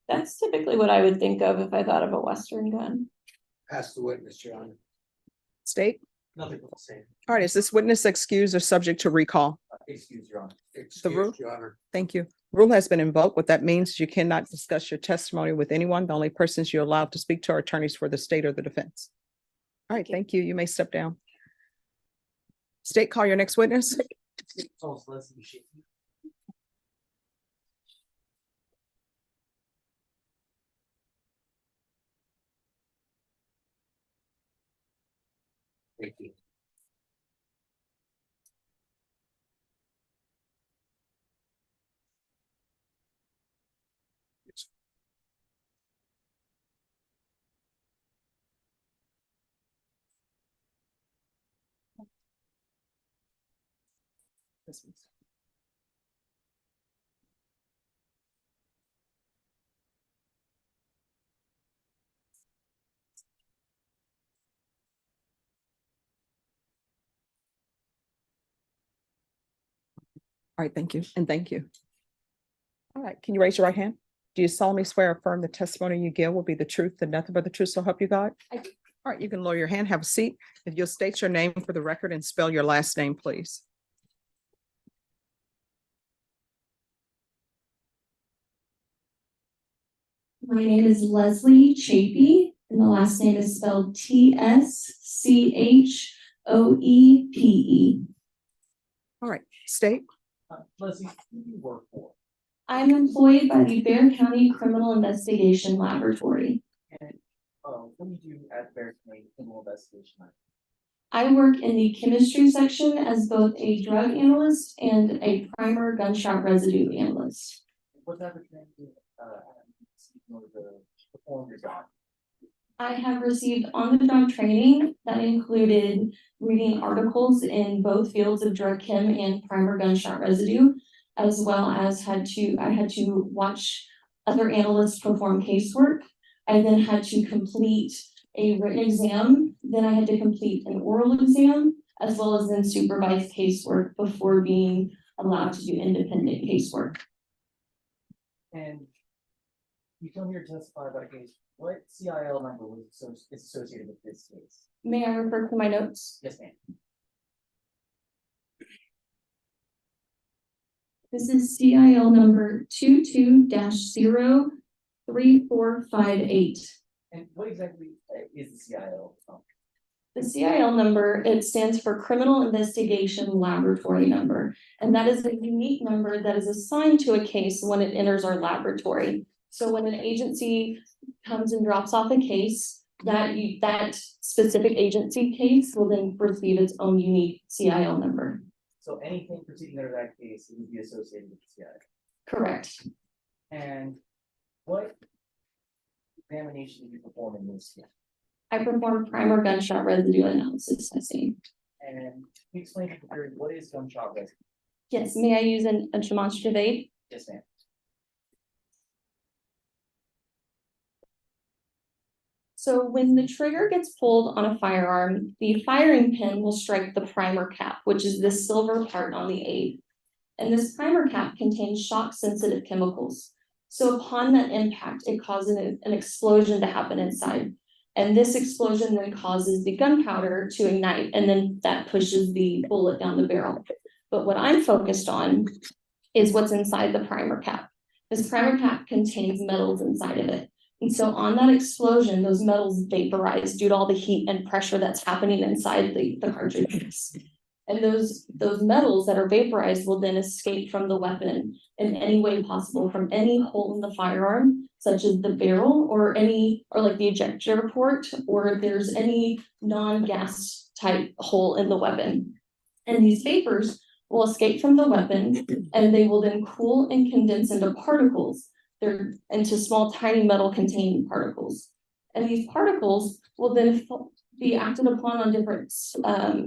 That's typically what I would think of if I thought of a Western gun. Ask the witness, Your Honor. State? Nothing to say. All right, is this witness excused or subject to recall? Excuse Your Honor. Excuse, Your Honor. Thank you. Rule has been invoked. What that means is you cannot discuss your testimony with anyone. The only persons you're allowed to speak to are attorneys for the state or the defense. All right, thank you. You may step down. State, call your next witness. Thank you. All right, thank you, and thank you. All right, can you raise your right hand? Do you solemnly swear or affirm the testimony you give will be the truth, and nothing but the truth, so help you God? I do. All right, you can lower your hand, have a seat. If you'll state your name for the record and spell your last name, please. My name is Leslie Chapey, and the last name is spelled Tschoepe. All right, state. Leslie, who do you work for? I'm employed by the Bexar County Criminal Investigation Laboratory. And what do you do at Bexar County Criminal Investigation Lab? I work in the chemistry section as both a drug analyst and a primer gunshot residue analyst. what type of training, in order to perform your job? I have received on-the-job training that included reading articles in both fields of drug chem and primer gunshot residue, as well as I had to watch other analysts perform casework. I then had to complete a written exam, then I had to complete an oral exam, as well as then supervise casework before being allowed to do independent casework. And you come here to testify about a case, what CIL number is associated with this case? May I refer to my notes? Yes, ma'am. This is CIL number 22-03458. And what exactly is the CIL? The CIL number, it stands for Criminal Investigation Laboratory Number, and that is a unique number that is assigned to a case when it enters our laboratory. So when an agency comes and drops off a case, that specific agency case will then receive its own unique CIL number. So anything proceeding under that case would be associated with the CIL. Correct. And what examination did you perform in this case? I performed primer gunshot residue analysis testing. And can you explain to the jury what is gunshot residue? Yes, may I use a demonstrative aid? Yes, ma'am. So when the trigger gets pulled on a firearm, the firing pin will strike the primer cap, which is this silver part on the aid. And this primer cap contains shock sensitive chemicals. So upon that impact, it causes an explosion to happen inside. And this explosion then causes the gunpowder to ignite, and then that pushes the bullet down the barrel. But what I'm focused on is what's inside the primer cap. This primer cap contains metals inside of it. And so on that explosion, those metals vaporize due to all the heat and pressure that's happening inside the cartridges. And those metals that are vaporized will then escape from the weapon in any way possible from any hole in the firearm, such as the barrel or like the ejector port, or if there's any non-gas type hole in the weapon. And these vapors will escape from the weapon, and they will then cool and condense into particles. They're into small, tiny metal containing particles. And these particles will then be acted upon on different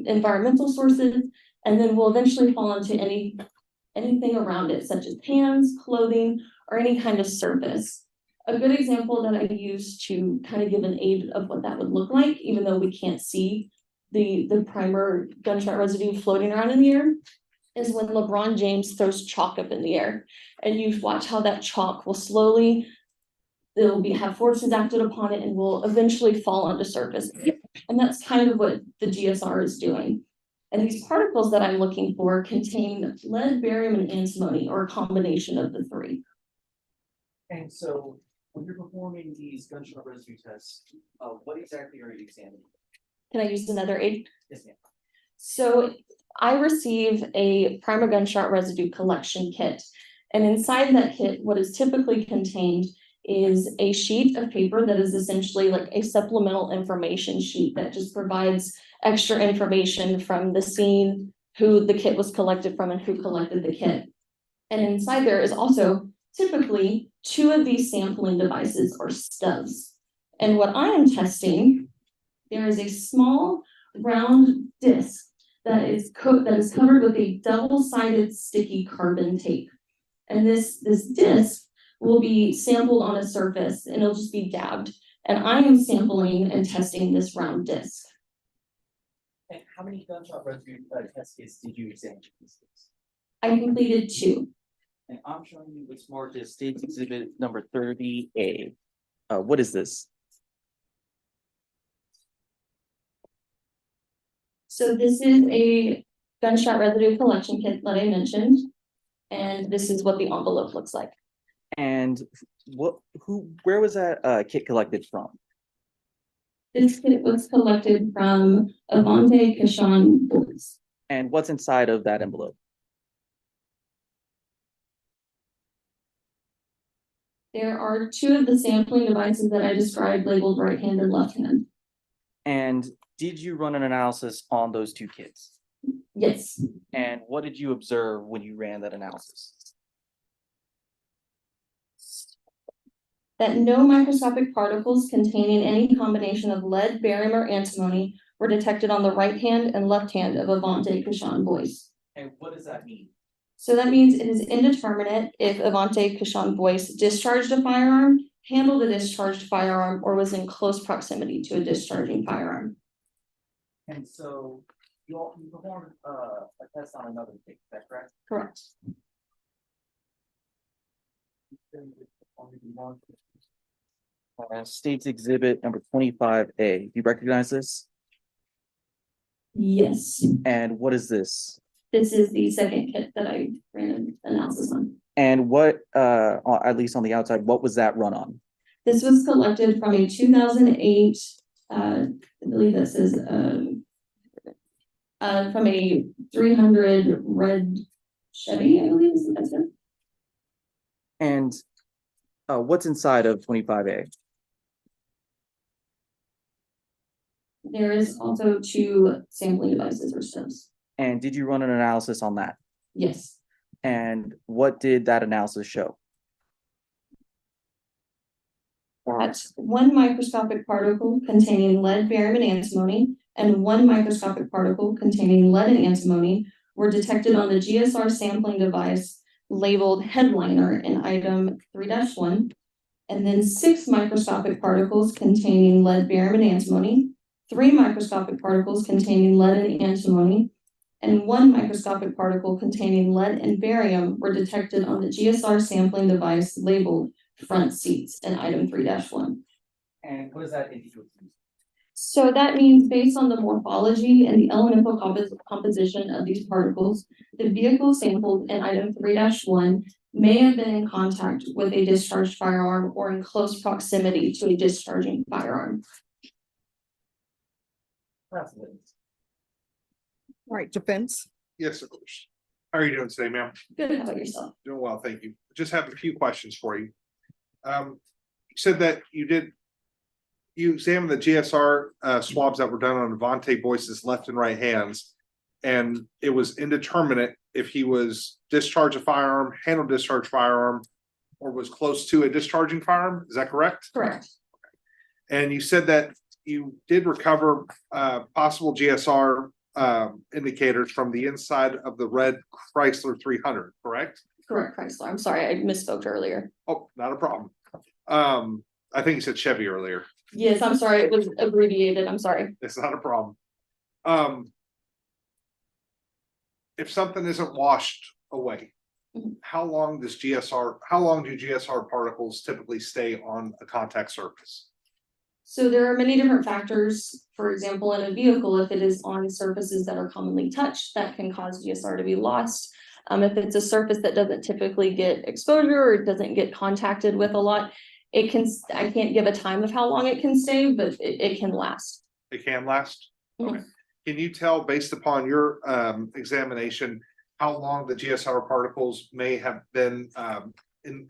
environmental sources, and then will eventually fall into anything around it, such as pans, clothing, or any kind of surface. A good example that I use to kind of give an aid of what that would look like, even though we can't see the primer gunshot residue floating around in the air, is when LeBron James throws chalk up in the air, and you watch how that chalk will slowly, have forces acted upon it and will eventually fall onto surface. And that's kind of what the GSR is doing. And these particles that I'm looking for contain lead, barium, and antimony, or a combination of the three. And so when you're performing these gunshot residue tests, what exactly are you examining? Can I use another aid? Yes, ma'am. So I receive a primer gunshot residue collection kit. And inside that kit, what is typically contained is a sheet of paper that is essentially like a supplemental information sheet that just provides extra information from the scene, who the kit was collected from, and who collected the kit. And inside there is also typically 2 of these sampling devices, or stubs. And what I am testing, there is a small round disc that is covered with a double-sided sticky carbon tape. And this disc will be sampled on a surface, and it'll just be dabbed. And I am sampling and testing this round disc. And how many gunshot residue test kits did you examine in this case? I completed 2. And I'm showing you what's marked as State's Exhibit number 30A. What is this? So this is a gunshot residue collection kit that I mentioned, and this is what the envelope looks like. And where was that kit collected from? This kit was collected from Avante Kashan Boys. And what's inside of that envelope? There are 2 of the sampling devices that I described labeled right hand and left hand. And did you run an analysis on those 2 kits? Yes. And what did you observe when you ran that analysis? that no microscopic particles containing any combination of lead, barium, or antimony were detected on the right hand and left hand of Avante Kashan Boyce. And what does that mean? So that means it is indeterminate if Avante Kashan Boyce discharged a firearm, handled a discharged firearm, or was in close proximity to a discharging firearm. And so you performed a test on another case, is that correct? Correct. State's exhibit number 25A. Do you recognize this? Yes, And what is this? this is the second kit that I ran an analysis on. And what, at least on the outside, what was that run on? This was collected from a 2008, I believe this is, from a 300 red Chevy, I believe is the best one. And what's inside of 25A? There is also 2 sampling devices or stubs. And did you run an analysis on that? Yes. And what did that analysis show? That 1 microscopic particle containing lead, barium, and antimony, and 1 microscopic particle containing lead and antimony were detected on the GSR sampling device labeled headliner in item 3-1, and then 6 microscopic particles containing lead, barium, and antimony, 3 microscopic particles containing lead and antimony, and 1 microscopic particle containing lead and barium were detected on the GSR sampling device labeled front seats in item 3-1. And what does that indicate? So that means based on the morphology and the elemental composition of these particles, the vehicle sampled in item 3-1 may have been in contact with a discharged firearm or in close proximity to a discharging firearm. All right, defense. Yes, of course. How are you doing today, ma'am? Good, how about yourself? Doing well, thank you. Just have a few questions for you. You said that you examined the GSR swabs that were done on Avante Boyce's left and right hands, and it was indeterminate if he was discharged a firearm, handled discharge firearm, or was close to a discharging firearm. Is that correct? Correct. And you said that you did recover possible GSR indicators from the inside of the red Chrysler 300, correct? Correct, Chrysler. I'm sorry, I misspoke earlier. Oh, not a problem. I think you said Chevy earlier. Yes, I'm sorry, it was abbreviated. I'm sorry. It's not a problem. If something isn't washed away, Mhm. how long do GSR particles typically stay on a contact surface? So there are many different factors. For example, in a vehicle, if it is on surfaces that are commonly touched, that can cause GSR to be lost. If it's a surface that doesn't typically get exposure or doesn't get contacted with a lot, I can't give a time of how long it can stay, but it can last. It can last? Mhm. Okay. Can you tell, based upon your examination, how long the GSR particles may have been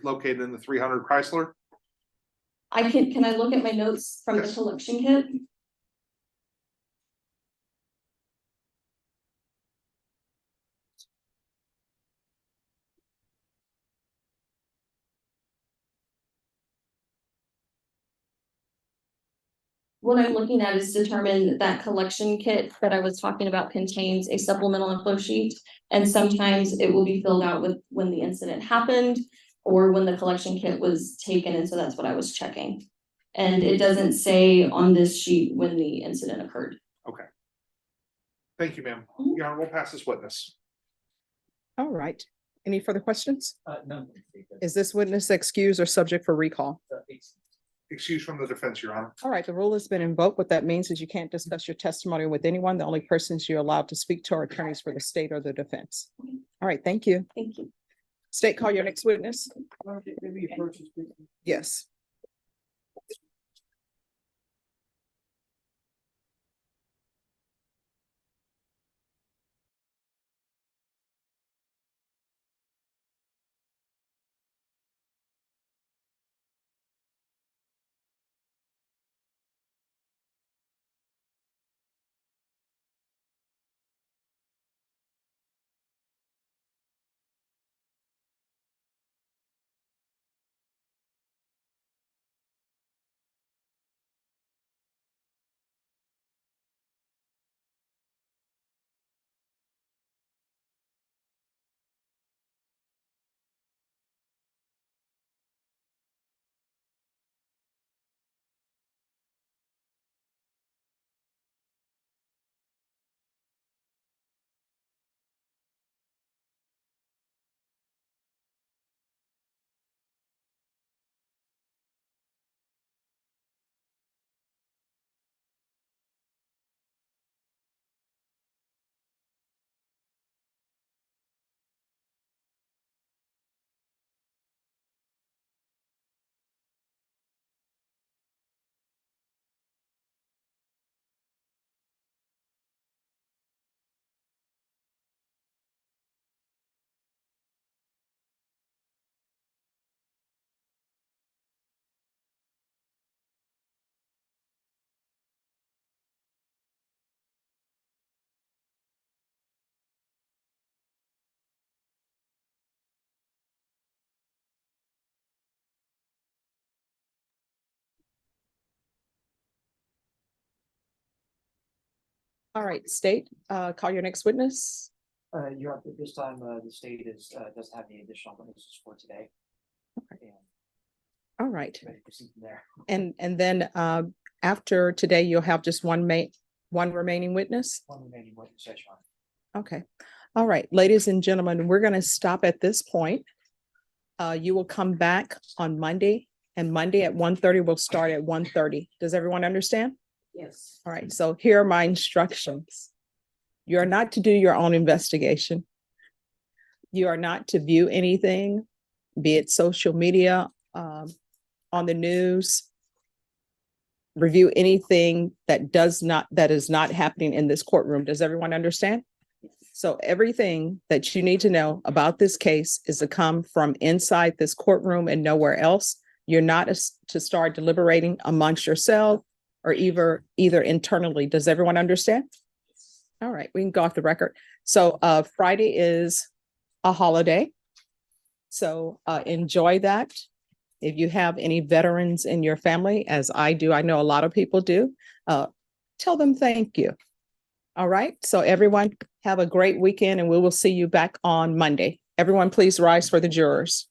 located in the 300 Chrysler? Can I look at my notes from the collection kit? What I'm looking at is determine that collection kit that I was talking about contains a supplemental info sheet. And sometimes it will be filled out with when the incident happened or when the collection kit was taken. And so that's what I was checking. And it doesn't say on this sheet when the incident occurred. Okay. Thank you, ma'am. Mhm. Your Honor, we'll pass this witness. All right. Any further questions? No. Is this witness excused or subject for recall? Excuse from the defense, Your Honor. All right, the rule has been invoked. What that means is you can't discuss your testimony with anyone. The only persons you're allowed to speak to are attorneys for the state or the defense. All right, thank you. Thank you. State, call your next witness. Yes. All right, state, call your next witness. You're up at this time, the state doesn't have any additional witnesses for today. And All right. ready to proceed from there. And then after today, you'll have just one remaining witness? One remaining witness, yes, Your Honor. Okay. All right, ladies and gentlemen, we're going to stop at this point. You will come back on Monday, and Monday at 1:30 will start at 1:30. Does everyone understand? Yes. All right, so here are my instructions. You are not to do your own investigation. You are not to view anything, be it social media, on the news. Review anything that is not happening in this courtroom. Does everyone understand? So everything that you need to know about this case is to come from inside this courtroom and nowhere else. You're not to start deliberating amongst yourself or either internally. Does everyone understand? All right, we can go off the record. So Friday is a holiday. So enjoy that. If you have any veterans in your family, as I do, I know a lot of people do, tell them thank you. All right, so everyone have a great weekend and we will see you back on Monday. Everyone, please rise for the jurors.